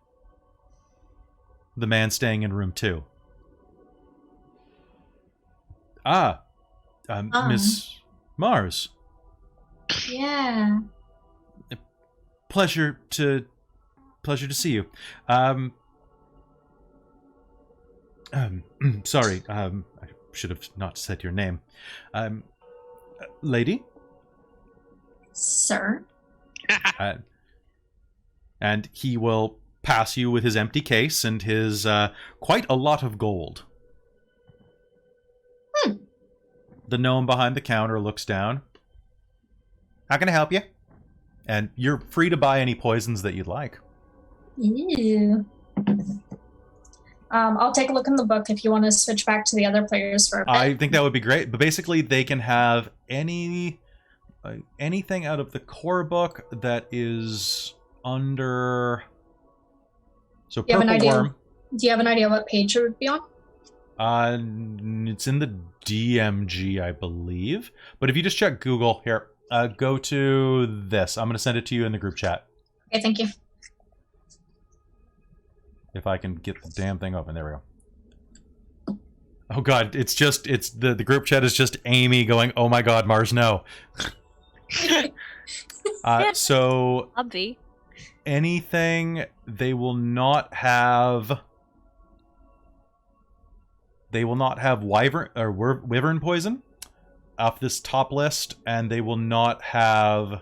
the man staying in room 2. Miss Mars. Yeah. Pleasure to see you. Sorry, I should have not said your name. Lady? Sir? And he will pass you with his empty case and his quite a lot of gold. The gnome behind the counter looks down. How can I help you? And you're free to buy any poisons that you'd like. Ew. I'll take a look in the book if you want to switch back to the other players for a bit. I think that would be great. But basically, they can have anything out of the core book that is under. So Do you have an purple idea? worm. Do you have an idea what page it would be on? It's in the DMG, I believe. But if you just check Google here, go to this. I'm going to send it to you in the group chat. Okay, thank you. If I can get the damn thing open. There we go. Oh god, the group chat is just Amy going, "Oh my god, Mars, no." So Obvi. anything they will not have wyvern poison off this top list, and they will not have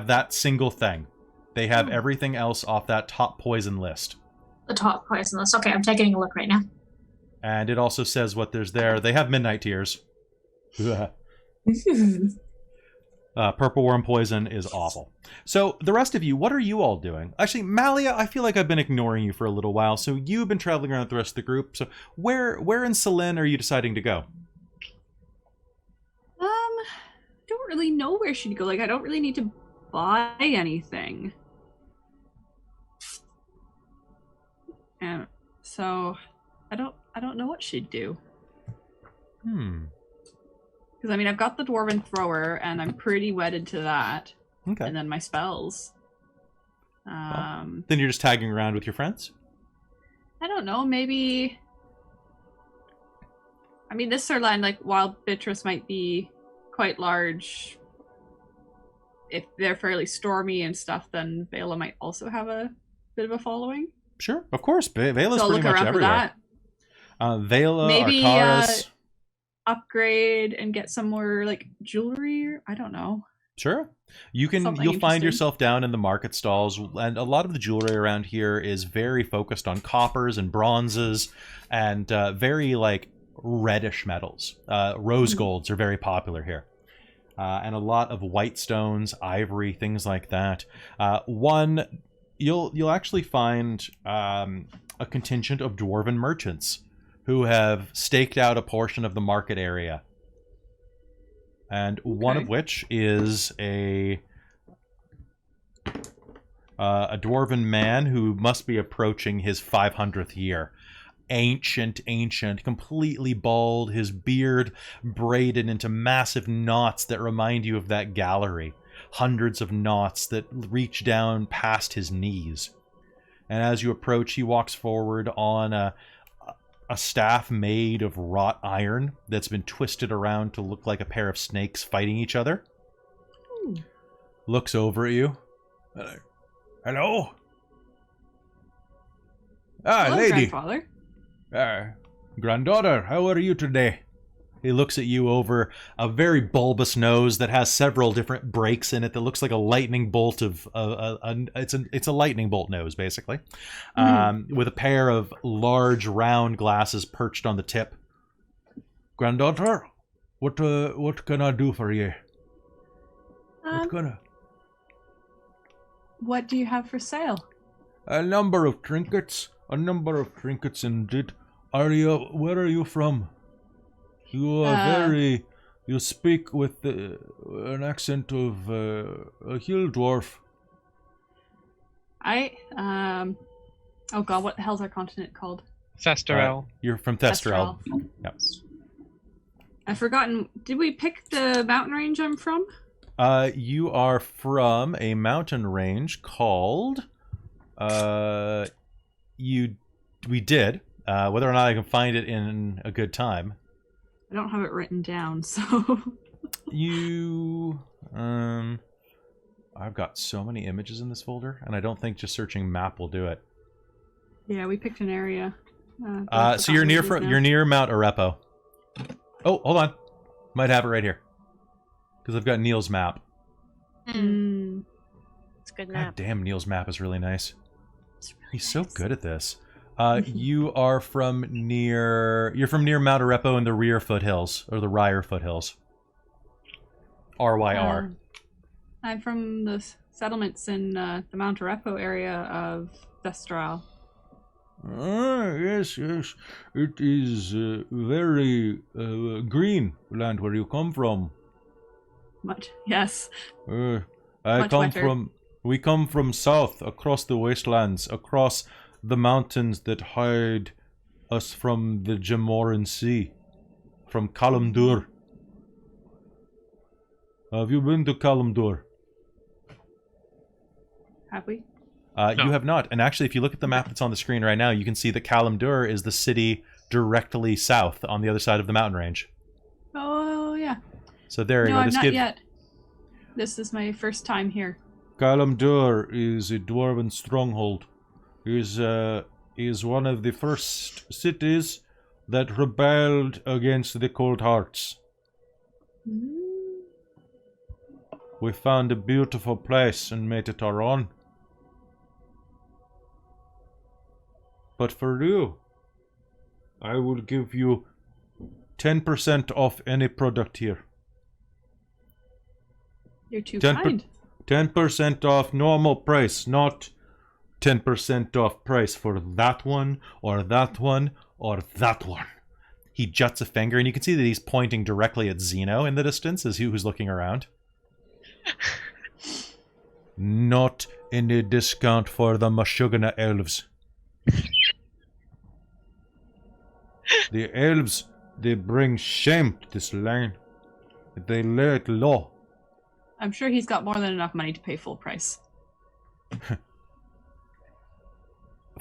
that single thing. They have everything else off that top poison list. The top poison list. Okay, I'm taking a look right now. And it also says what there's there. They have midnight tears. Purple worm poison is awful. So the rest of you, what are you all doing? Actually, Malia, I feel like I've been ignoring you for a little while. So you've been traveling around with the rest of the group. So where in Selene are you deciding to go? Don't really know where she'd go. Like, I don't really need to buy anything. And so I don't know what she'd do. Because I mean, I've got the dwarven thrower, and I'm pretty wedded to that. Okay. And then my spells. Then you're just tagging around with your friends? I don't know. Maybe. I mean, this Sirline, like, while Beatrice might be quite large, if they're fairly stormy and stuff, then Vela might also have a bit of a following. Sure, of course. Vela's So I'll pretty look much around everywhere. for that. Vela, Maybe Arcaris. upgrade and get some more like jewelry. I don't know. Sure. You'll Something find interesting. yourself down in the market stalls, and a lot of the jewelry around here is very focused on coppers and bronzes and very like reddish metals. Rose golds are very popular here. And a lot of white stones, ivory, things like that. You'll actually find a contingent of dwarven merchants who have staked out a portion of the market area. And one of which is a dwarven man who must be approaching his 500th year. Ancient, completely bald, his beard braided into massive knots that remind you of that gallery. Hundreds of knots that reach down past his knees. And as you approach, he walks forward on a staff made of wrought iron that's been twisted around to look like a pair of snakes fighting each other. Looks over at you. Hello? Hello, lady. grandfather. Granddaughter, how are you today? He looks at you over a very bulbous nose that has several different breaks in it that looks like a lightning bolt of it's a lightning bolt nose basically, with a pair of large round glasses perched on the tip. Granddaughter, what can I do for you? What do you have for sale? A number of trinkets. A number of trinkets indeed. Where are you from? You are very... You speak with an accent of a hill dwarf. Oh god, what the hell's our continent called? Thestrel. You're from Thestrel. Yep. I've forgotten. Did we pick the mountain range I'm from? You are from a mountain range called... We did. Whether or not I can find it in a good time. I don't have it written down, so... I've got so many images in this folder, and I don't think just searching map will do it. Yeah, we picked an area. So you're near Mount Arepo. Oh, hold on. Might have it right here. Because I've got Neil's map. It's a good God map. damn, Neil's map is really nice. It's really He's so nice. good at this. You are from near... You're from near Mount Arepo in the rear foothills, or the Ryer foothills. RYR. I'm from the settlements in the Mount Arepo area of Thestral. Yes. It is very Much, yes. Much wetter. We come from south, across the wastelands, across the mountains that hide us from the Jamoran Sea, from Kalimdor. Have you been to Kalimdor? Have we? No. You have not. And actually, if you look at the map that's on the screen right now, you can see that Kalimdor is the city directly south on the other side of the mountain range. Oh, yeah. So there you No, go. I'm not yet. This is my first time here. Kalimdor is a dwarven stronghold. Is one of the first cities that rebelled against the Cold Hearts. We found a beautiful place and made it our own. But for you, I will give you 10% off any product here. You're too kind. 10% off normal price, not 10% off price for that one, or that one, or that one. He juts a finger, and you can see that he's pointing directly at Zeno in the distance as he was looking around. Not any discount for the Mashugana elves. The elves, they bring shame to this land. They lay it low. I'm sure he's got more than enough money to pay full price.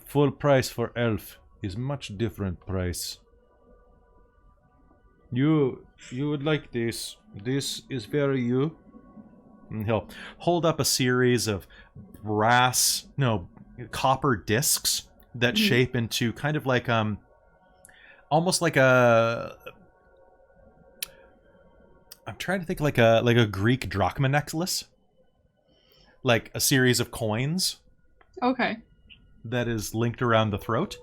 Full price for elf is much different price. You would like this. This is very you. And he'll hold up a series of copper discs that shape into kind of like almost like a... I'm trying to think like a Greek drachma necklace. Like a series of coins. Okay. That is linked around the throat.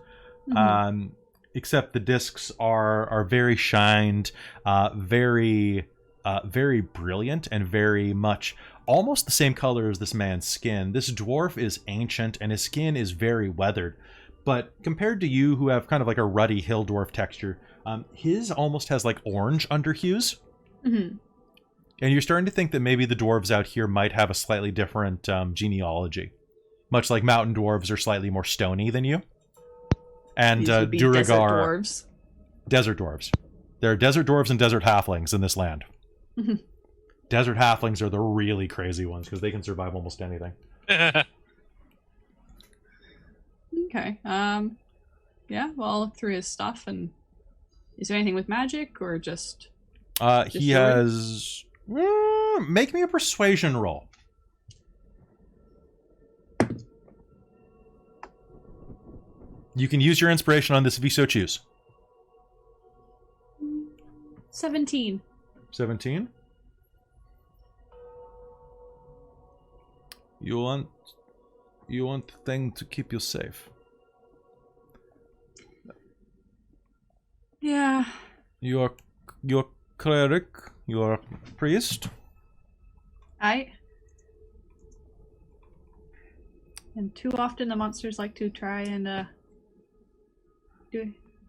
Mhm. Except the discs are very shined, very brilliant, and very much almost the same color as this man's skin. This dwarf is ancient, and his skin is very weathered. But compared to you, who have kind of like a ruddy hill dwarf texture, his almost has like orange underhues. Mm-hmm. And you're starting to think that maybe the dwarves out here might have a slightly different genealogy. Much like mountain dwarves are slightly more stony than you. And These would be Duragar... desert dwarves. Desert dwarves. There are desert dwarves and desert halflings in this land. Mhm. Desert halflings are the really crazy ones, because they can survive almost anything. Okay. Yeah, well, I'll look through his stuff, and is there anything with magic, or just He sword? has... make me a persuasion roll. You can use your inspiration on this if you so choose. 17. 17. You want the thing to keep you safe. Yeah. You're cleric, you're priest. And too often the monsters like to try and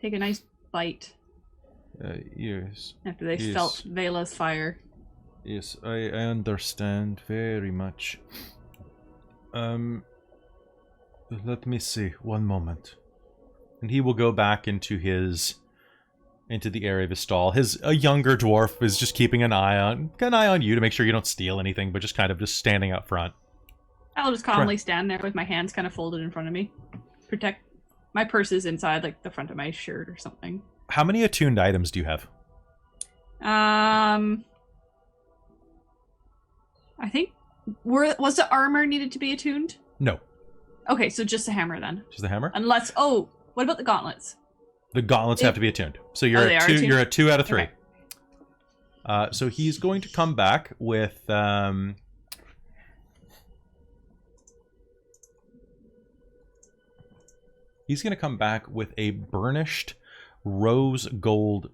take a nice bite Yes. after they Yes. felt Vela's fire. Yes, I understand very much. Let me see. One moment. And he will go back into the area of his stall. A younger dwarf is just keeping an eye on you to make sure you don't steal anything, but just kind of just standing up front. I'll just calmly stand there with my hands kind of folded in front of me. Protect my purse is inside like the front of my shirt or something. How many attuned items do you have? I think was the armor needed to be attuned? No. Okay, so just a hammer then. Just the hammer? Unless what about the gauntlets? The gauntlets have to be attuned. So you're they at are 2 attuned? you're at 2 out of 3. Okay. So he's going to come back with he's going to come back with a burnished rose gold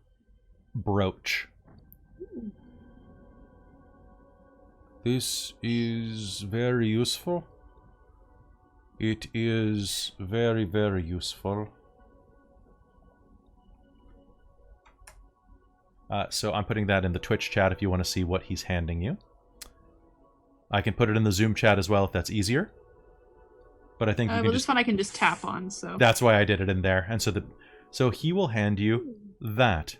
brooch. This is very useful. It is very, very useful. So I'm putting that in the Twitch chat if you want to see what he's handing you. I can put it in the Zoom chat as well if that's easier. But I think you can this one I can just tap on, so. That's why I did it in there. And so he will hand you that.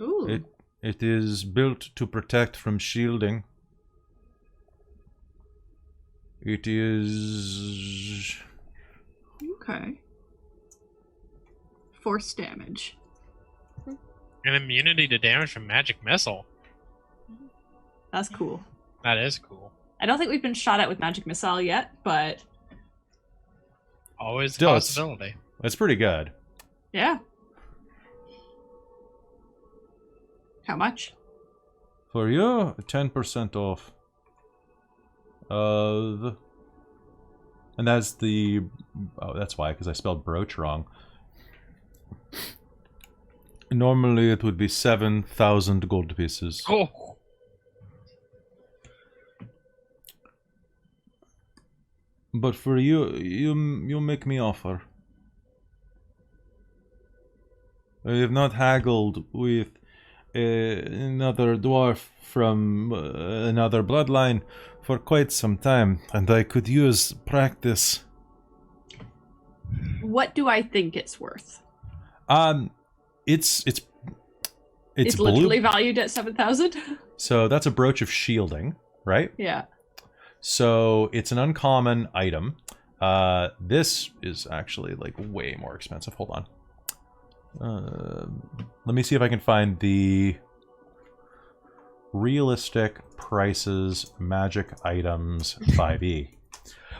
Ooh. It is built to protect from shielding. It is... Okay. Force damage. An immunity to damage from magic missile. That's cool. That is cool. I don't think we've been shot at with magic missile yet, but Always a Still, possibility. It's pretty good. yeah. How much? For you, 10% off. And that's the... Oh, that's why, because I spelled brooch wrong. Normally it would be 7,000 gold pieces. Oh, But for you make me offer. I have not haggled with another dwarf from another bloodline for quite some time, and I could use practice. What do I think it's worth? It's It's blue. literally valued at 7,000. So that's a brooch of shielding, right? Yeah. So it's an uncommon item. This is actually like way more expensive. Hold on. Let me see if I can find the realistic prices magic items 5e.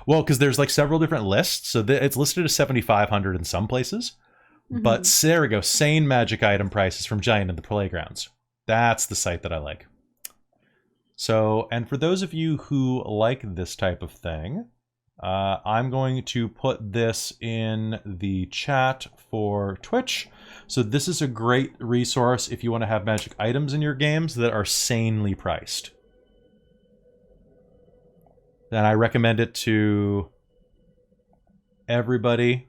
Well, because there's like several different lists. So it's listed as 7,500 in some places. But there we go. Sane magic item prices from Giant in the Playgrounds. That's the site that I like. So, and for those of you who like this type of thing, I'm going to put this in the chat for Twitch. So this is a great resource if you want to have magic items in your games that are sanely priced. And I recommend it to everybody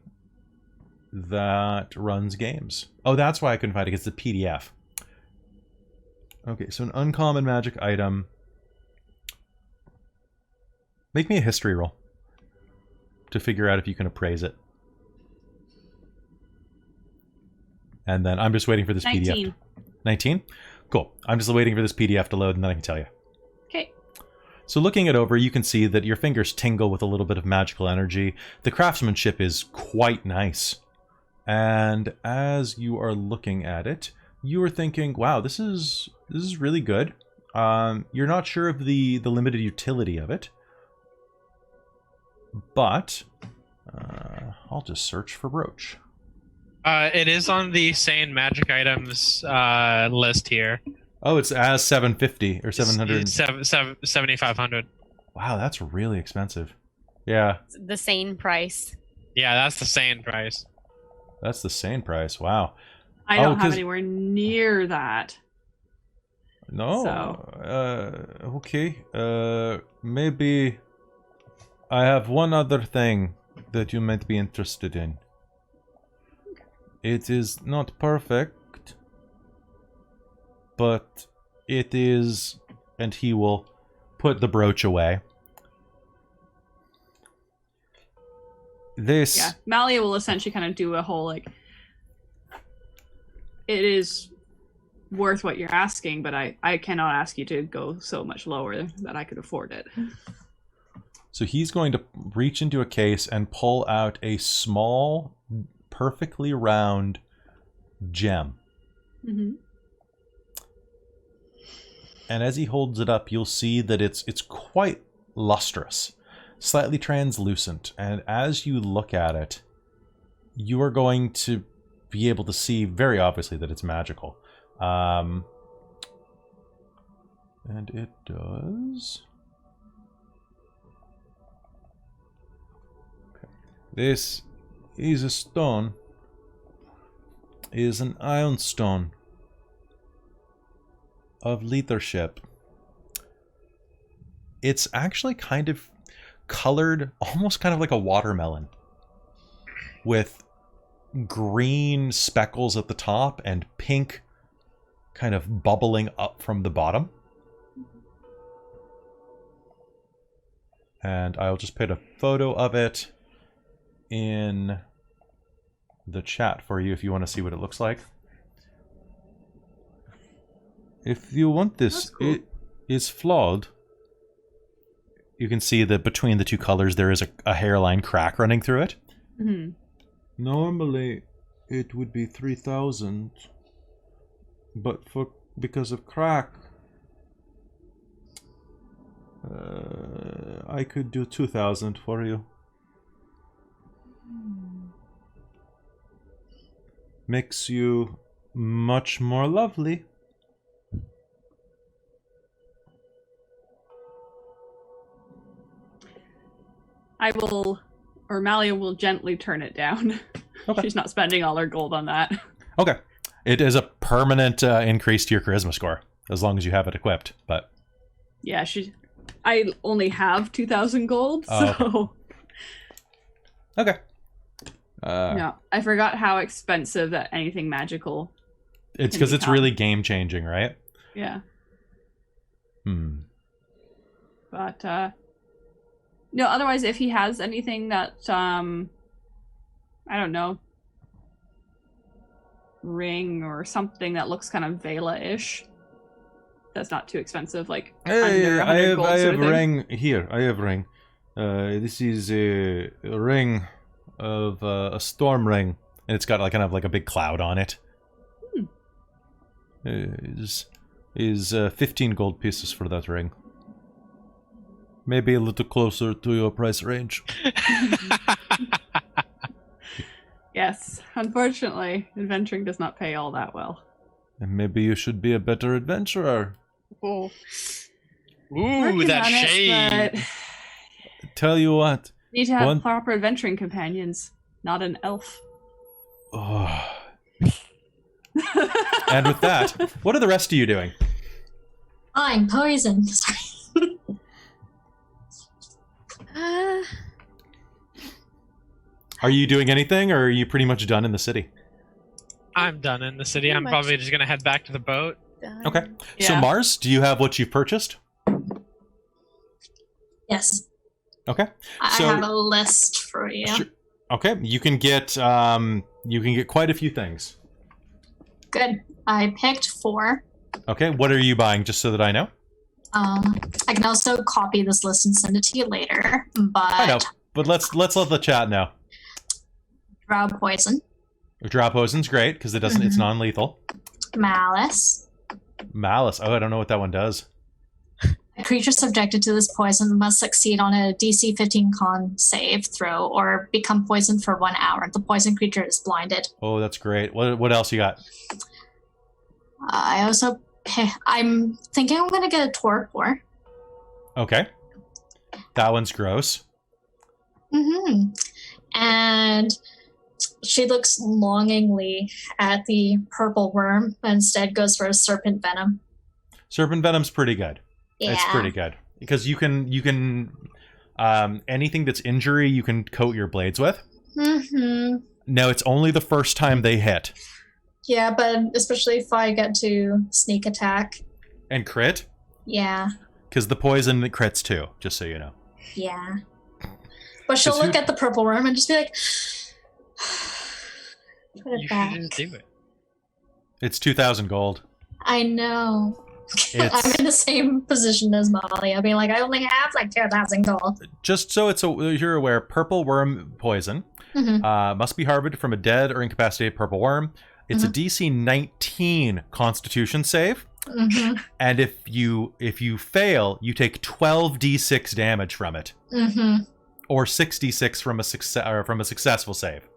that runs games. Oh, that's why I couldn't find it. It's the PDF. Okay, so an uncommon magic item. Make me a history roll to figure out if you can appraise it. And then I'm just waiting for this 19. PDF. 19? Cool. I'm just waiting for this PDF to load and then I can tell you. Okay. So looking it over, you can see that your fingers tingle with a little bit of magical energy. The craftsmanship is quite nice. And as you are looking at it, you are thinking, wow, this is really good. You're not sure of the limited utility of it. But I'll just search for brooch. it is on the sane magic items list here. Oh, it's as 750 or 700. 7,500. Wow, that's really expensive. Yeah, The sane price. Yeah, that's the sane price. that's the sane price. Wow. I don't have 'cause- anywhere near that. No. So. Okay. Maybe I have one other thing that you might be interested in. It is not perfect, but it is, and he will put the brooch away. This... Yeah, Malia will essentially kind of do a whole, like, it is worth what you're asking, but I cannot ask you to go so much lower that I could afford it. So he's going to reach into a case and pull out a small, perfectly round gem. Mm-hmm. And as he holds it up, you'll see that it's quite lustrous, slightly translucent. And as you look at it, you are going to be able to see very obviously that it's magical. And it does... Okay. This is a stone. It is an iron stone of leadership. It's actually kind of colored, almost kind of like a watermelon, with green speckles at the top and pink kind of bubbling up from the bottom. And I'll just put a photo of it in the chat for you if you want to see what it looks like. If you want this, Cool. It is flawed. You can see that between the two colors there is a hairline crack running through it. Mm-hmm. Normally it would be 3,000, but because of crack, I could do 2,000 for you. Makes you much more lovely. I will, or Malia will gently turn it down. Okay. She's not spending all her gold on that. Okay. It is a permanent increase to your charisma score, as long as you have it equipped, but... Yeah, I only have 2,000 gold, so... Oh, okay. No, I forgot how expensive that anything magical... It's can because it's become. really game-changing, right? Yeah. But, no, otherwise, if he has anything that, I don't know, ring or something that looks kind of Vela-ish, that's not too expensive, like under 100 gold I sort have of thing. ring here. I have ring. This is a ring of a storm ring, and it's got like kind of like a big cloud on it. Is 15 gold pieces for that ring. Maybe a little closer to your price range. Yes, unfortunately, adventuring does not pay all that well. And maybe you should be a better adventurer. Oh. Ooh, that shade. But Tell you what. need to have One- proper adventuring companions, not an elf. Oh. And with that, what are the rest of you doing? I'm poison. Sorry. Are you doing anything, or are you pretty much done in the city? I'm done in the city. Pretty I'm much. probably just gonna head back to the boat. Okay. So Yeah. Mars, do you have what you've purchased? Yes. Okay. I So- have a list for you. Sure. Okay. You can get quite a few things. Good. I picked 4. Okay. What are you buying, just so that I know? I can also copy this list and send it to you later. I know, But but let's let the chat know. Drow poison, Drop poison's great because it doesn't. It's non-lethal. malice. Malice. Oh, I don't know what that one does. A creature subjected to this poison must succeed on a DC 15 con save throw or become poisoned for 1 hour. The poison creature is blinded. Oh, that's great. What else you got? I also, I'm thinking I'm going to get a torpor. Okay. That one's gross. And she looks longingly at the purple worm, but instead goes for a serpent venom. Serpent venom's pretty good. Yeah. It's pretty good because you can anything that's injury you can coat your blades with. Mm-hmm. No, it's only the first time they hit. Yeah, but especially if I get to sneak attack. And crit? Yeah. Because the poison crits too, just so you know. Yeah. But she'll look at the purple worm and just be like, put it back. You should just do it. It's 2,000 gold. I know. I'm in the same position as Molly. I'll be like, I only have like 2,000 gold. Just so you're aware, purple worm poison must be harbored from a dead or incapacitated purple worm. It's a DC 19 Constitution save, and if you fail, you take 12d6 damage from it, or 6d6 from a successful save.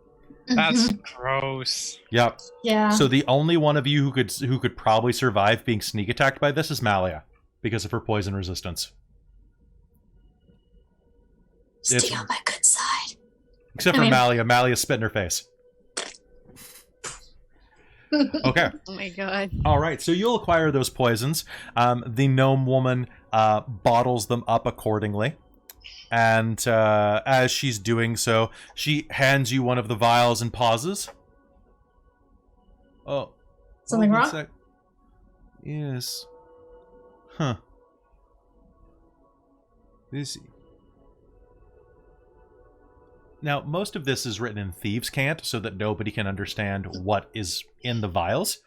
That's gross. Yep. Yeah. So the only one of you who could probably survive being sneak attacked by this is Malia, because of her poison resistance. Stay on my good side. Except for Malia. Malia spit in her face. Okay. Oh my god. All right. So you'll acquire those poisons. The gnome woman bottles them up accordingly. And as she's doing so, she hands you one of the vials and pauses. Oh. Something wrong? Yes. Huh. This. Now, most of this is written in Thieves' Cant so that nobody can understand what is in the vials.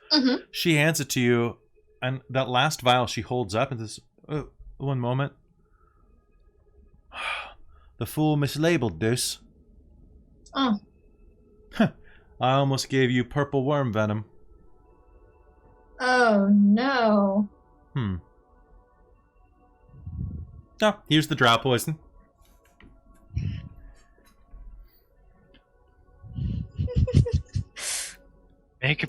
She hands it to you, and that last vial she holds up and says, oh, one moment. The fool mislabeled this. Oh. I almost gave you purple worm venom. Oh, no. Oh, here's the drow poison.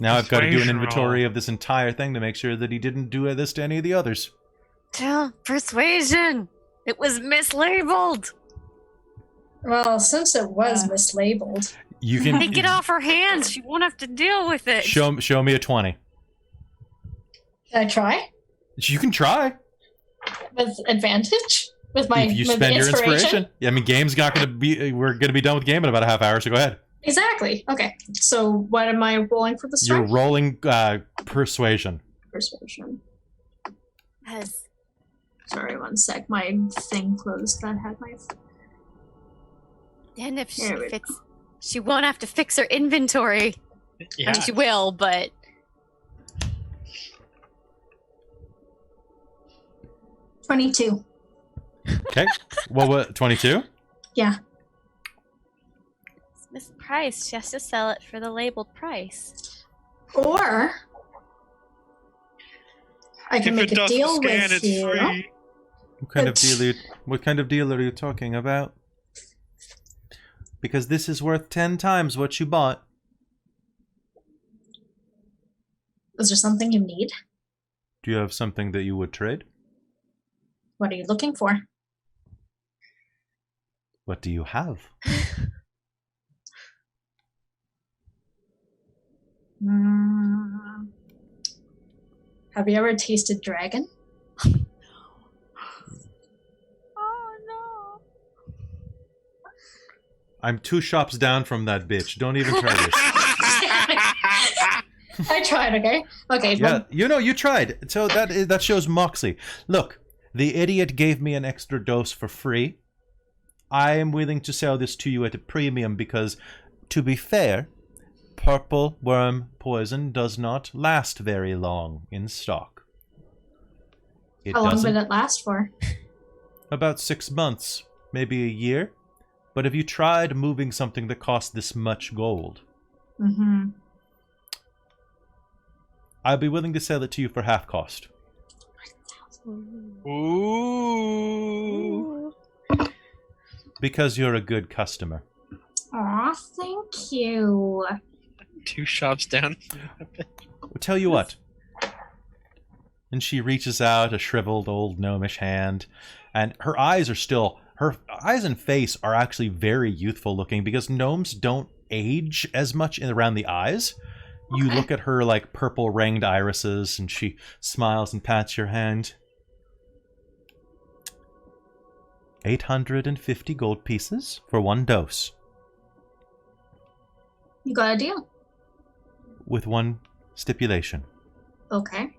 Now I've got to do an inventory of this entire thing to make sure that he didn't do this to any of the others. Persuasion! It was mislabeled! Well, since it was mislabeled. You can Take it off her hands. She won't have to deal with it. show me a 20. Can I try? You can try. With advantage? With my if you spend your inspiration. Yeah, I mean, game's not going to be. We're going to be done with game in about a half hour, so go ahead. Exactly. Okay. So what am I rolling for this? You're rolling persuasion. Persuasion. Yes. Sorry, one sec. My thing closed. That had my. And if she won't have to fix her inventory. Yeah. I mean, she will, but 22. Okay. What? 22? Yeah. it's mispriced. She has to sell it for the labeled price. Or I can make a deal with you. Free. What kind of deal are you talking about? Because this is worth 10 times what you bought. Is there something you need? Do you have something that you would trade? What are you looking for? What do you have? Have you ever tasted dragon? Oh no. I'm 2 shops down from that bitch. Don't even try this. I tried, okay? Okay. Yeah, you tried. So that shows moxie. Look, the idiot gave me an extra dose for free. I am willing to sell this to you at a premium because, to be fair, purple worm poison does not last very long in stock. How long would it last for? About 6 months, maybe a year. But have you tried moving something that costs this much gold? I'd be willing to sell it to you for half cost. Ooh. Because you're a good customer. Aw, thank you. 2 shops down. Well, tell you what. And she reaches out a shriveled old gnomish hand, and her eyes and face are actually very youthful looking because gnomes don't age as much around the eyes. You Okay. look at her like purple ringed irises, and she smiles and pats your hand. 850 gold pieces for 1 dose, You got a deal. with one stipulation. Okay.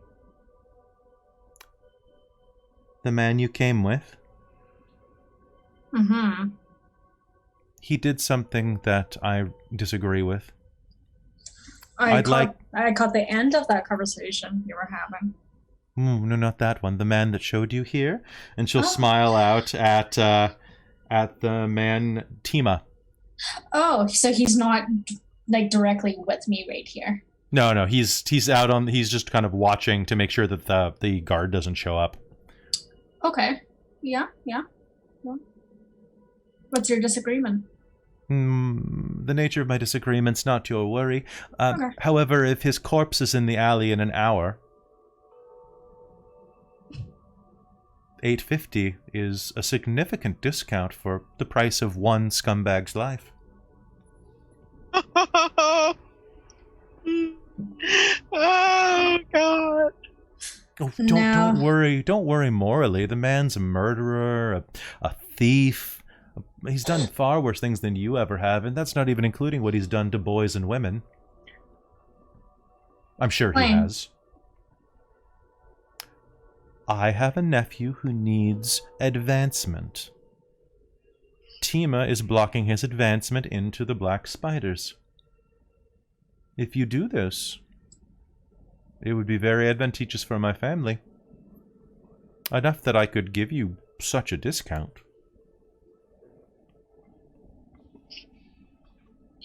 The man you came with, Mm-hmm. he did something that I disagree with. I I'd caught the end of that conversation you were having. No, not that one. The man that showed you here. And she'll Oh. smile out at the man Tima. Oh, so he's not like directly with me right here. No, he's out on. He's just kind of watching to make sure that the guard doesn't show up. Okay. Yeah. Well, what's your disagreement? The nature of my disagreement's not your worry. Okay. However, if his corpse is in the alley in an hour, 850 is a significant discount for the price of one scumbag's life. Oh God! Oh, No. don't worry. Don't worry morally. The man's a murderer, a thief. He's done far worse things than you ever have, and that's not even including what he's done to boys and women. I'm sure he Fine. has. I have a nephew who needs advancement. Tima is blocking his advancement into the black spiders. If you do this, it would be very advantageous for my family. Enough that I could give you such a discount.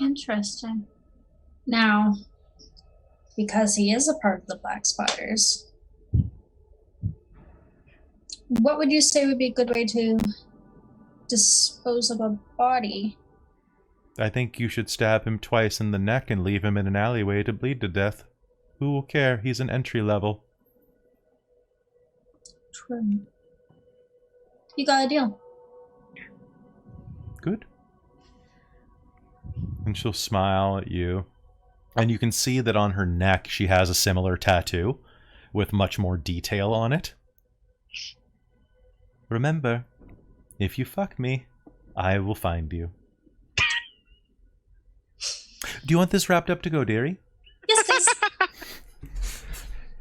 Interesting. Now, because he is a part of the Black Spiders, what would you say would be a good way to dispose of a body? I think you should stab him twice in the neck and leave him in an alleyway to bleed to death. Who will care? He's an entry level. True. You got a deal. Good. And she'll smile at you. And you can see that on her neck she has a similar tattoo with much more detail on it. Remember, if you fuck me, I will find you. Do you want this wrapped up to go, dearie? Yes, please.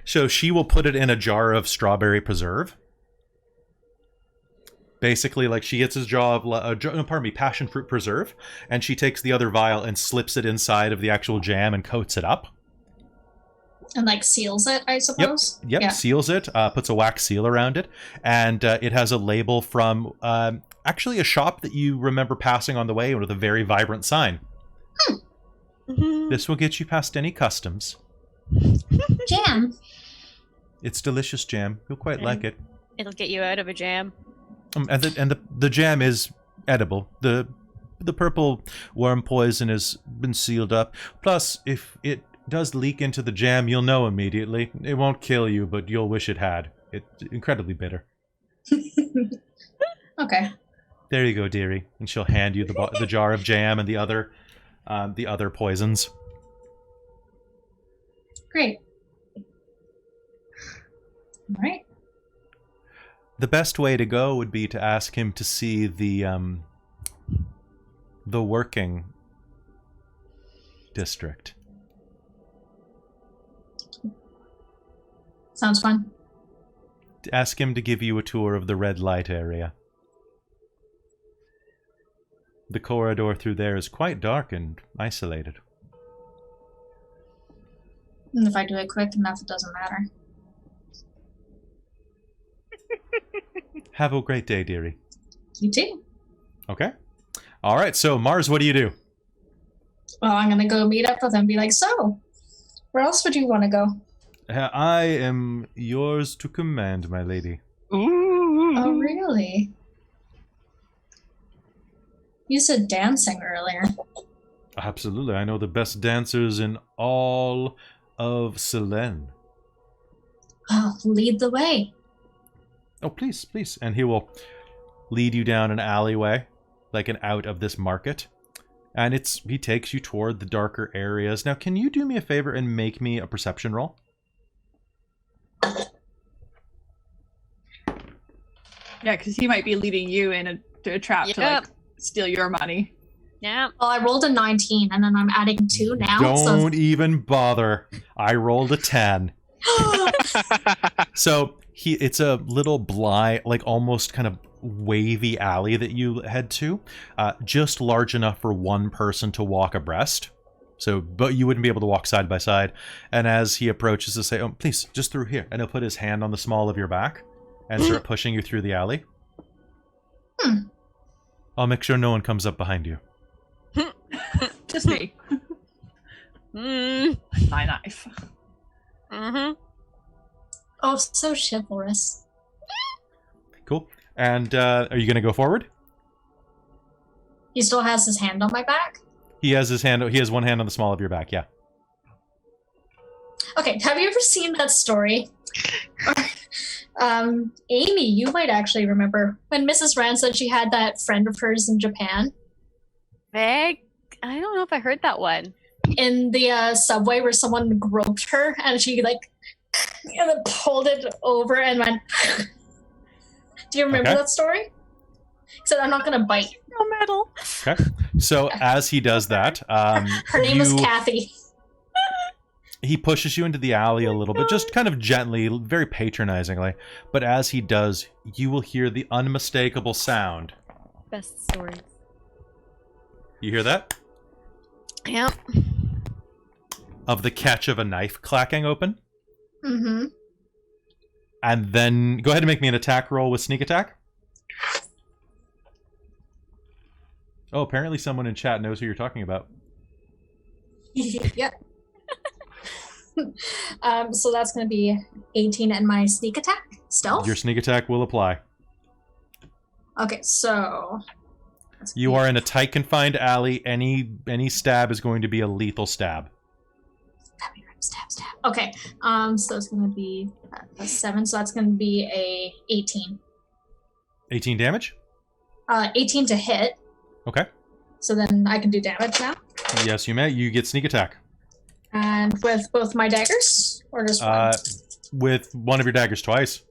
So she will put it in a jar of strawberry preserve. Basically, like she gets a jar of, passion fruit preserve, and she takes the other vial and slips it inside of the actual jam and coats it up. And like seals it, I suppose? Yep, Yeah. seals it, puts a wax seal around it, and it has a label from actually a shop that you remember passing on the way with a very vibrant sign. This will get you past any customs. Jam. It's delicious jam. You'll quite like it. It'll get you out of a jam. And the jam is edible. The purple worm poison has been sealed up. Plus, if it does leak into the jam, you'll know immediately. It won't kill you, but you'll wish it had. It's incredibly bitter. Okay. There you go, dearie. And she'll hand you the jar of jam and the other poisons. Great. All right. The best way to go would be to ask him to see the working district. Sounds fun. Ask him to give you a tour of the red light area. The corridor through there is quite dark and isolated. And if I do it quick enough, it doesn't matter. Have a great day, dearie. You too. Okay. All right, so Mars, what do you do? Well, I'm gonna go meet up with him and be like, so, where else would you want to go? I am yours to command, my lady. Ooh. Oh, really? You said dancing earlier. Absolutely. I know the best dancers in all of Selene. Oh, lead the way. Oh, please, please. And he will lead you down an alleyway, like an out of this market. And he takes you toward the darker areas. Now, can you do me a favor and make me a perception roll? Yeah, because he might be leading you in a trap to like steal your money. Yeah. Well, I rolled a 19, and then I'm adding 2 now. Don't even bother. I rolled a 10. So it's a little blind, like almost kind of wavy alley that you head to, just large enough for one person to walk abreast. So, but you wouldn't be able to walk side by side. And as he approaches to say, "Oh, please, just through here," and he'll put his hand on the small of your back and start pushing you through the alley. I'll make sure no one comes up behind you. Just me. Mm. My knife. Mm-hmm. Oh, so chivalrous. Cool. And are you going to go forward? He still has his hand on my back? He has one hand on the small of your back, yeah. Okay, have you ever seen that story? Amy, you might actually remember when Mrs. Rand said she had that friend of hers in Japan. Vague. I don't know if I heard that one. In the subway where someone groped her and she like and then pulled it over and went. Do you remember that story? He said, "I'm not going to bite." No metal. Okay. So as he does that, her name is Kathy. He pushes you into the alley a little bit, just kind of gently, very patronizingly. But as he does, you will hear the unmistakable sound. Best stories. You hear that? Yep. Of the catch of a knife clacking open. Mm-hmm. And then go ahead and make me an attack roll with sneak attack. Oh, apparently someone in chat knows who you're talking about. Yep. So that's going to be 18 and my sneak attack. Stealth? Your sneak attack will apply. Okay, so... You are in a tight confined alley. Any stab is going to be a lethal stab. Stab. Okay, so it's going to be a 7, so that's going to be a 18. 18 damage? 18 to hit. Okay. So then I can do damage now? Yes, you may. You get sneak attack. And with both my daggers? Or just one? With one of your daggers twice.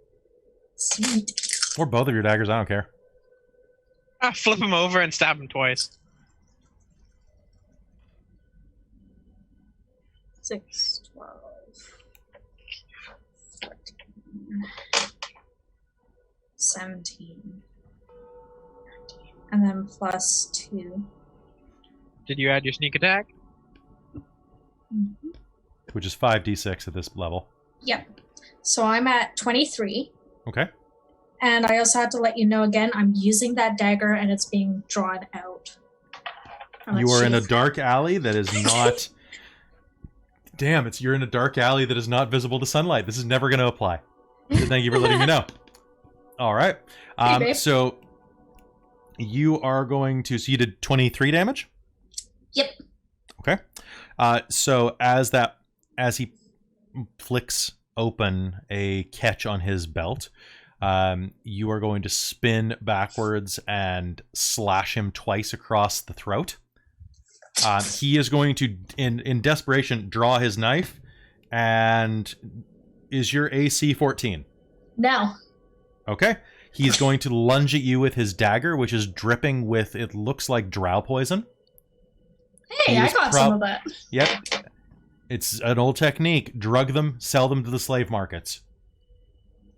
Sweet. Or both of your daggers, I don't care. Flip him over and stab him twice. 6, 12, 14, 17, 19, and then plus 2. Did you add your sneak attack? Mm-hmm. Which is 5d6 at this level. Yep. So I'm at 23. Okay. And I also have to let you know again, I'm using that dagger and it's being drawn out. You are in a dark alley that is not... Damn, you're in a dark alley that is not visible to sunlight. This is never going to apply. Thank you for letting me know. All right. So you are going to... So you did 23 damage? Yep. Okay. So as he flicks open a catch on his belt, you are going to spin backwards and slash him twice across the throat. He is going to, in desperation, draw his knife. And is your AC 14? No. Okay. He's going to lunge at you with his dagger, which is dripping with, it looks like drow poison. Hey, I got some of that. Yep. It's an old technique. Drug them, sell them to the slave markets.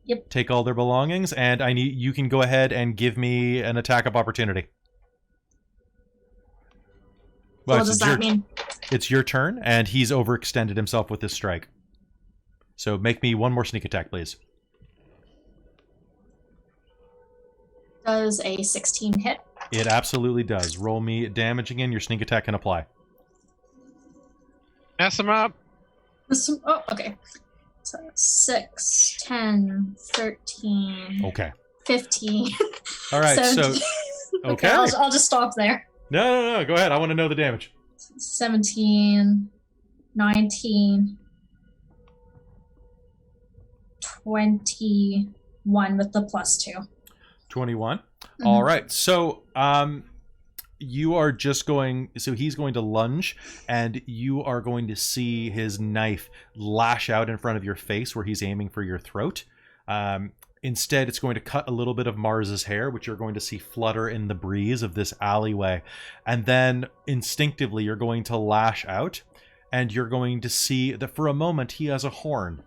Yep. Take all their belongings, and you can go ahead and give me an attack of opportunity. Well, what does that mean? It's your turn, and he's overextended himself with this strike. So make me one more sneak attack, please. Does a 16 hit? It absolutely does. Roll me damage again. Your sneak attack can apply. Mess him up. Oh, okay. So 6, 10, 13, Okay. 15. All right, 17. so... Okay, I'll just stop there. No. Go ahead. I want to know the damage. 17, 19, 21 with the plus 2. 21. Mm-hmm. All right. So, you are just going, so he's going to lunge, and you are going to see his knife lash out in front of your face where he's aiming for your throat. Instead, it's going to cut a little bit of Mars's hair, which you're going to see flutter in the breeze of this alleyway. And then instinctively, you're going to lash out, and you're going to see that for a moment he has a horn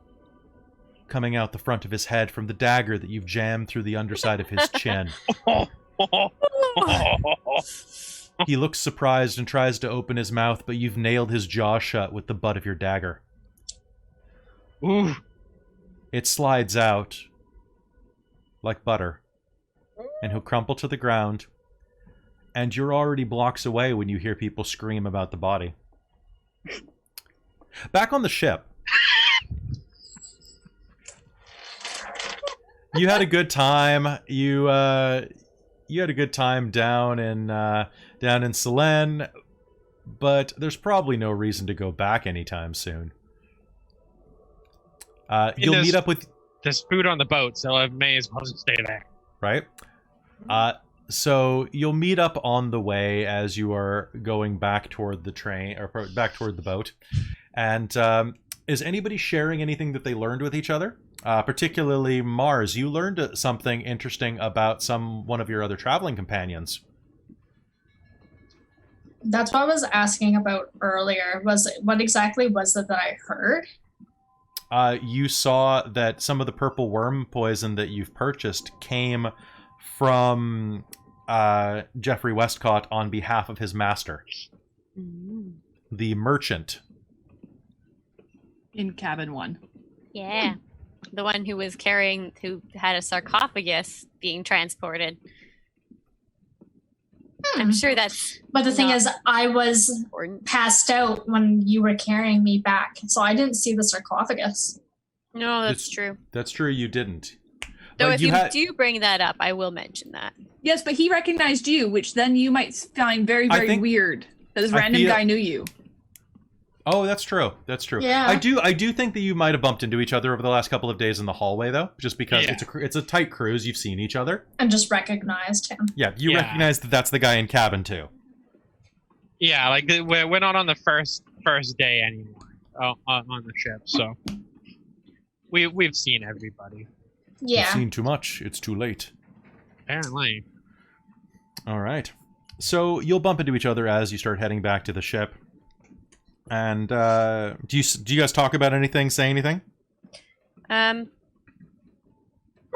coming out the front of his head from the dagger that you've jammed through the underside of his chin. He looks surprised and tries to open his mouth, but you've nailed his jaw shut with the butt of your dagger. Ooh. It slides out like butter, and he'll crumple to the ground, and you're already blocks away when you hear people scream about the body. Back on the ship. You had a good time. You had a good time down in Selene, but there's probably no reason to go back anytime soon. You'll meet up with... There's food on the boat, so I may as well just stay there. Right? So you'll meet up on the way as you are going back toward the train, or back toward the boat. And is anybody sharing anything that they learned with each other? Particularly Mars, you learned something interesting about one of your other traveling companions. That's what I was asking about earlier. What exactly was it that I heard? You saw that some of the purple worm poison that you've purchased came from Jeffrey Westcott on behalf of his master, the merchant. In cabin 1. Yeah. The one who had a sarcophagus being transported. I'm sure that's... But the thing is, I was important. passed out when you were carrying me back, so I didn't see the sarcophagus. No, that's true. That's true, you didn't. Though But if you do bring that up, I will mention that. Yes, but he recognized you, which then you might find very, very weird that this random guy knew you. Oh, that's true. That's true. Yeah. I do think that you might have bumped into each other over the last couple of days in the hallway, though, just because it's a tight cruise. You've seen each other. And just recognized him. Yeah, you recognize that that's the guy in cabin 2. Yeah, like we're not on the first day anymore on the ship, so we've seen everybody. Yeah. You've seen too much. It's too late. Apparently. All right. So you'll bump into each other as you start heading back to the ship. And do you guys talk about anything? Say anything? I'll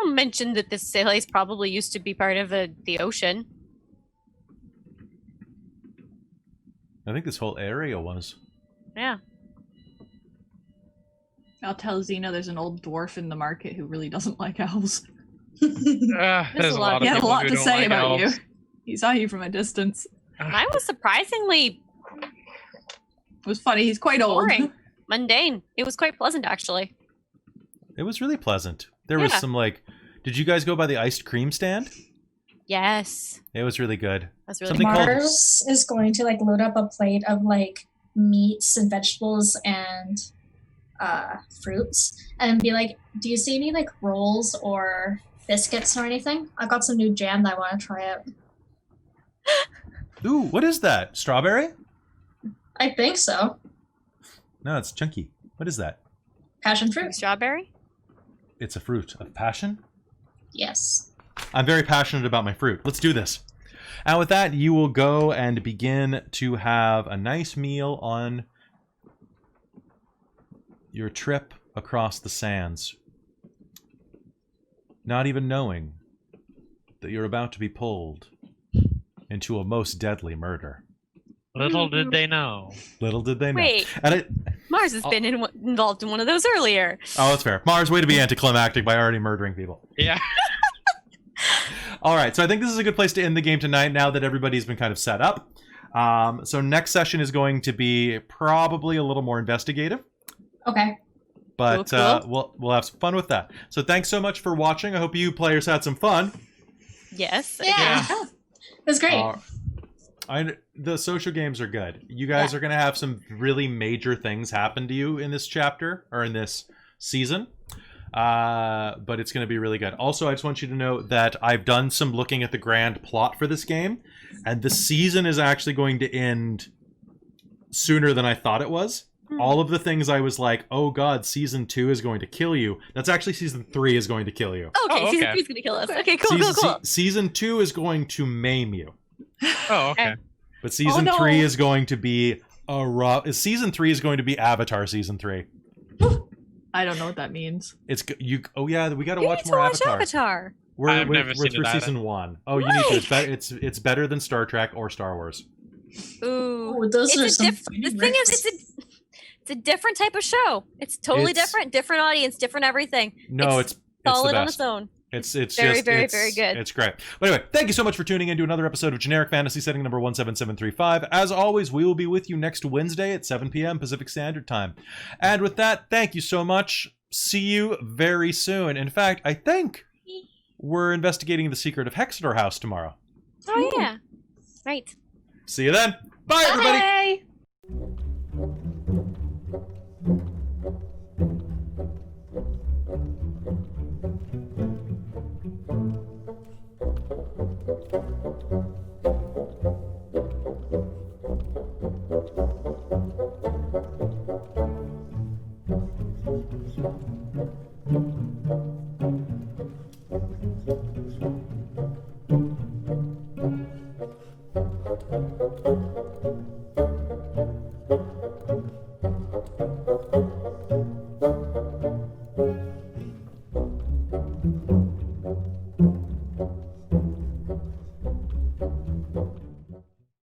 mention that this place probably used to be part of the ocean. I think this whole area was. Yeah. I'll tell Xena there's an old dwarf in the market who really doesn't like elves. There's a lot of He had a people lot who to don't say like about elves. you. He saw you from a distance. Mine was surprisingly It was funny. He's quite old. boring, mundane. It was quite pleasant, actually. It was really pleasant. There was some did you guys go by the iced cream stand? Yes. It was really good. That's really Something good. called- Mars is going to load up a plate of meats and vegetables and fruits and be like, do you see any rolls or biscuits or anything? I got some new jam that I want to try out. Ooh, what is that? Strawberry? I think so. No, it's chunky. What is that? Passion fruit. Strawberry? It's a fruit of passion? Yes. I'm very passionate about my fruit. Let's do this. And with that, you will go and begin to have a nice meal on your trip across the sands. Not even knowing that you're about to be pulled into a most deadly murder. Little did they know. Little did they know. Wait. And Mars has been involved in one of those earlier. Oh, that's fair. Mars, way to be anticlimactic by already murdering people. Yeah. All right, so I think this is a good place to end the game tonight now that everybody's been kind of set up. So next session is going to be probably a little more investigative. Okay. But Cool. we'll have some fun with that. So thanks so much for watching. I hope you players had some fun. Yes. Yeah. It was great. The social games are good. You guys are going to have some really major things happen to you in this chapter or in this season. But it's going to be really good. Also, I just want you to know that I've done some looking at the grand plot for this game, and the season is actually going to end sooner than I thought it was. All of the things I was like, oh god, season 2 is going to kill you. That's actually season 3 is going to kill you. Okay, season 3 is going to kill us. Okay, cool, cool. Season 2 is going to maim you. Oh, okay. But season 3 is going to be a rough... Season 3 is going to be Avatar season 3. I don't know what that means. It's you. Oh yeah, we got to You watch need to more watch Avatar. I've We're never seen through it either. season 1. Oh, you need to. It's better than Star Trek or Star Wars. Ooh, Ooh, those are some the thing is, it's a different type of show. It's totally different audience, different everything. No, it's solid the on best. its own. It's very good. It's great. But anyway, thank you so much for tuning in to another episode of Generic Fantasy Setting number 17735. As always, we will be with you next Wednesday at 7 p.m. Pacific Standard Time. And with that, thank you so much. See you very soon. In fact, I think we're investigating the secret of Hexador House tomorrow. Oh yeah, right. See you then. Bye, everybody. Bye.